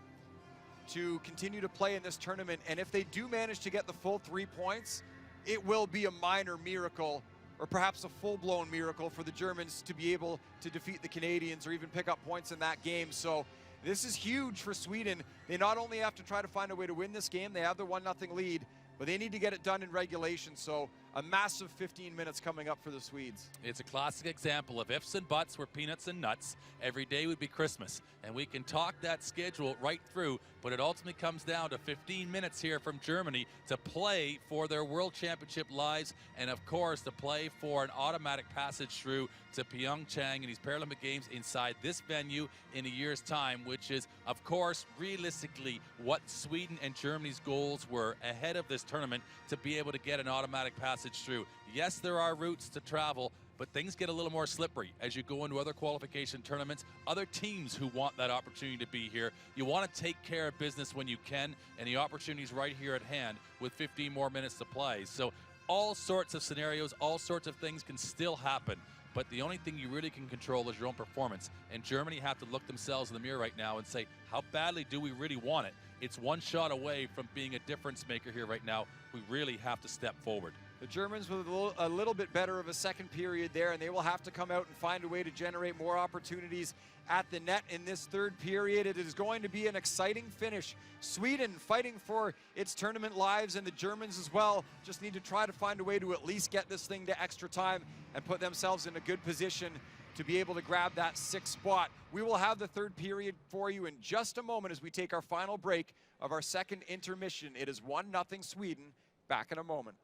S1: to continue to play in this tournament. And if they do manage to get the full 3 points, it will be a minor miracle, or perhaps a full-blown miracle for the Germans to be able to defeat the Canadians or even pick up points in that game. So this is huge for Sweden. They not only have to try to find a way to win this game, they have the 1-0 lead, but they need to get it done in regulation. So a massive 15 minutes coming up for the Swedes.
S2: It's a classic example of ifs and buts were peanuts and nuts. Every day would be Christmas. And we can talk that schedule right through, but it ultimately comes down to 15 minutes here from Germany to play for their World Championship lives, and of course to play for an automatic passage through to Pyeongchang and these Paralympic Games inside this venue in a year's time, which is, of course, realistically what Sweden and Germany's goals were ahead of this tournament, to be able to get an automatic passage through. Yes, there are routes to travel, but things get a little more slippery as you go into other qualification tournaments, other teams who want that opportunity to be here. You want to take care of business when you can, and the opportunity's right here at hand with 15 more minutes to play. So all sorts of scenarios, all sorts of things can still happen, but the only thing you really can control is your own performance. And Germany have to look themselves in the mirror right now and say, how badly do we really want it? It's one shot away from being a difference maker here right now. We really have to step forward.
S1: The Germans with a little bit better of a second period there, and they will have to come out and find a way to generate more opportunities at the net in this third period. It is going to be an exciting finish. Sweden fighting for its tournament lives, and the Germans as well just need to try to find a way to at least get this thing to extra time and put themselves in a good position to be able to grab that 6th spot. We will have the third period for you in just a moment as we take our final break of our second intermission. It is 1-0 Sweden. Back in a moment.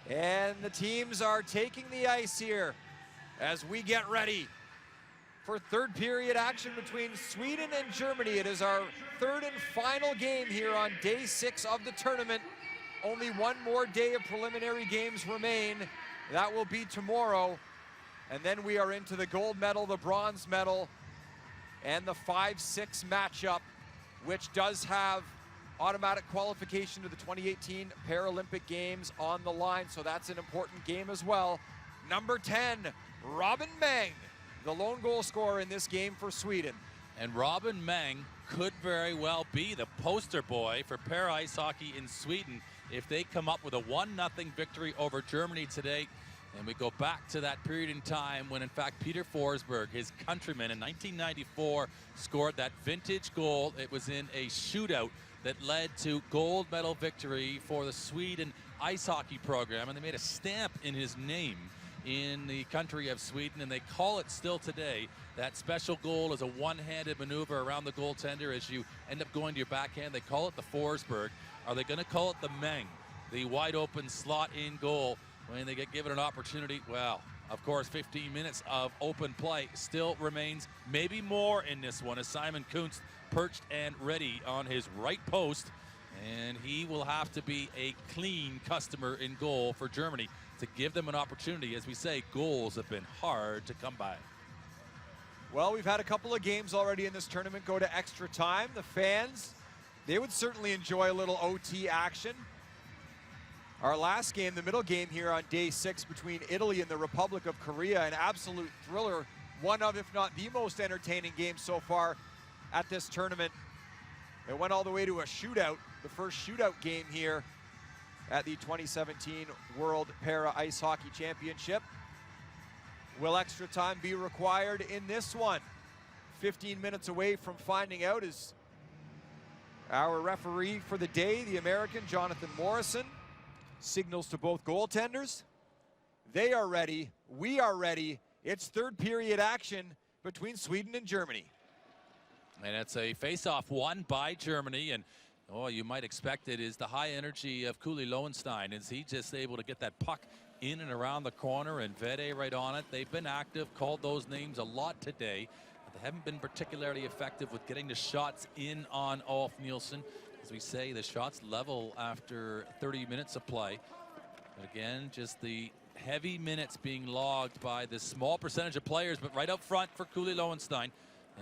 S1: And the teams are taking the ice here as we get ready for third period action between Sweden and Germany. It is our third and final game here on day 6 of the tournament. Only one more day of preliminary games remain. That will be tomorrow. And then we are into the gold medal, the bronze medal, and the 5-6 matchup, which does have automatic qualification to the 2018 Paralympic Games on the line, so that's an important game as well. Number 10, Robin Mang, the lone goal scorer in this game for Sweden.
S2: And Robin Mang could very well be the poster boy for para ice hockey in Sweden if they come up with a 1-0 victory over Germany today. And we go back to that period in time when, in fact, Peter Forsberg, his countryman, in 1994 scored that vintage goal. It was in a shootout that led to gold medal victory for the Sweden ice hockey program, and they made a stamp in his name in the country of Sweden, and they call it still today. That special goal is a one-handed maneuver around the goaltender as you end up going to your backhand. They call it the Forsberg. Are they going to call it the Meng, the wide open slot in goal when they get given an opportunity? Well, of course, 15 minutes of open play still remains, maybe more in this one, as Simon Kuntz perched and ready on his right post, and he will have to be a clean customer in goal for Germany to give them an opportunity. As we say, goals have been hard to come by.
S1: Well, we've had a couple of games already in this tournament go to extra time. The fans, they would certainly enjoy a little OT action. Our last game, the middle game here on day 6 between Italy and the Republic of Korea, an absolute thriller. One of, if not the most entertaining games so far at this tournament. It went all the way to a shootout, the first shootout game here at the 2017 World Para Ice Hockey Championship. Will extra time be required in this one? 15 minutes away from finding out is our referee for the day, the American Jonathan Morrison. Signals to both goaltenders. They are ready. We are ready. It's third period action between Sweden and Germany.
S2: And it's a face-off won by Germany, and you might expect it is the high energy of Goalie Lowenstein. Is he just able to get that puck in and around the corner, and Vede right on it? They've been active, called those names a lot today. But they haven't been particularly effective with getting the shots in on Ulf Nielsen. As we say, the shots level after 30 minutes of play. But again, just the heavy minutes being logged by this small percentage of players, but right up front for Goalie Lowenstein.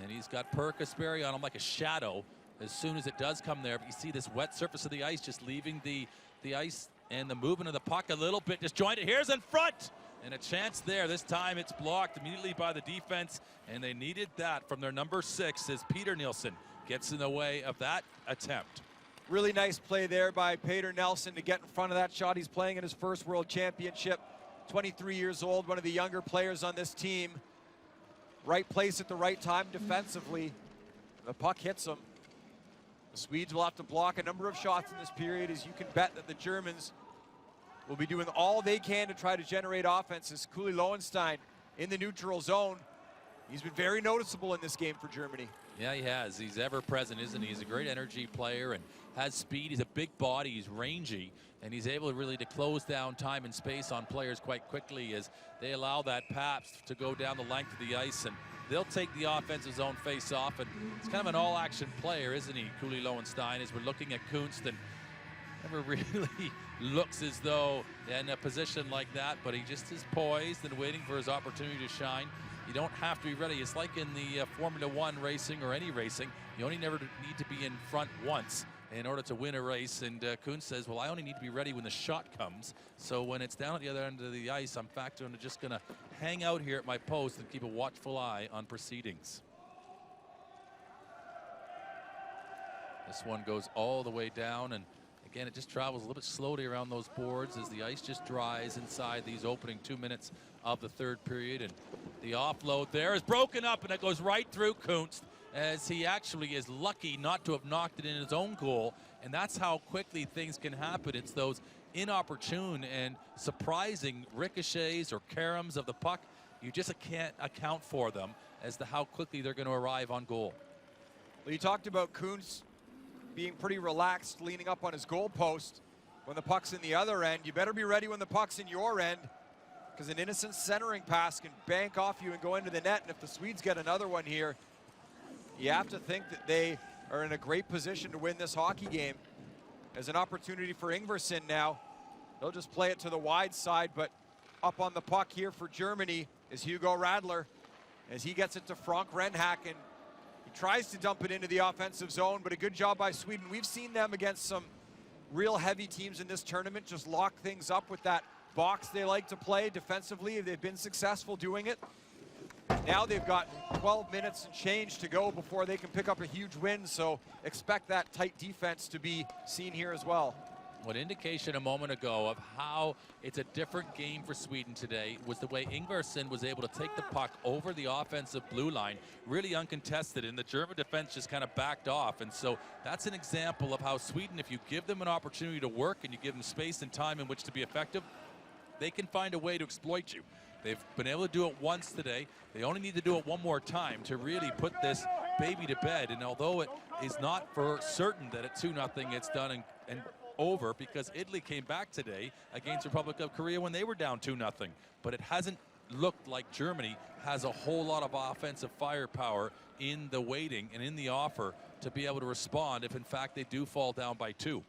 S2: And he's got Per Kasperi on him like a shadow as soon as it does come there. But you see this wet surface of the ice just leaving the ice, and the movement of the puck a little bit disjointed. Here's in front, and a chance there. This time it's blocked immediately by the defense, and they needed that from their number 6 as Peter Nielsen gets in the way of that attempt.
S1: Really nice play there by Peter Nelson to get in front of that shot. He's playing in his first World Championship, 23 years old, one of the younger players on this team. Right place at the right time defensively. The puck hits him. The Swedes will have to block a number of shots in this period, as you can bet that the Germans will be doing all they can to try to generate offenses. Goalie Lowenstein in the neutral zone. He's been very noticeable in this game for Germany.
S2: Yeah, he has. He's ever present, isn't he? He's a great energy player and has speed. He's a big body. He's rangy, and he's able really to close down time and space on players quite quickly as they allow that pass to go down the length of the ice, and they'll take the offensive zone face-off. And it's kind of an all-action player, isn't he, Goalie Lowenstein, as we're looking at Kunst, and never really looks as though in a position like that, but he just is poised and waiting for his opportunity to shine. You don't have to be ready. It's like in the Formula 1 racing or any racing. You only never need to be in front once in order to win a race. And Kuhn says, well, I only need to be ready when the shot comes. So when it's down at the other end of the ice, I'm just going to hang out here at my post and keep a watchful eye on proceedings. This one goes all the way down, and again, it just travels a little bit slowly around those boards as the ice just dries inside these opening 2 minutes of the third period. And the offload there is broken up, and it goes right through Kunst, as he actually is lucky not to have knocked it in his own goal. And that's how quickly things can happen. It's those inopportune and surprising ricochets or caroms of the puck. You just can't account for them as to how quickly they're going to arrive on goal.
S1: Well, you talked about Kunst being pretty relaxed, leaning up on his goal post when the puck's in the other end. You better be ready when the puck's in your end, because an innocent centering pass can bank off you and go into the net. And if the Swedes get another one here, you have to think that they are in a great position to win this hockey game. As an opportunity for Ingvarsson now. They'll just play it to the wide side, but up on the puck here for Germany is Hugo Radler as he gets it to Frank Renhaken. He tries to dump it into the offensive zone, but a good job by Sweden. We've seen them against some real heavy teams in this tournament just lock things up with that box they like to play defensively. They've been successful doing it. Now they've got 12 minutes and change to go before they can pick up a huge win, so expect that tight defense to be seen here as well.
S2: What indication a moment ago of how it's a different game for Sweden today was the way Ingvarsson was able to take the puck over the offensive blue line, really uncontested, and the German defense just kind of backed off. And so that's an example of how Sweden, if you give them an opportunity to work and you give them space and time in which to be effective, they can find a way to exploit you. They've been able to do it once today. They only need to do it one more time to really put this baby to bed. And although it is not for certain that at 2-0 it's done and over, because Italy came back today against Republic of Korea when they were down 2-0. But it hasn't looked like Germany has a whole lot of offensive firepower in the waiting and in the offer to be able to respond if in fact they do fall down by 2.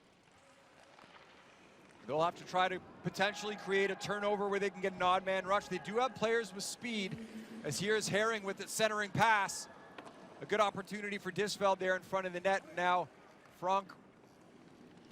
S1: They'll have to try to potentially create a turnover where they can get an odd man rush. They do have players with speed, as here's Herring with its centering pass. A good opportunity for Disveld there in front of the net. And now Frank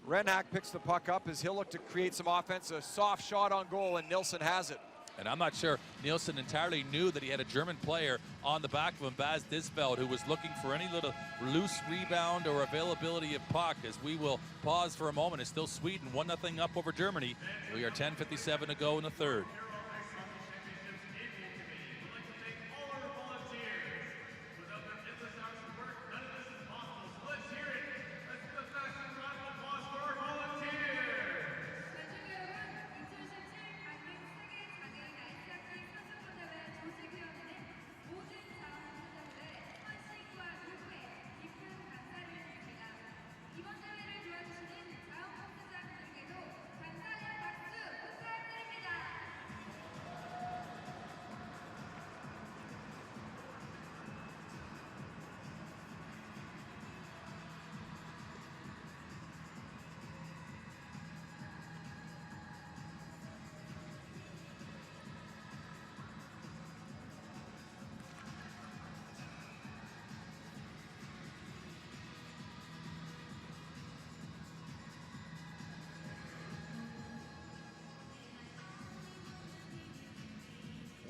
S1: Renhack picks the puck up as he'll look to create some offense. A soft shot on goal, and Nilsson has it.
S2: And I'm not sure Nielsen entirely knew that he had a German player on the back of him, Bas Disveld, who was looking for any little loose rebound or availability of puck. As we will pause for a moment, it's still Sweden 1-0 up over Germany. We are 10:57 to go in the third.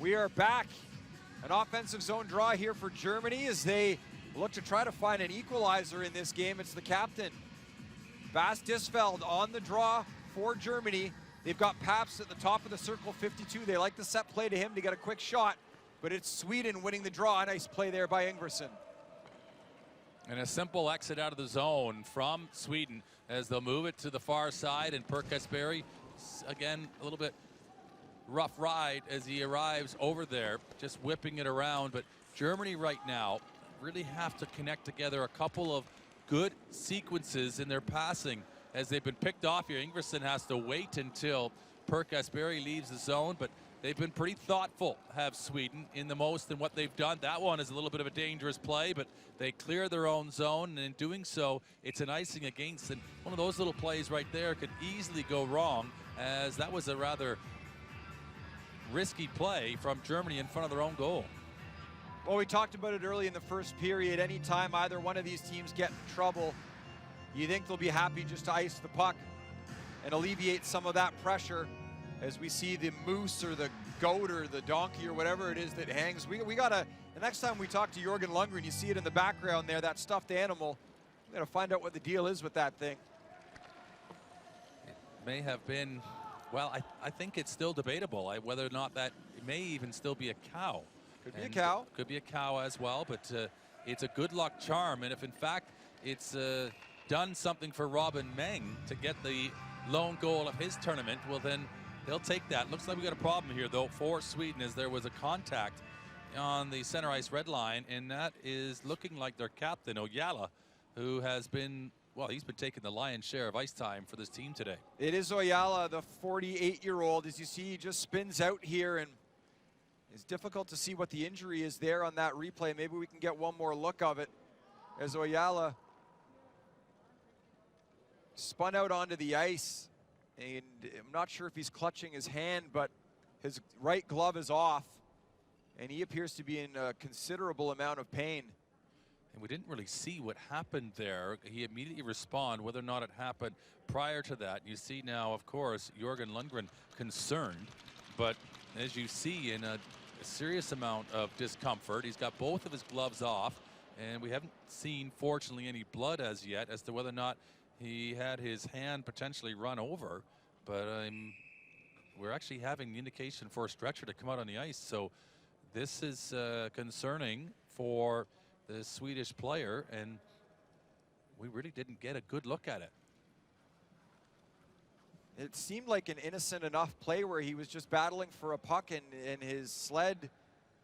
S1: We are back. An offensive zone draw here for Germany as they look to try to find an equalizer in this game. It's the captain, Bas Disveld, on the draw for Germany. They've got Paps at the top of the circle, 52. They like the set play to him to get a quick shot, but it's Sweden winning the draw. Nice play there by Ingvarsson.
S2: And a simple exit out of the zone from Sweden as they'll move it to the far side, and Perkasberry, again, a little bit rough ride as he arrives over there, just whipping it around. But Germany right now really have to connect together a couple of good sequences in their passing as they've been picked off here. Ingvarsson has to wait until Perkasberry leaves the zone, but they've been pretty thoughtful, have Sweden, in the most in what they've done. That one is a little bit of a dangerous play, but they clear their own zone, and in doing so, it's an icing against. And one of those little plays right there could easily go wrong, as that was a rather risky play from Germany in front of their own goal.
S1: Well, we talked about it early in the first period. Anytime either one of these teams get in trouble, you think they'll be happy just to ice the puck and alleviate some of that pressure as we see the moose or the goat or the donkey or whatever it is that hangs. We gotta, the next time we talk to Jörgen Lundgren, you see it in the background there, that stuffed animal. We gotta find out what the deal is with that thing.
S2: It may have been, well, I think it's still debatable whether or not that, it may even still be a cow.
S1: Could be a cow.
S2: Could be a cow as well, but it's a good luck charm. And if in fact it's done something for Robin Meng to get the lone goal of his tournament, well then they'll take that. Looks like we got a problem here though for Sweden, as there was a contact on the center ice red line, and that is looking like their captain, Oyala, who has been, well, he's been taking the lion's share of ice time for this team today.
S1: It is Oyala, the 48-year-old. As you see, he just spins out here, and it's difficult to see what the injury is there on that replay. Maybe we can get one more look of it as Oyala spun out onto the ice, and I'm not sure if he's clutching his hand, but his right glove is off, and he appears to be in a considerable amount of pain.
S2: And we didn't really see what happened there. He immediately responded, whether or not it happened prior to that. You see now, of course, Jörgen Lundgren concerned, but as you see, in a serious amount of discomfort. He's got both of his gloves off, and we haven't seen, fortunately, any blood as yet as to whether or not he had his hand potentially run over, but we're actually having the indication for a stretcher to come out on the ice. So this is concerning for the Swedish player, and we really didn't get a good look at it.
S1: It seemed like an innocent enough play where he was just battling for a puck and his sled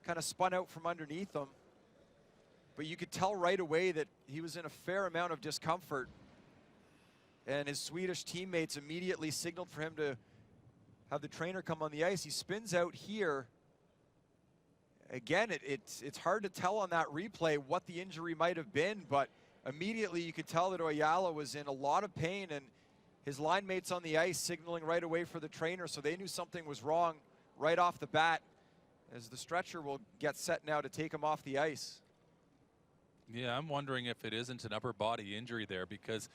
S1: kind of spun out from underneath him. But you could tell right away that he was in a fair amount of discomfort. And his Swedish teammates immediately signaled for him to have the trainer come on the ice. He spins out here. Again, it's hard to tell on that replay what the injury might have been, but immediately you could tell that Oyala was in a lot of pain, and his line mates on the ice signaling right away for the trainer, so they knew something was wrong right off the bat, as the stretcher will get set now to take him off the ice.
S2: Yeah, I'm wondering if it isn't an upper body injury there, because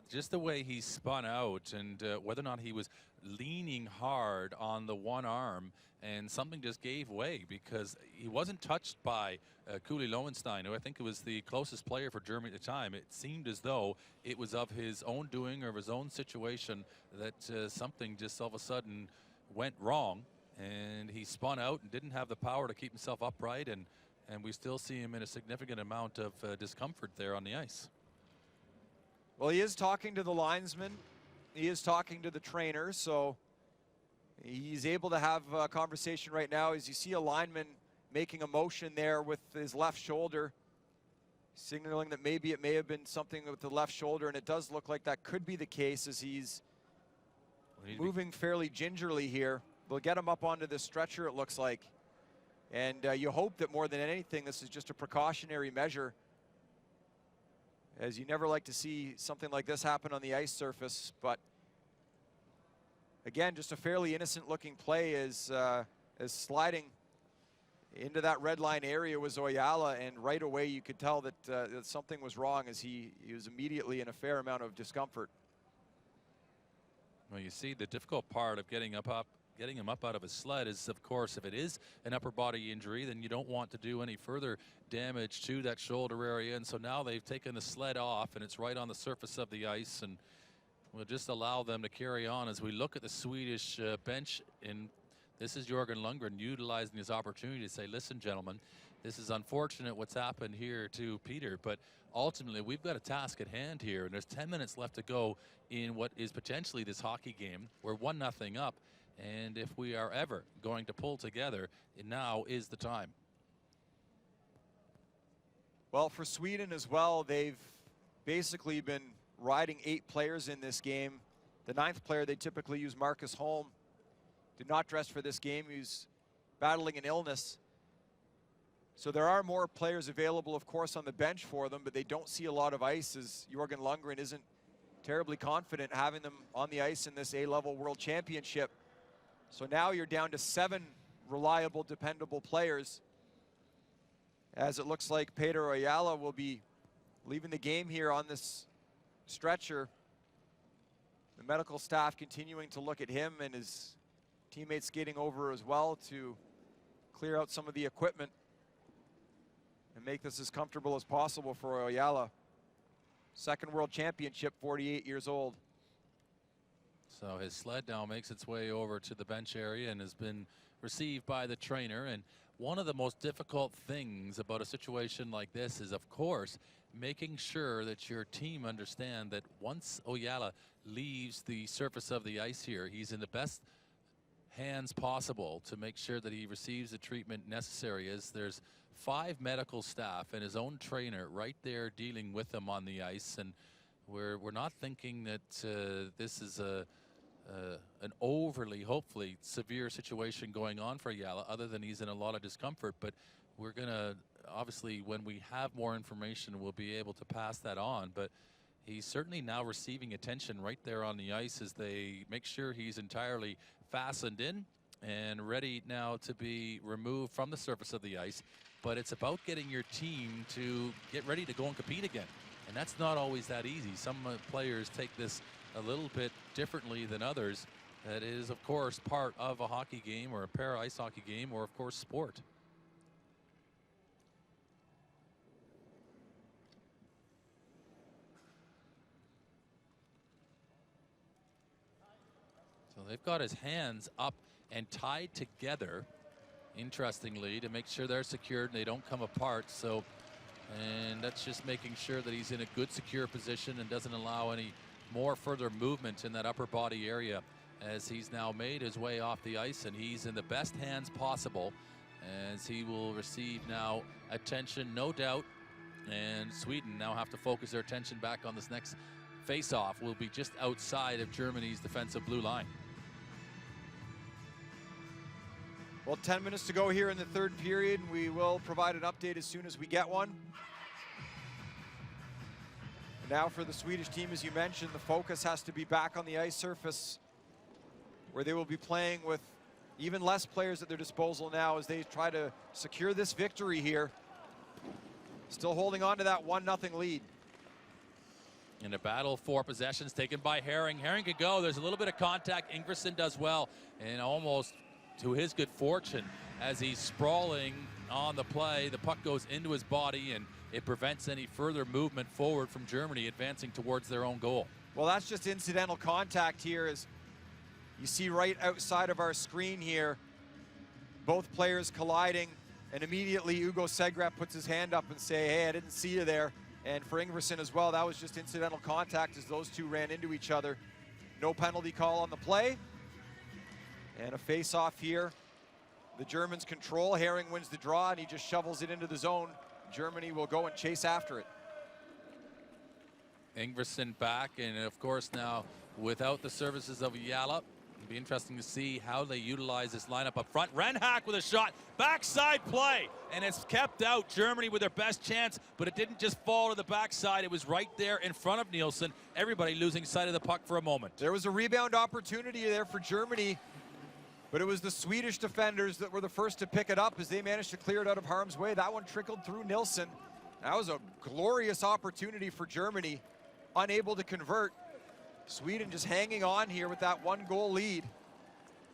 S2: just the way he spun out and whether or not he was leaning hard on the one arm and something just gave way, because he wasn't touched by Goalie Lowenstein, who I think was the closest player for Germany at the time. It seemed as though it was of his own doing or of his own situation that something just all of a sudden went wrong, and he spun out and didn't have the power to keep himself upright, and we still see him in a significant amount of discomfort there on the ice.
S1: Well, he is talking to the linesman. He is talking to the trainer, so he's able to have a conversation right now. As you see a lineman making a motion there with his left shoulder, signaling that maybe it may have been something with the left shoulder, and it does look like that could be the case as he's moving fairly gingerly here. They'll get him up onto the stretcher, it looks like. And you hope that more than anything, this is just a precautionary measure, as you never like to see something like this happen on the ice surface. But again, just a fairly innocent looking play as sliding into that red line area was Oyala, and right away you could tell that, that something was wrong, as he was immediately in a fair amount of discomfort.
S2: Well, you see, the difficult part of getting him up out of his sled is, of course, if it is an upper body injury, then you don't want to do any further damage to that shoulder area. And so now they've taken the sled off, and it's right on the surface of the ice, and we'll just allow them to carry on as we look at the Swedish bench. And this is Jörgen Lundgren utilizing his opportunity to say, listen, gentlemen, this is unfortunate what's happened here to Peter, but ultimately we've got a task at hand here, and there's 10 minutes left to go in what is potentially this hockey game. We're 1-0 up. And if we are ever going to pull together, now is the time.
S1: Well, for Sweden as well, they've basically been riding 8 players in this game. The 9th player, they typically use Marcus Holm, did not dress for this game. He's battling an illness. So there are more players available, of course, on the bench for them, but they don't see a lot of ice, as Jörgen Lundgren isn't terribly confident having them on the ice in this A-level World Championship. So now you're down to 7 reliable, dependable players, as it looks like Peter Oyala will be leaving the game here on this stretcher. The medical staff continuing to look at him and his teammates skating over as well to clear out some of the equipment and make this as comfortable as possible for Oyala. Second World Championship, 48 years old.
S2: So his sled now makes its way over to the bench area and has been received by the trainer. And one of the most difficult things about a situation like this is, of course, making sure that your team understand that once Oyala leaves the surface of the ice here, he's in the best hands possible to make sure that he receives the treatment necessary, as there's 5 medical staff and his own trainer right there dealing with him on the ice. And we're not thinking that this is an overly, hopefully, severe situation going on for Oyala, other than he's in a lot of discomfort. But we're going to, obviously, when we have more information, we'll be able to pass that on. But he's certainly now receiving attention right there on the ice as they make sure he's entirely fastened in and ready now to be removed from the surface of the ice. But it's about getting your team to get ready to go and compete again. And that's not always that easy. Some players take this a little bit differently than others. That is, of course, part of a hockey game or a para-ice hockey game, or, of course, sport. So they've got his hands up and tied together, interestingly, to make sure they're secured and they don't come apart. So, and that's just making sure that he's in a good secure position and doesn't allow any more further movement in that upper body area, as he's now made his way off the ice, and he's in the best hands possible as he will receive now attention, no doubt. And Sweden now have to focus their attention back on this next face-off. Will be just outside of Germany's defensive blue line.
S1: Well, 10 minutes to go here in the third period. We will provide an update as soon as we get one. Now for the Swedish team, as you mentioned, the focus has to be back on the ice surface, where they will be playing with even less players at their disposal now as they try to secure this victory here. Still holding on to that 1-0 lead.
S2: In a battle for possessions taken by Herring. Herring could go. There's a little bit of contact. Ingvarsson does well, and almost to his good fortune, as he's sprawling on the play, the puck goes into his body and it prevents any further movement forward from Germany advancing towards their own goal.
S1: Well, that's just incidental contact here, as you see right outside of our screen here. Both players colliding, and immediately Hugo Segrap puts his hand up and say, hey, I didn't see you there. And for Ingvarsson as well, that was just incidental contact as those two ran into each other. No penalty call on the play. And a face-off here. The Germans control. Herring wins the draw, and he just shovels it into the zone. Germany will go and chase after it.
S2: Ingvarsson back, and of course now without the services of Yala. It'll be interesting to see how they utilize this lineup up front. Renhack with a shot, backside play, and it's kept out. Germany with their best chance, but it didn't just fall to the backside. It was right there in front of Nielsen. Everybody losing sight of the puck for a moment.
S1: There was a rebound opportunity there for Germany, but it was the Swedish defenders that were the first to pick it up as they managed to clear it out of harm's way. That one trickled through Nielsen. That was a glorious opportunity for Germany, unable to convert. Sweden just hanging on here with that 1-goal lead.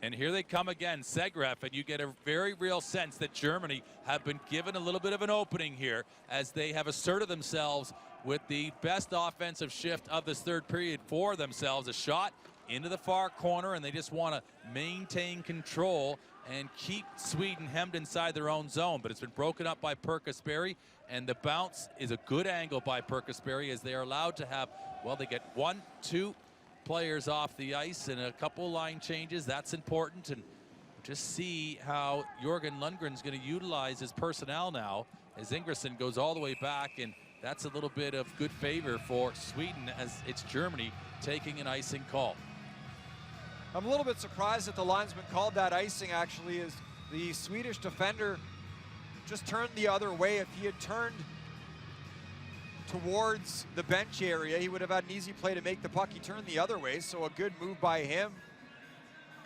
S2: And here they come again, Segref, and you get a very real sense that Germany have been given a little bit of an opening here as they have asserted themselves with the best offensive shift of this third period for themselves. A shot into the far corner, and they just want to maintain control and keep Sweden hemmed inside their own zone. But it's been broken up by Perkasberry, and the bounce is a good angle by Perkasberry as they are allowed to have, well, they get 1-2 players off the ice and a couple line changes. That's important. And just see how Jörgen Lundgren's going to utilize his personnel now as Ingvarsson goes all the way back, and that's a little bit of good favor for Sweden as it's Germany taking an icing call.
S1: I'm a little bit surprised that the linesman called that icing, actually, as the Swedish defender just turned the other way. If he had turned towards the bench area, he would have had an easy play to make the puck. He turned the other way, so a good move by him,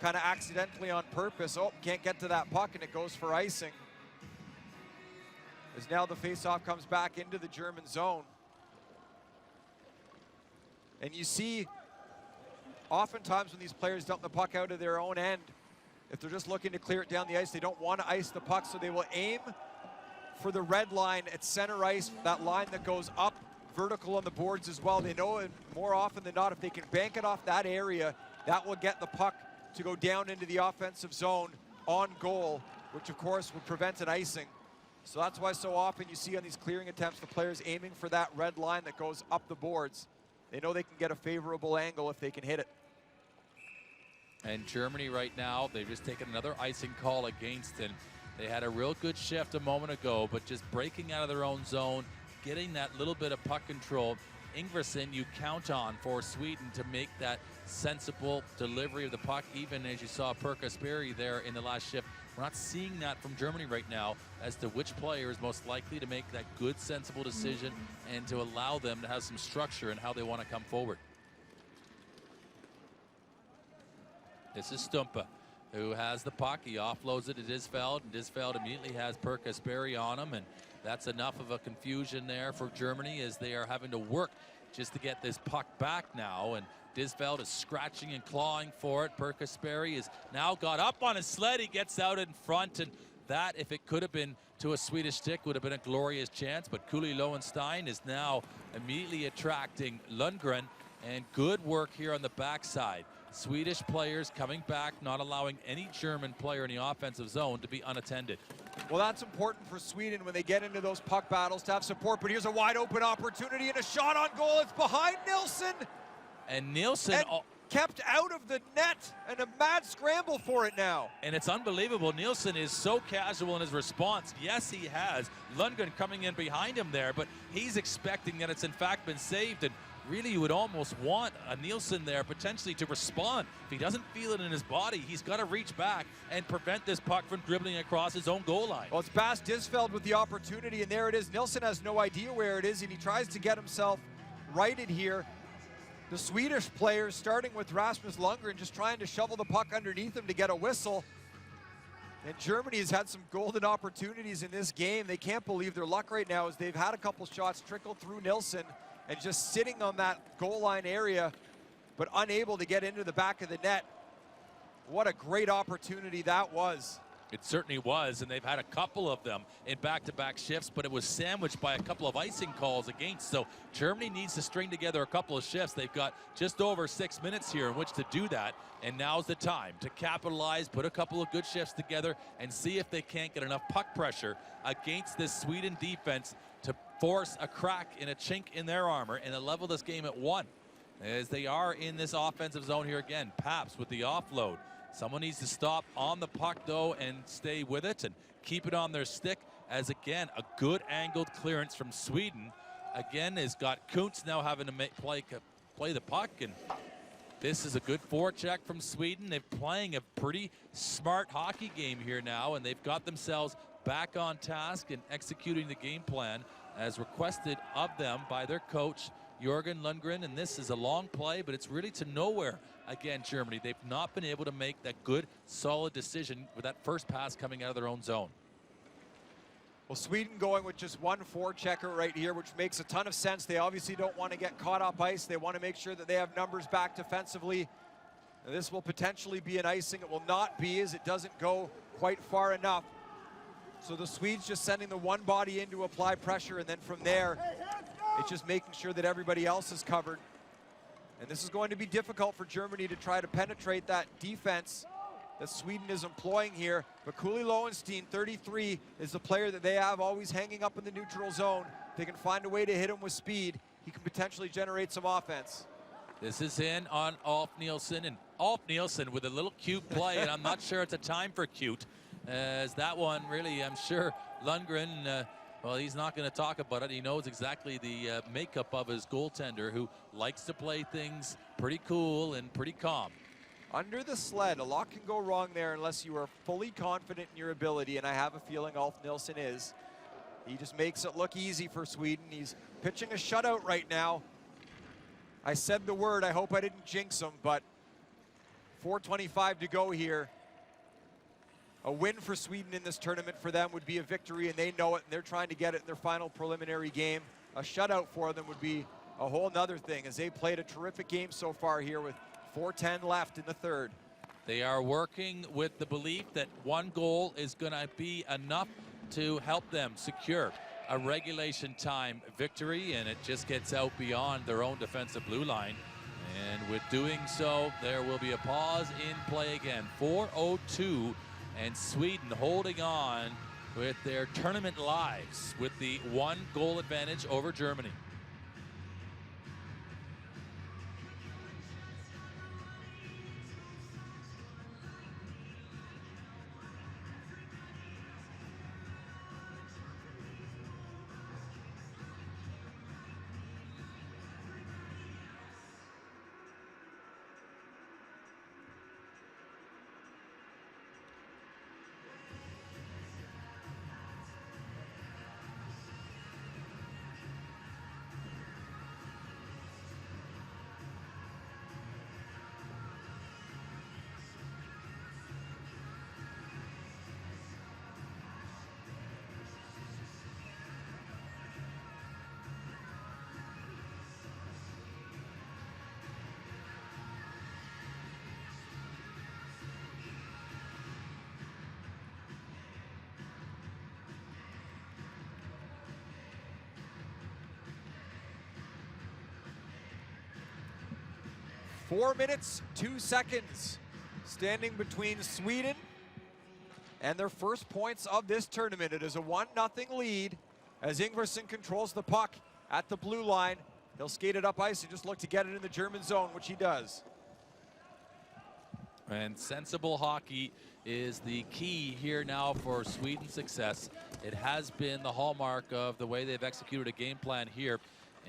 S1: kind of accidentally on purpose. Oh, can't get to that puck, and it goes for icing. As now the faceoff comes back into the German zone. And you see, oftentimes when these players dump the puck out of their own end, if they're just looking to clear it down the ice, they don't want to ice the puck, so they will aim for the red line at center ice, that line that goes up vertical on the boards as well. They know it more often than not, if they can bank it off that area, that will get the puck to go down into the offensive zone on goal, which of course would prevent an icing. So that's why so often you see on these clearing attempts, the players aiming for that red line that goes up the boards. They know they can get a favorable angle if they can hit it.
S2: And Germany right now, they've just taken another icing call against it. They had a real good shift a moment ago, but just breaking out of their own zone, getting that little bit of puck control. Ingvarsson, you count on for Sweden to make that sensible delivery of the puck, even as you saw Perkasberry there in the last shift. We're not seeing that from Germany right now as to which player is most likely to make that good, sensible decision and to allow them to have some structure in how they want to come forward. This is Stumpa, who has the puck. He offloads it to Disfeld, and Disfeld immediately has Perkasberry on him, and that's enough of a confusion there for Germany as they are having to work just to get this puck back now. And Disfeld is scratching and clawing for it. Perkasberry is now got up on his sled. He gets out in front, and that, if it could have been to a Swedish stick, would have been a glorious chance. But Kuli Lowenstein is now immediately attracting Lundgren, and good work here on the backside. Swedish players coming back, not allowing any German player in the offensive zone to be unattended.
S1: Well, that's important for Sweden when they get into those puck battles to have support, but here's a wide open opportunity and a shot on goal. It's behind Nilsson.
S2: And Nilsson
S1: kept out of the net, and a mad scramble for it now.
S2: And it's unbelievable. Nilsson is so casual in his response. Yes, he has Lundgren coming in behind him there, but he's expecting that it's in fact been saved. And really, you would almost want a Nilsson there potentially to respond. If he doesn't feel it in his body, he's got to reach back and prevent this puck from dribbling across his own goal line.
S1: Well, it's Bas Disfeld with the opportunity, and there it is. Nilsson has no idea where it is, and he tries to get himself righted here. The Swedish players, starting with Rasmus Lundgren, just trying to shovel the puck underneath him to get a whistle. And Germany has had some golden opportunities in this game. They can't believe their luck right now as they've had a couple shots trickle through Nilsson and just sitting on that goal line area, but unable to get into the back of the net. What a great opportunity that was.
S2: It certainly was, and they've had a couple of them in back-to-back shifts, but it was sandwiched by a couple of icing calls against. So Germany needs to string together a couple of shifts. They've got just over 6 minutes here in which to do that, and now's the time to capitalize, put a couple of good shifts together, and see if they can't get enough puck pressure against this Sweden defense to force a crack in a chink in their armor and to level this game at 1. As they are in this offensive zone here again. Paps with the offload. Someone needs to stop on the puck, though, and stay with it and keep it on their stick, as, again, a good angled clearance from Sweden. Again, has got Kuntz now having to play the puck, and this is a good forecheck from Sweden. They're playing a pretty smart hockey game here now, and they've got themselves back on task and executing the game plan as requested of them by their coach, Jörgen Lundgren. And this is a long play, but it's really to nowhere. Again, Germany, they've not been able to make that good, solid decision with that first pass coming out of their own zone.
S1: Well, Sweden going with just one forechecker right here, which makes a ton of sense. They obviously don't want to get caught up ice. They want to make sure that they have numbers back defensively. And this will potentially be an icing. It will not be, as it doesn't go quite far enough. So the Swedes just sending the one body in to apply pressure, and then from there, it's just making sure that everybody else is covered. And this is going to be difficult for Germany to try to penetrate that defense that Sweden is employing here. But Kuhle Lowenstein, 33, is the player that they have always hanging up in the neutral zone. If they can find a way to hit him with speed, he can potentially generate some offense.
S2: This is in on Ulf Nielsen, and Ulf Nielsen with a little cute play, and I'm not sure it's a time for cute, as that one really, I'm sure Lundgren, well, he's not going to talk about it. He knows exactly the makeup of his goaltender, who likes to play things pretty cool and pretty calm.
S1: Under the sled, a lot can go wrong there unless you are fully confident in your ability, and I have a feeling Ulf Nielsen is. He just makes it look easy for Sweden. He's pitching a shutout right now. I said the word, I hope I didn't jinx him, but 4:25 to go here. A win for Sweden in this tournament for them would be a victory, and they know it, and they're trying to get it in their final preliminary game. A shutout for them would be a whole nother thing, as they played a terrific game so far here with 4:10 left in the third.
S2: They are working with the belief that one goal is going to be enough to help them secure a regulation time victory, and it just gets out beyond their own defensive blue line. And with doing so, there will be a pause in play again. 4:02. And Sweden holding on with their tournament lives with the 1-goal advantage over Germany.
S1: 4 minutes, 2 seconds standing between Sweden and their first points of this tournament. It is a 1-0 lead as Ingvarsson controls the puck at the blue line. He'll skate it up ice and just look to get it in the German zone, which he does.
S2: And sensible hockey is the key here now for Sweden's success. It has been the hallmark of the way they've executed a game plan here.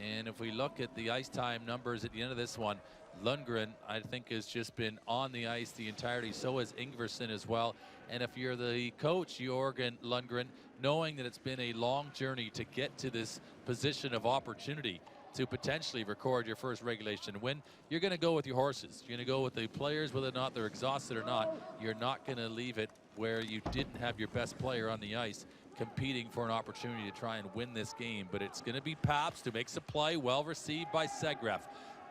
S2: And if we look at the ice time numbers at the end of this one, Lundgren, I think, has just been on the ice the entirety. So has Ingvarsson as well. And if you're the coach, Jörgen Lundgren, knowing that it's been a long journey to get to this position of opportunity to potentially record your first regulation win, you're going to go with your horses. You're going to go with the players, whether or not they're exhausted or not. You're not going to leave it where you didn't have your best player on the ice competing for an opportunity to try and win this game. But it's going to be Pabst who makes a play, well received by Segref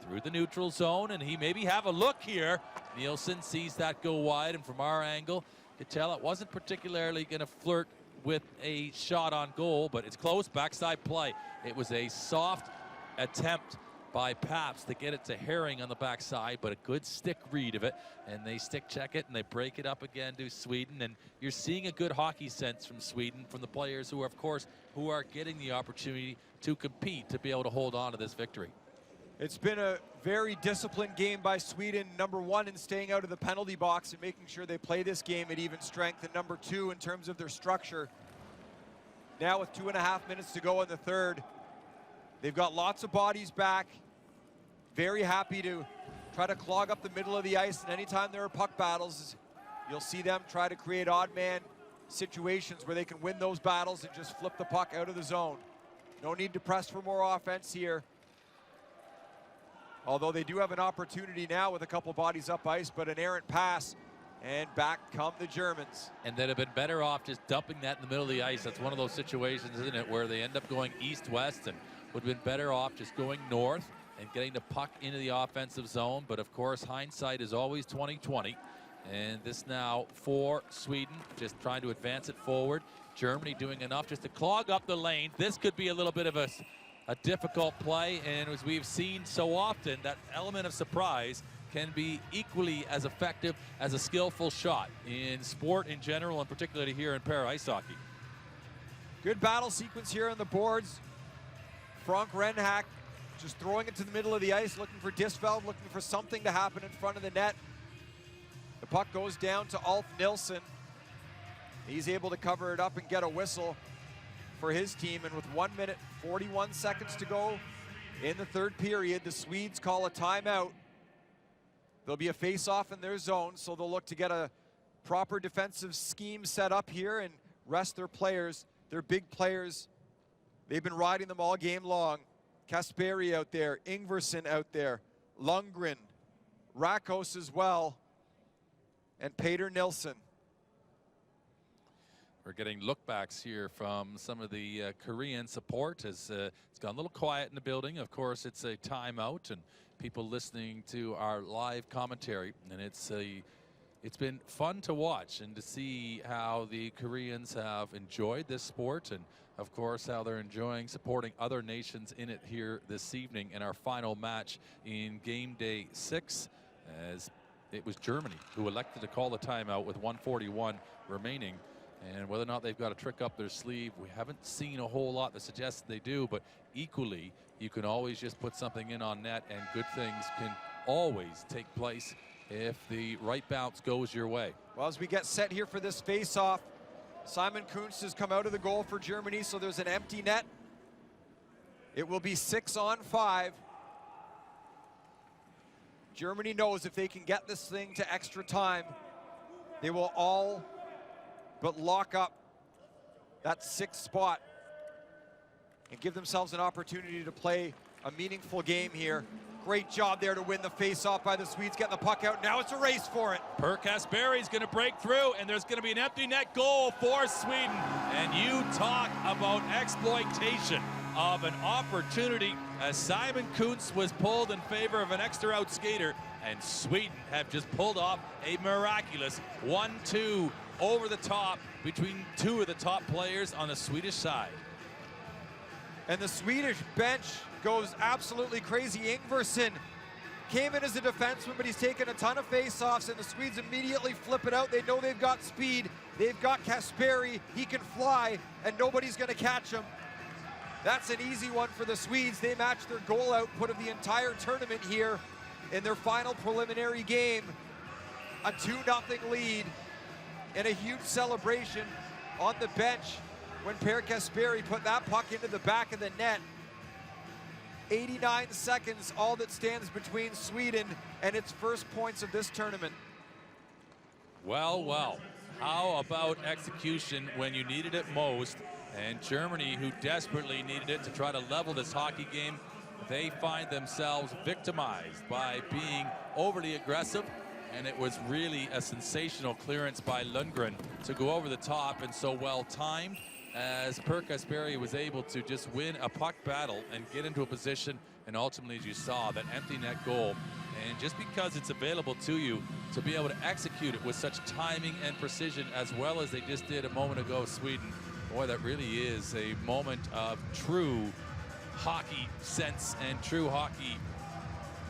S2: through the neutral zone, and he maybe have a look here. Nielsen sees that go wide, and from our angle, could tell it wasn't particularly going to flirt with a shot on goal, but it's close, backside play. It was a soft attempt by Pabst to get it to Herring on the backside, but a good stick read of it, and they stick check it and they break it up again to Sweden. And you're seeing a good hockey sense from Sweden, from the players who are, of course, who are getting the opportunity to compete, to be able to hold on to this victory.
S1: It's been a very disciplined game by Sweden. Number one in staying out of the penalty box and making sure they play this game at even strength, and number two in terms of their structure. Now with 2.5 minutes to go in the third, they've got lots of bodies back. Very happy to try to clog up the middle of the ice, and anytime there are puck battles, you'll see them try to create odd man situations where they can win those battles and just flip the puck out of the zone. No need to press for more offense here. Although they do have an opportunity now with a couple bodies up ice, but an errant pass, and back come the Germans.
S2: And they'd have been better off just dumping that in the middle of the ice. That's one of those situations, isn't it, where they end up going east-west, and would have been better off just going north and getting the puck into the offensive zone. But of course, hindsight is always 20/20. And this now for Sweden, just trying to advance it forward. Germany doing enough just to clog up the lane. This could be a little bit of a difficult play, and as we've seen so often, that element of surprise can be equally as effective as a skillful shot in sport in general, and particularly here in para ice hockey.
S1: Good battle sequence here on the boards. Frank Renhack just throwing it to the middle of the ice, looking for Disveld, looking for something to happen in front of the net. The puck goes down to Ulf Nilsson. He's able to cover it up and get a whistle for his team, and with 1 minute 41 seconds to go in the third period, the Swedes call a timeout. There'll be a face-off in their zone, so they'll look to get a proper defensive scheme set up here and rest their players, their big players. They've been riding them all game long. Kasperi out there, Ingvarsson out there, Lundgren, Rakos as well, and Peter Nilsson.
S2: We're getting lookbacks here from some of the Korean support as it's gone a little quiet in the building. Of course, it's a timeout and people listening to our live commentary, and it's been fun to watch and to see how the Koreans have enjoyed this sport, and of course how they're enjoying supporting other nations in it here this evening in our final match in game day 6, as it was Germany who elected to call the timeout with 1:41 remaining. And whether or not they've got a trick up their sleeve, we haven't seen a whole lot that suggests they do, but equally, you can always just put something in on net, and good things can always take place if the right bounce goes your way.
S1: Well, as we get set here for this face-off, Simon Kuntz has come out of the goal for Germany, so there's an empty net. It will be 6-on-5. Germany knows if they can get this thing to extra time, they will all but lock up that 6th spot and give themselves an opportunity to play a meaningful game here. Great job there to win the face-off by the Swedes, getting the puck out. Now it's a race for it.
S2: Per Kasperi's going to break through, and there's going to be an empty net goal for Sweden. And you talk about exploitation of an opportunity, as Simon Kuntz was pulled in favor of an extra out skater, and Sweden have just pulled off a miraculous 1-2 over the top between two of the top players on the Swedish side.
S1: And the Swedish bench goes absolutely crazy. Ingvarsson came in as a defenseman, but he's taken a ton of face-offs, and the Swedes immediately flip it out. They know they've got speed. They've got Kasperi. He can fly, and nobody's going to catch him. That's an easy one for the Swedes. They match their goal output of the entire tournament here in their final preliminary game. A 2-0 lead and a huge celebration on the bench when Per Kasperi put that puck into the back of the net. 89 seconds, all that stands between Sweden and its first points of this tournament.
S2: Well, well, how about execution when you needed it most? And Germany, who desperately needed it to try to level this hockey game, they find themselves victimized by being overly aggressive, and it was really a sensational clearance by Lundgren to go over the top, and so well timed as Per Kasperi was able to just win a puck battle and get into a position, and ultimately, as you saw, that empty net goal. And just because it's available to you to be able to execute it with such timing and precision as well as they just did a moment ago, Sweden, boy, that really is a moment of true hockey sense and true hockey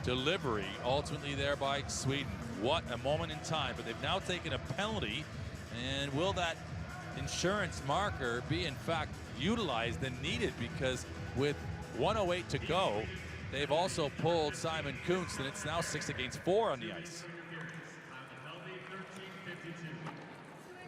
S2: delivery, ultimately there by Sweden. What a moment in time, but they've now taken a penalty, and will that insurance marker be in fact utilized and needed, because with 1:08 to go, they've also pulled Simon Kuntz, and it's now 6 against 4 on the ice.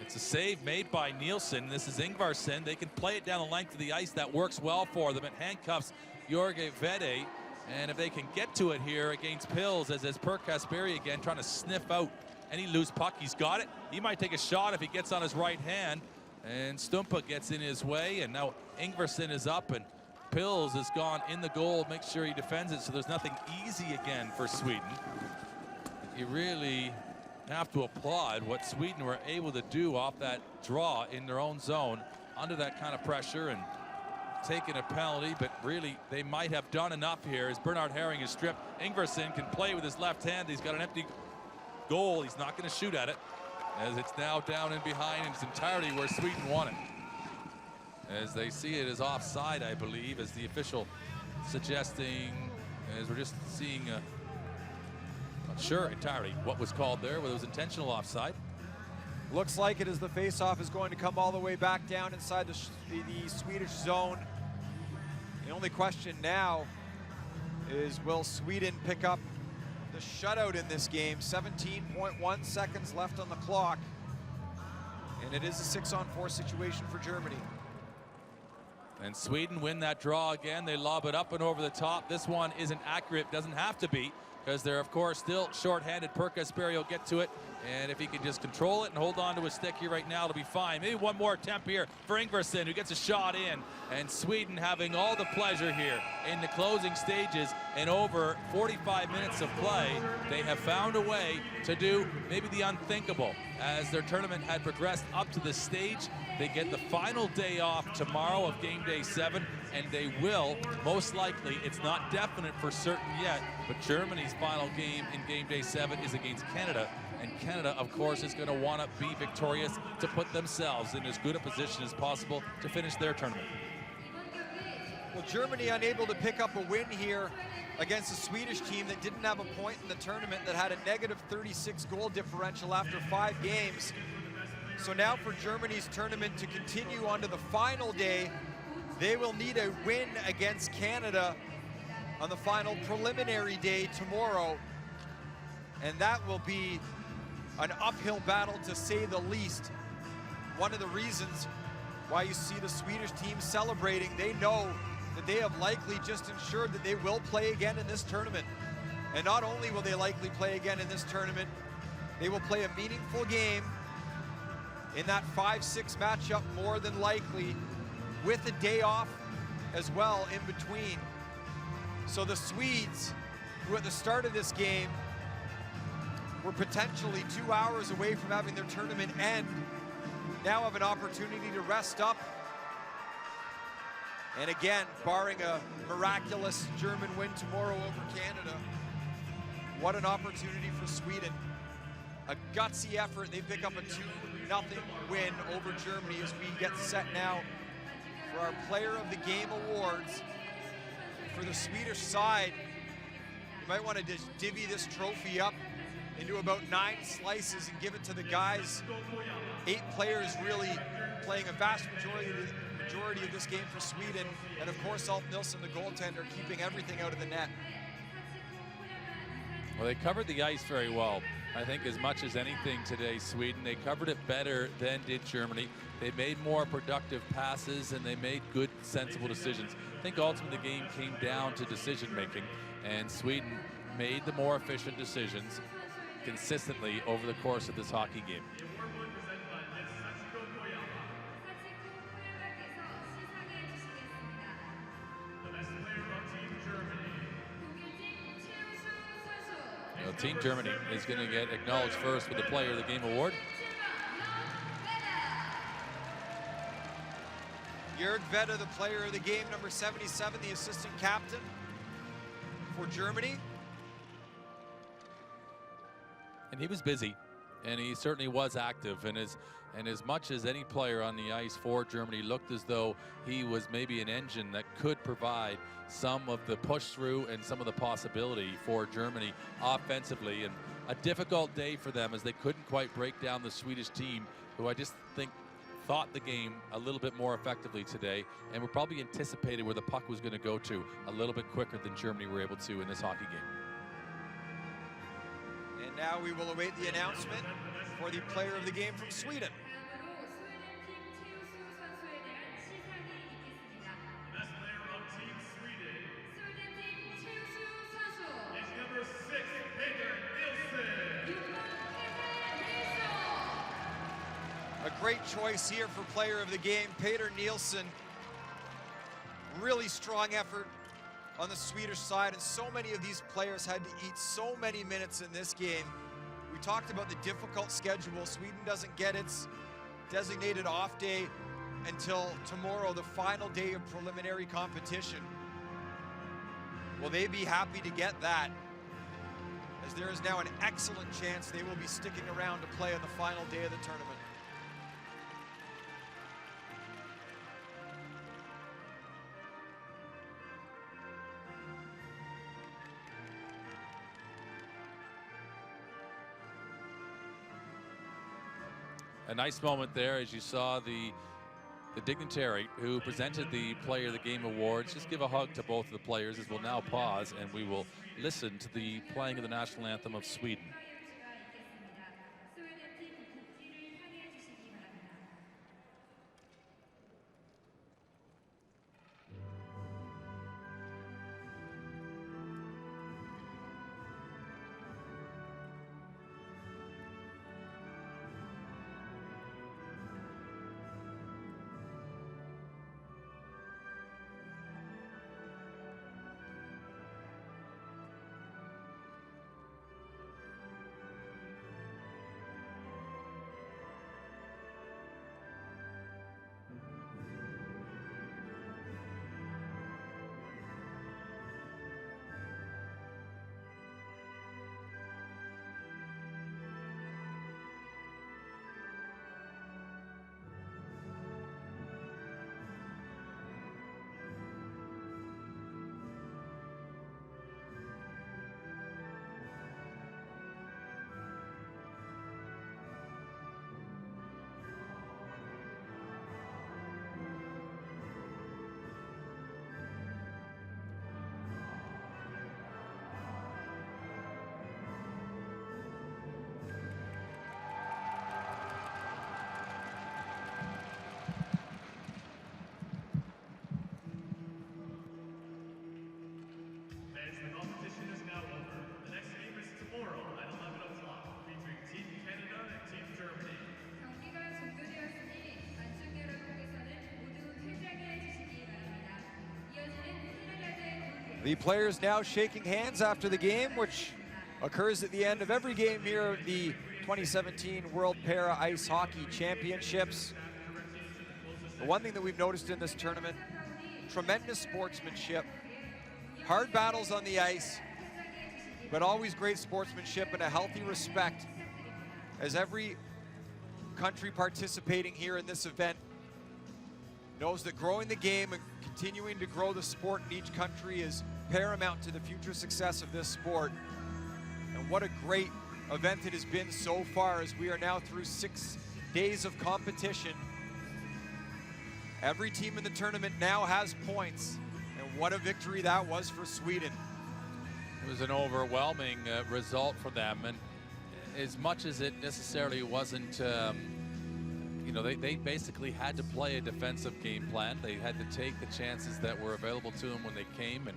S2: It's a save made by Nielsen. This is Ingvarsson. They can play it down the length of the ice. That works well for them. It handcuffs Jorge Vede. And if they can get to it here against Pills, as Per Kasperi again trying to sniff out any loose puck. He's got it. He might take a shot if he gets on his right hand. And Stumpa gets in his way. And now Ingvarsson is up, and Pills has gone in the goal. Make sure he defends it, so there's nothing easy again for Sweden. You really have to applaud what Sweden were able to do off that draw in their own zone under that kind of pressure and taking a penalty, but really they might have done enough here as Bernard Herring is stripped. Ingvarsson can play with his left hand. He's got an empty goal. He's not going to shoot at it, as it's now down and behind in its entirety where Sweden won it. As they see it as offside, I believe, as the official suggesting, as we're just seeing not sure entirely what was called there, whether it was intentional offside.
S1: Looks like it, as the faceoff is going to come all the way back down inside the Swedish zone. The only question now is, will Sweden pick up the shutout in this game? 17.1 seconds left on the clock, and it is a 6-on-4 situation for Germany.
S2: And Sweden win that draw again. They lob it up and over the top. This one isn't accurate, doesn't have to be, because they're of course still short-handed. Per Kasperi will get to it, and if he can just control it and hold on to his stick here right now, it'll be fine. Maybe one more attempt here for Ingvarsson, who gets a shot in. And Sweden having all the pleasure here in the closing stages. In over 45 minutes of play, they have found a way to do maybe the unthinkable. As their tournament had progressed up to this stage, they get the final day off tomorrow of game day 7, and they will, most likely, it's not definite for certain yet, but Germany's final game in game day 7 is against Canada. And Canada, of course, is going to want to be victorious to put themselves in as good a position as possible to finish their tournament.
S1: Well, Germany unable to pick up a win here against a Swedish team that didn't have a point in the tournament, that had a negative 36 goal differential after 5 games. So now for Germany's tournament to continue on to the final day, they will need a win against Canada on the final preliminary day tomorrow. And that will be an uphill battle, to say the least. One of the reasons why you see the Swedish team celebrating, they know that they have likely just ensured that they will play again in this tournament. And not only will they likely play again in this tournament, they will play a meaningful game in that 5-6 matchup, more than likely, with a day off as well in between. So the Swedes, who at the start of this game were potentially 2 hours away from having their tournament end, now have an opportunity to rest up. And again, barring a miraculous German win tomorrow over Canada, what an opportunity for Sweden. A gutsy effort. They pick up a 2-0 win over Germany, as we get set now for our Player of the Game awards. For the Swedish side, You might want to just divvy this trophy up into about 9 slices and give it to the guys. 8 players really playing a vast majority of this game for Sweden. And of course, Alf Nilsson, the goaltender, keeping everything out of the net.
S2: Well, they covered the ice very well. I think as much as anything today, Sweden, they covered it better than did Germany. They made more productive passes and they made good, sensible decisions. I think ultimately the game came down to decision making, and Sweden made the more efficient decisions consistently over the course of this hockey game. Team Germany is going to get acknowledged first with the Player of the Game award.
S1: Jörg Vedda, the Player of the Game, number 77, the assistant captain for Germany.
S2: And he was busy, and he certainly was active, and as much as any player on the ice for Germany looked as though he was maybe an engine that could provide some of the push through and some of the possibility for Germany offensively. And a difficult day for them as they couldn't quite break down the Swedish team, who I just think thought the game a little bit more effectively today, and were probably anticipated where the puck was going to go to a little bit quicker than Germany were able to in this hockey game.
S1: And now we will await the announcement for the Player of the Game from Sweden.
S6: Best player on Team Sweden is number 6, Peter Nielsen.
S1: A great choice here for Player of the Game, Peter Nielsen. Really strong effort on the Swedish side, and so many of these players had to eat so many minutes in this game. We talked about the difficult schedule. Sweden doesn't get its designated off day until tomorrow, the final day of preliminary competition. Will they be happy to get that, as there is now an excellent chance they will be sticking around to play on the final day of the tournament.
S2: A nice moment there as you saw the dignitary who presented the Player of the Game awards just give a hug to both of the players, as we'll now pause and we will listen to the playing of the national anthem of Sweden.
S6: As the competition is now over, the next game is tomorrow at 11 o'clock, featuring Team Canada and Team Germany.
S7: 경기가 종료되었으니 관중 여러분께서는 모두 퇴장해 주시기 바랍니다. 이어지는 캐나다의
S1: The players now shaking hands after the game, which occurs at the end of every game here at the 2017 World Para Ice Hockey Championships. The one thing that we've noticed in this tournament, tremendous sportsmanship, hard battles on the ice, but always great sportsmanship and a healthy respect, as every country participating here in this event knows that growing the game and continuing to grow the sport in each country is paramount to the future success of this sport. And what a great event it has been so far, as we are now through 6 days of competition. Every team in the tournament now has points, and what a victory that was for Sweden.
S2: It was an overwhelming result for them, and as much as it necessarily wasn't, you know, they basically had to play a defensive game plan. They had to take the chances that were available to them when they came, and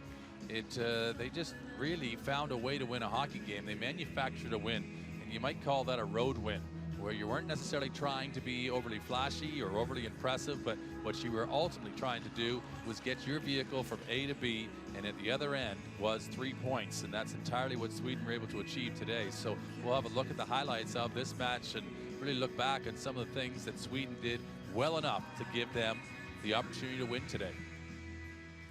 S2: they just really found a way to win a hockey game. They manufactured a win, and you might call that a road win, where you weren't necessarily trying to be overly flashy or overly impressive, but what you were ultimately trying to do was get your vehicle from A to B, and at the other end was 3 points, and that's entirely what Sweden were able to achieve today. So we'll have a look at the highlights of this match and really look back at some of the things that Sweden did well enough to give them the opportunity to win today.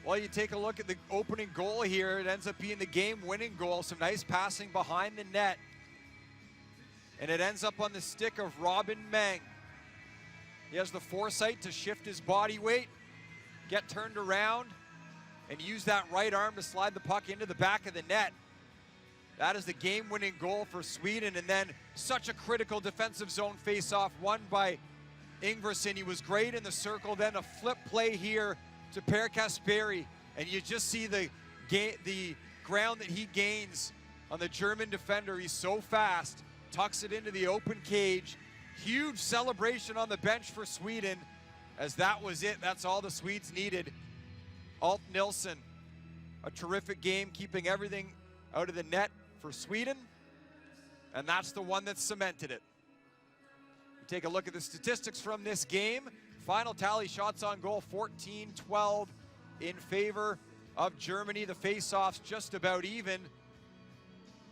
S1: Well, you take a look at the opening goal here. It ends up being the game-winning goal. Some nice passing behind the net. And it ends up on the stick of Robin Meng. He has the foresight to shift his body weight, get turned around, and use that right arm to slide the puck into the back of the net. That is the game-winning goal for Sweden. And then such a critical defensive zone face-off won by Ingvarsson. He was great in the circle. Then a flip play here to Per Kasperi, and you just see the ground that he gains on the German defender. He's so fast, tucks it into the open cage. Huge celebration on the bench for Sweden, as that was it. That's all the Swedes needed. Alt Nilsson, a terrific game, keeping everything out of the net for Sweden, and that's the one that cemented it. You take a look at the statistics from this game. Final tally, shots on goal, 14-12 in favor of Germany. The face-offs just about even.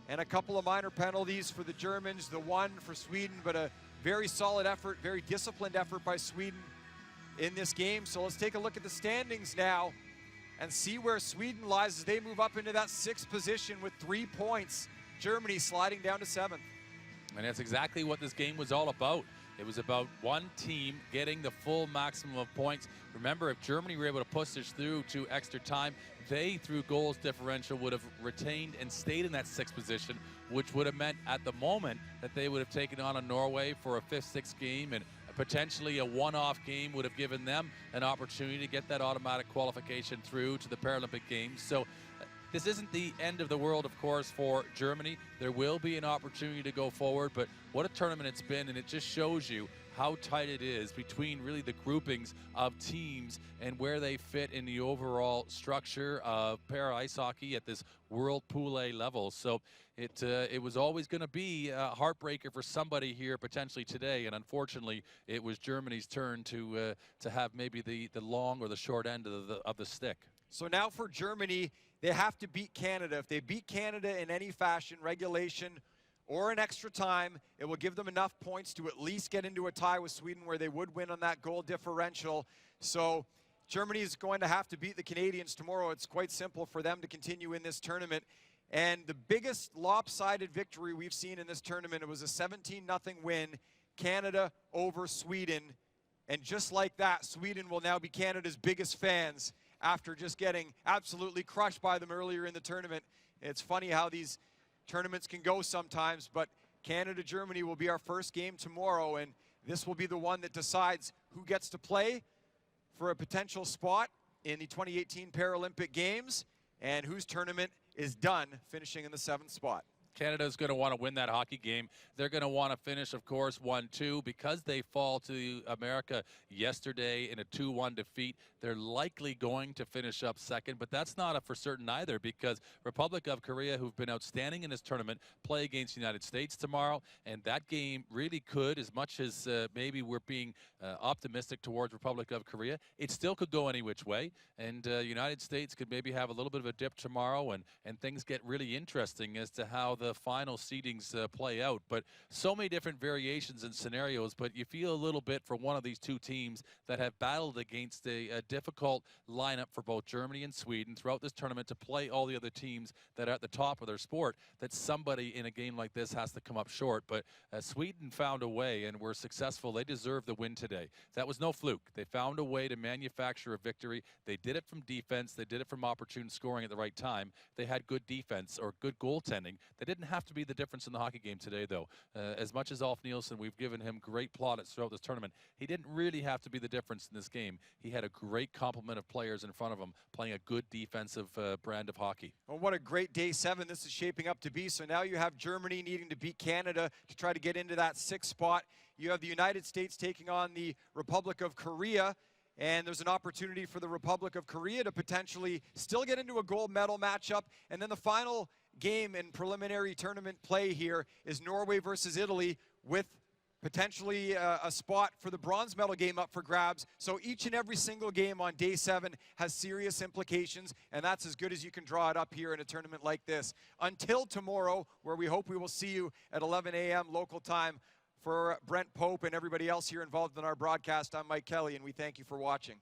S1: And a couple of minor penalties for the Germans, the one for Sweden, but a very solid effort, very disciplined effort by Sweden in this game. So let's take a look at the standings now and see where Sweden lies as they move up into that 6th position with 3 points. Germany sliding down to 7th.
S2: And that's exactly what this game was all about. It was about one team getting the full maximum of points. Remember, if Germany were able to push this through to extra time, they, through goals differential, would have retained and stayed in that 6th position, which would have meant at the moment that they would have taken on a Norway for a 5th, 6th game, and potentially a one-off game would have given them an opportunity to get that automatic qualification through to the Paralympic Games. So this isn't the end of the world, of course, for Germany. There will be an opportunity to go forward, but what a tournament it's been, and it just shows you how tight it is between really the groupings of teams and where they fit in the overall structure of para ice hockey at this World Pool A level. So it was always going to be a heartbreaker for somebody here potentially today, and unfortunately it was Germany's turn to have maybe the long or the short end of the stick.
S1: So now for Germany, they have to beat Canada. If they beat Canada in any fashion, regulation, or in extra time, it will give them enough points to at least get into a tie with Sweden, where they would win on that goal differential. So Germany is going to have to beat the Canadians tomorrow. It's quite simple for them to continue in this tournament. And the biggest lopsided victory we've seen in this tournament, it was a 17-0 win, Canada over Sweden. And just like that, Sweden will now be Canada's biggest fans after just getting absolutely crushed by them earlier in the tournament. It's funny how these tournaments can go sometimes, but Canada-Germany will be our first game tomorrow, and this will be the one that decides who gets to play for a potential spot in the 2018 Paralympic Games and whose tournament is done finishing in the 7th spot.
S2: Canada's going to want to win that hockey game. They're going to want to finish, of course, 1-2. Because they fall to America yesterday in a 2-1 defeat, they're likely going to finish up second. But that's not for certain either, because Republic of Korea, who've been outstanding in this tournament, play against the United States tomorrow. And that game really could, as much as maybe we're being optimistic towards Republic of Korea, it still could go any which way. And United States could maybe have a little bit of a dip tomorrow, and things get really interesting as to how the final seedings play out. But so many different variations and scenarios, but you feel a little bit for one of these two teams that have battled against a difficult lineup for both Germany and Sweden throughout this tournament to play all the other teams that are at the top of their sport, that somebody in a game like this has to come up short. But Sweden found a way and were successful. They deserve the win today. That was no fluke. They found a way to manufacture a victory. They did it from defense. They did it from opportune scoring at the right time. They had good defense or good goaltending. They didn't have to be the difference in the hockey game today, though. As much as Ulf Nielsen, we've given him great plaudits throughout this tournament, he didn't really have to be the difference in this game. He had a great complement of players in front of him playing a good defensive brand of hockey.
S1: Well, what a great day 7 this is shaping up to be. So now you have Germany needing to beat Canada to try to get into that 6th spot. You have the United States taking on the Republic of Korea. And there's an opportunity for the Republic of Korea to potentially still get into a gold medal matchup. And then the final game in preliminary tournament play here is Norway versus Italy, with potentially a spot for the bronze medal game up for grabs. So each and every single game on day 7 has serious implications, and that's as good as you can draw it up here in a tournament like this. Until tomorrow, where we hope we will see you at 11 a.m. local time. For Brent Pope and everybody else here involved in our broadcast, I'm Mike Kelly, and we thank you for watching.